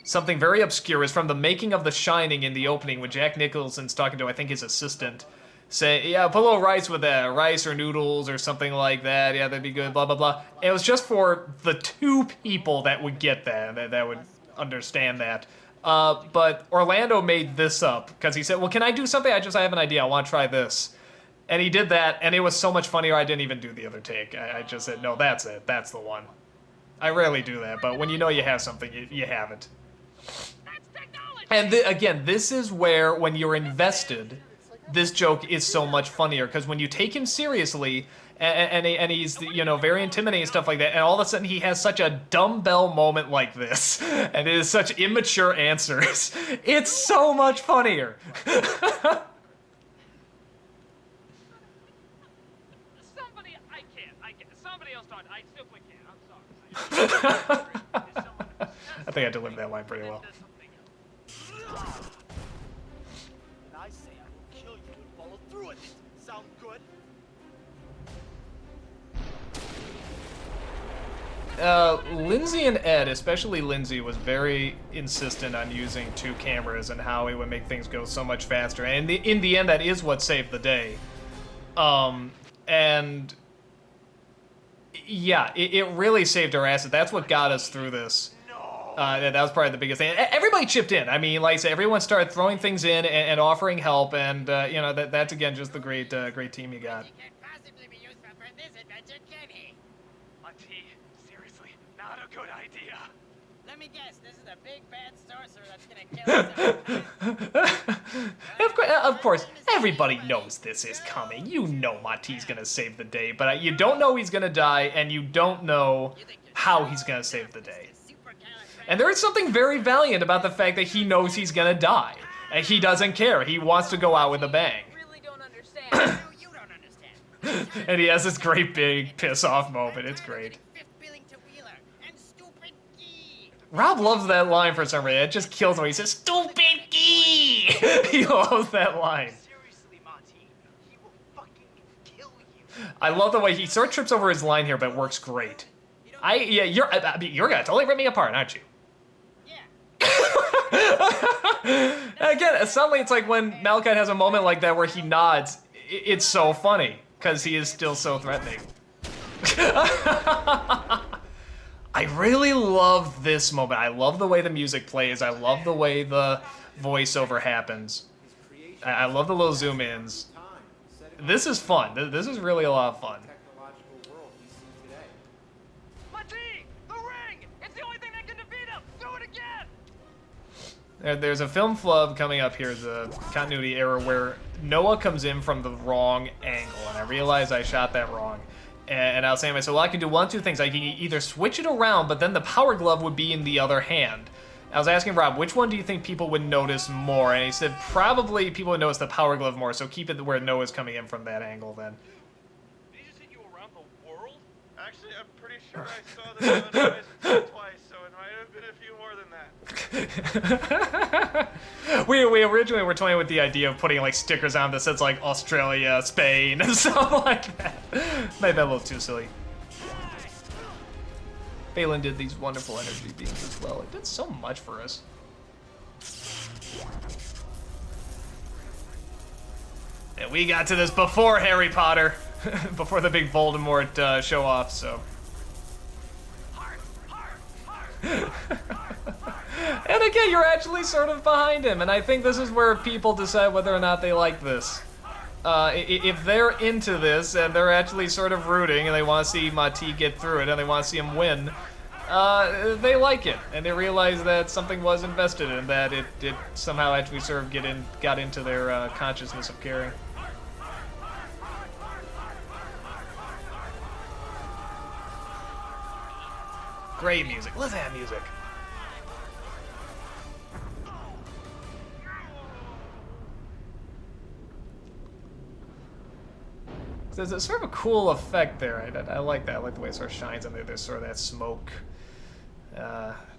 [SPEAKER 1] something very obscure. It's from the making of The Shining in the opening when Jack Nicholson's talking to, I think, his assistant, say, yeah, put a little rice with that, rice or noodles or something like that. Yeah, that'd be good, blah, blah, blah. And it was just for the 2 people that would get that would understand that. But Orlando made this up because he said, well, can I do something? I have an idea. I want to try this. And he did that, and it was so much funnier, I didn't even do the other take. I just said, no, that's it. That's the one. I rarely do that, but when you know you have something, you have it. And again, this is where, when you're invested, this joke is so much funnier, because when you take him seriously, and he's, you know, very intimidating and stuff like that, and all of a sudden he has such a dumbbell moment like this, and it is such immature answers, it's so much funnier. I think I delivered that line pretty well.
[SPEAKER 10] And I say I will kill you and follow through with it. Sound good?
[SPEAKER 1] Lindsay and Ed, especially Lindsay, was very insistent on using 2 cameras and how it would make things go so much faster. And in the end, that is what saved the day. And yeah, it really saved our asses. That's what got us through this. That was probably the biggest thing. Everybody chipped in. I mean, like I said, everyone started throwing things in and offering help, and you know, that's again just the great team you got.
[SPEAKER 2] Mati, seriously, not a good idea.
[SPEAKER 7] Let me guess, this is a big bad sorcerer that's gonna kill us.
[SPEAKER 1] Of course, everybody knows this is coming. You know Mati's gonna save the day, but you don't know he's gonna die, and you don't know how he's gonna save the day. And there is something very valiant about the fact that he knows he's gonna die. And he doesn't care. He wants to go out with a bang.
[SPEAKER 3] Really don't understand.
[SPEAKER 7] You don't understand.
[SPEAKER 1] And he has this great big piss-off moment. It's great. Rob loves that line for some reason. It just kills him. He says, "Stupid gee!" He loves that line.
[SPEAKER 10] Seriously, Monty, he will fucking kill you.
[SPEAKER 1] I love the way he sort of trips over his line here, but it works great. You're gonna totally rip me apart, aren't you? Again, suddenly it's like when Malachite has a moment like that where he nods. It's so funny because he is still so threatening. I really love this moment. I love the way the music plays. I love the way the voiceover happens. I love the little zoom ins. This is fun. This is really a lot of fun. There's a film flub coming up here, the continuity error, where Noah comes in from the wrong angle, and I realized I shot that wrong. And I was saying to myself, well, I can do 1 of 2 things. I can either switch it around, but then the power glove would be in the other hand. I was asking Rob, which one do you think people would notice more? And he said probably people would notice the power glove more, so keep it where Noah's coming in from that angle then.
[SPEAKER 2] Did he just hit you around the world? Actually, I'm pretty sure I saw this one twice, so it might have been a few more than that.
[SPEAKER 1] we originally were toying with the idea of putting like stickers on that says like Australia, Spain, and stuff like that. Maybe a little too silly. Balin did these wonderful energy beams as well. It did so much for us. And we got to this before Harry Potter, before the big Voldemort show off, so. And again, you're actually sort of behind him, and I think this is where people decide whether or not they like this. If they're into this, and they're actually sort of rooting, and they want to see Mati get through it, and they want to see him win, they like it, and they realize that something was invested in, that it somehow actually sort of got into their consciousness of caring. Great music. Listen to that music. There's a sort of a cool effect there. I like that. I like the way it sort of shines on there. There's sort of that smoke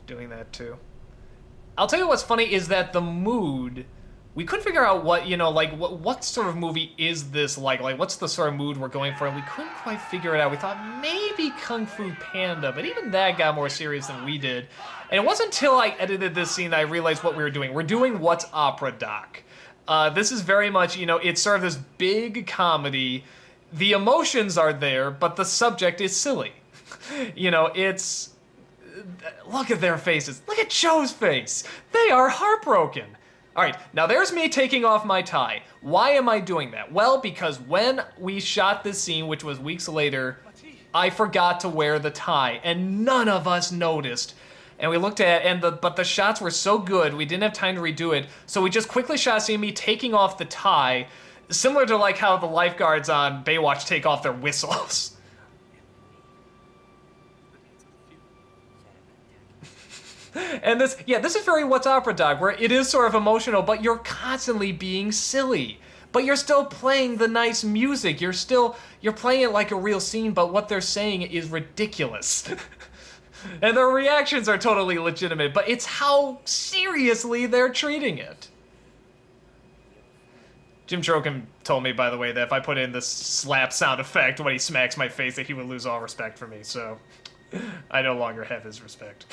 [SPEAKER 1] doing that too. I'll tell you what's funny is that the mood, we couldn't figure out what, you know, like what sort of movie is this like? Like what's the sort of mood we're going for? And we couldn't quite figure it out. We thought maybe Kung Fu Panda, but even that got more serious than we did. And it wasn't until I edited this scene that I realized what we were doing. We're doing What's Opera Doc. This is very much, you know, it's sort of this big comedy. The emotions are there, but the subject is silly. You know, it's... Look at their faces. Look at Joe's face. They are heartbroken. All right, now there's me taking off my tie. Why am I doing that? Well, because when we shot this scene, which was weeks later, I forgot to wear the tie, and none of us noticed. And we looked at it, but the shots were so good, we didn't have time to redo it, so we just quickly shot seeing me taking off the tie, similar to like how the lifeguards on Baywatch take off their whistles. And this is very What's Opera Dog, where it is sort of emotional, but you're constantly being silly. But you're still playing the nice music. You're playing it like a real scene, but what they're saying is ridiculous. And their reactions are totally legitimate, but it's how seriously they're treating it. Jim Trokin told me, by the way, that if I put in this slap sound effect when he smacks my face, that he would lose all respect for me, so I no longer have his respect.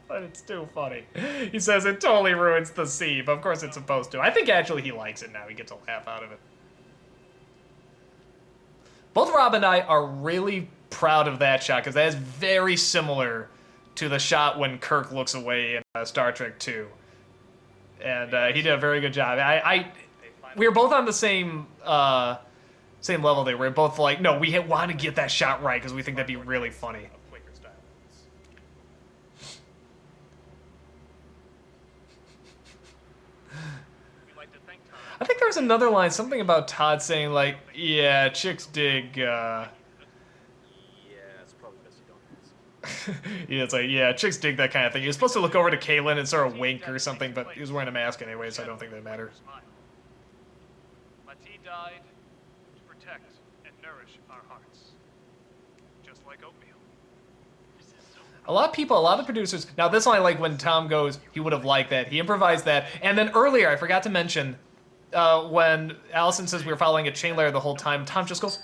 [SPEAKER 1] But it's too funny. He says it totally ruins the scene, but of course it's supposed to. I think actually he likes it now. He gets a laugh out of it. Both Rob and I are really proud of that shot, because that is very similar to the shot when Kirk looks away in Star Trek 2. And he did a very good job. We were both on the same level. They were both like, no, we want to get that shot right because we think that'd be really funny. I think there was another line, something about Todd saying like, yeah, chicks dig,
[SPEAKER 8] Yeah, it's probably best you don't ask.
[SPEAKER 1] yeah, it's like, yeah, chicks dig that kind of thing. You're supposed to look over to Caitlin and sort of wink or something, but he was wearing a mask anyway, so I don't think that matters.
[SPEAKER 6] Mati died to protect and nourish our hearts, just like oatmeal.
[SPEAKER 1] A lot of the producers, now this line, like when Tom goes, he would have liked that. He improvised that. And then earlier, I forgot to mention, when Allison says we were following a chain layer the whole time, Tom just goes,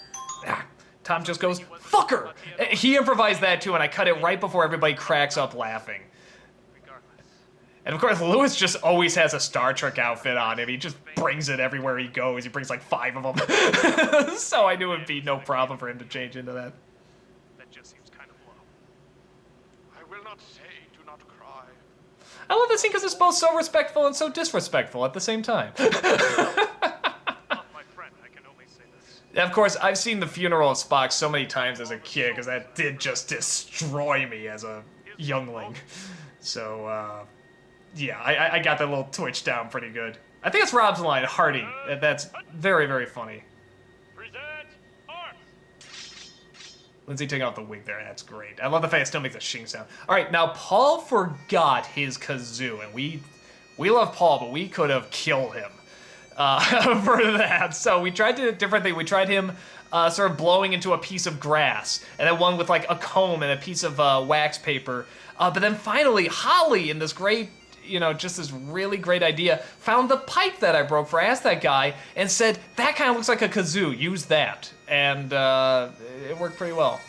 [SPEAKER 1] fuck her! He improvised that too, and I cut it right before everybody cracks up laughing. And of course, Lewis just always has a Star Trek outfit on him. He just brings it everywhere he goes. He brings like 5 of them. So I knew it'd be no problem for him to change into that.
[SPEAKER 6] That just seems kind of low.
[SPEAKER 11] I will not say, do not cry.
[SPEAKER 1] I love this scene because it's both so respectful and so disrespectful at the same time.
[SPEAKER 6] My friend, I can only say this.
[SPEAKER 1] Of course, I've seen The Funeral of Spock so many times as a kid because that did just destroy me as a youngling. So, yeah, I got that little twitch down pretty good. I think it's Rob's line, Hardy. That's very, very funny.
[SPEAKER 6] Present arms.
[SPEAKER 1] Lindsay taking off the wig there, that's great. I love the fact it still makes a shing sound. All right, now Paul forgot his kazoo, and we love Paul, but we could have killed him for that. So we tried to do a different thing. We tried him sort of blowing into a piece of grass, and then one with like a comb and a piece of wax paper. But then finally, Holly, in this great, you know, just this really great idea, found the pipe that I broke for Ask That Guy and said, that kind of looks like a kazoo, use that. And it worked pretty well.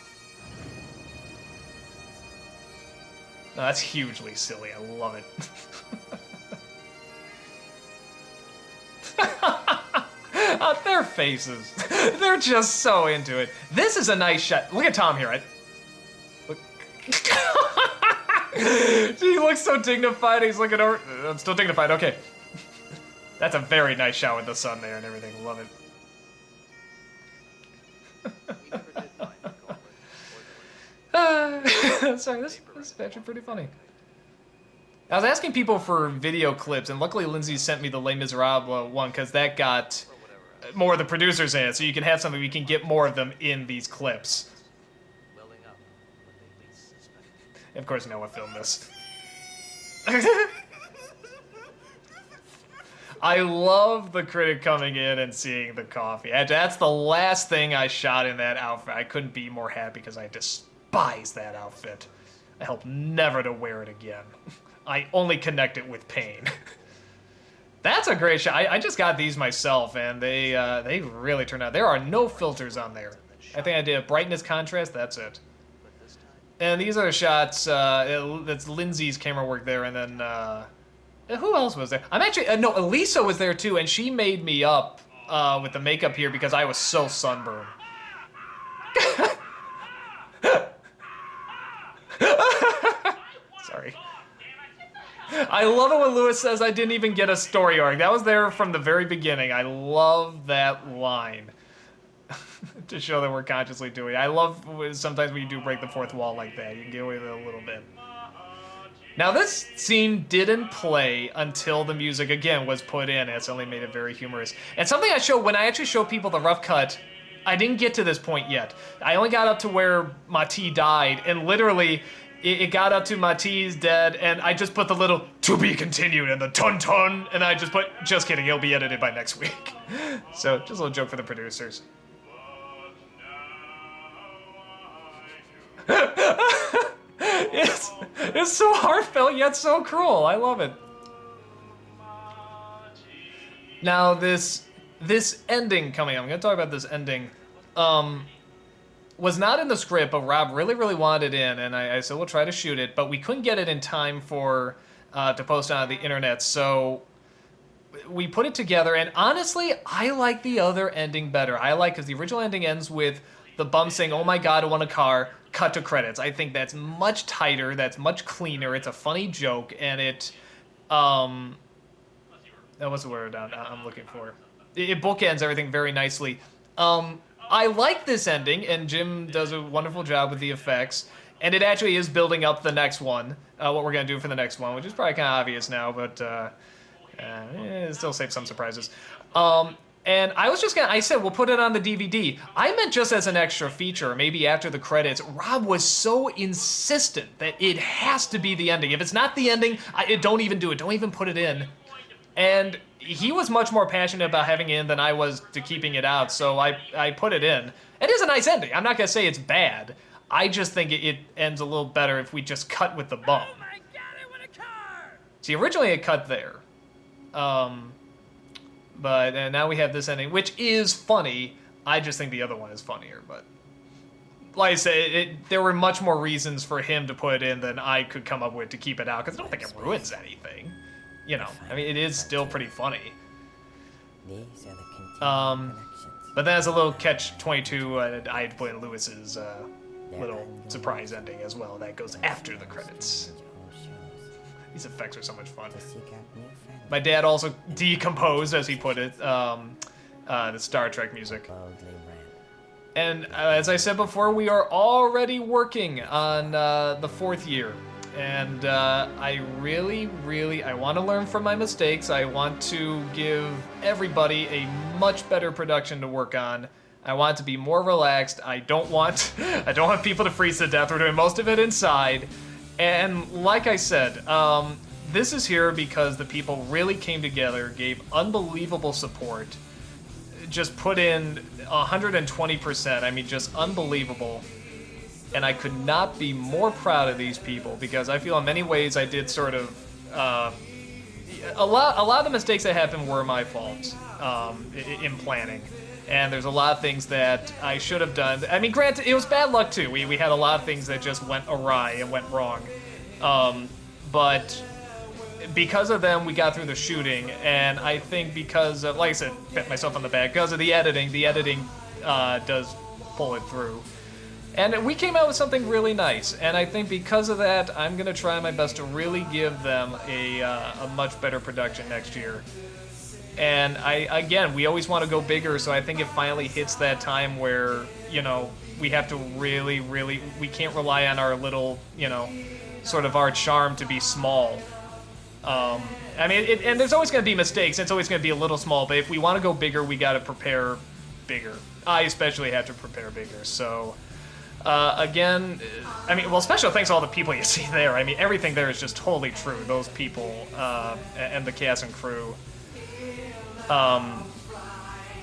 [SPEAKER 1] No, that's hugely silly, I love it. Their faces, they're just so into it. This is a nice shot. Look at Tom here, right? Look. He looks so dignified. He's looking over. I'm still dignified. Okay. That's a very nice shot with the sun there and everything. Love it. Sorry, this is actually pretty funny. I was asking people for video clips, and luckily Lindsay sent me the Les Miserables one because that got more of the producers in it, so you can have something we can get more of them in these clips. Of course, Noah filmed this. I love the critic coming in and seeing the coffee. That's the last thing I shot in that outfit. I couldn't be more happy because I despise that outfit. I hope never to wear it again. I only connect it with pain. That's a great shot. I just got these myself, and they really turned out. There are no filters on there. I think I did a brightness contrast. That's it. And these are the shots. That's Lindsay's camera work there, and then Who else was there? I'm actually no. Elisa was there too, and she made me up with the makeup here because I was so sunburned. Sorry. I love it when Lewis says I didn't even get a story arc. That was there from the very beginning. I love that line. To show that we're consciously doing it. I love sometimes when you do break the fourth wall like that. You can get away with it a little bit. Now this scene didn't play until the music again was put in. It's only made it very humorous. And something I show when I actually show people the rough cut, I didn't get to this point yet. I only got up to where Mati died, and literally it got up to Mati's dead, and I just put the little "to be continued" and the "ton," and I just put, just kidding, it'll be edited by next week. So just a little joke for the producers. It's so heartfelt yet so cruel. I love it. Now this ending coming up, I'm gonna talk about this ending. Was not in the script, but Rob really wanted it in, and I said we'll try to shoot it, but we couldn't get it in time for to post on the internet, so we put it together, and honestly, I like the other ending better. I like, because the original ending ends with the bum saying, "Oh my god, I want a car," cut to credits. I think that's much tighter, that's much cleaner, it's a funny joke, and it, that was the word I'm looking for. It bookends everything very nicely. I like this ending, and Jim does a wonderful job with the effects, and it actually is building up the next one, what we're going to do for the next one, which is probably kind of obvious now, but it still saves some surprises. And I was just gonna, I said, we'll put it on the DVD. I meant just as an extra feature, maybe after the credits. Rob was so insistent that it has to be the ending. If it's not the ending, don't even do it. Don't even put it in. And he was much more passionate about having it in than I was to keeping it out, so I put it in. It is a nice ending. I'm not gonna say it's bad. I just think it ends a little better if we just cut with the bum.
[SPEAKER 2] Oh my god, I want a car!
[SPEAKER 1] See, originally it cut there. But now we have this ending, which is funny. I just think the other one is funnier, but like I say, there were much more reasons for him to put it in than I could come up with to keep it out, because I don't think it ruins anything. You know, I mean, it is still pretty funny. But then as a little catch-22, I had put in Lewis's little surprise ending as well. That goes after the credits. These effects are so much fun. My dad also decomposed, as he put it, the Star Trek music. And as I said before, we are already working on the 4th year. And I really want to learn from my mistakes. I want to give everybody a much better production to work on. I want it to be more relaxed. I don't want people to freeze to death. We're doing most of it inside. And like I said, this is here because the people really came together, gave unbelievable support, just put in 120%. I mean, just unbelievable. And I could not be more proud of these people, because I feel in many ways I did sort of a lot of the mistakes that happened were my fault in planning. And there's a lot of things that I should have done. I mean, granted, it was bad luck too. We had a lot of things that just went awry and went wrong. But because of them, we got through the shooting, and I think because of, like I said, pat myself on the back, because of the editing does pull it through. And we came out with something really nice, and I think because of that, I'm going to try my best to really give them a much better production next year. And again, we always want to go bigger, so I think it finally hits that time where, you know, we have to really, we can't rely on our little, you know, sort of our charm to be small. I mean, and there's always going to be mistakes. It's always going to be a little small, but if we want to go bigger, we got to prepare bigger. I especially have to prepare bigger. So, again, I mean, well, special thanks to all the people you see there. I mean, everything there is just totally true. Those people and the cast and crew. I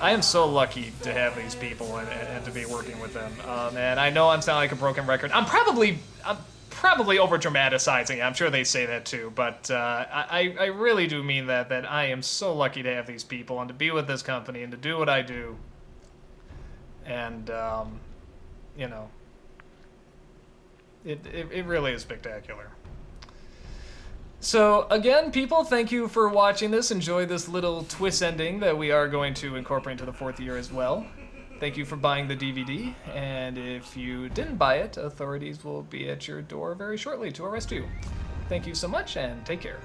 [SPEAKER 1] am so lucky to have these people and to be working with them. And I know I'm sounding like a broken record. I'm probably over dramatizing. I'm sure they say that too, but I really do mean that I am so lucky to have these people and to be with this company and to do what I do. And you know, it really is spectacular. So again, people, thank you for watching this. Enjoy this little twist ending that we are going to incorporate into the 4th year as well. Thank you for buying the DVD, and if you didn't buy it, authorities will be at your door very shortly to arrest you. Thank you so much, and take care.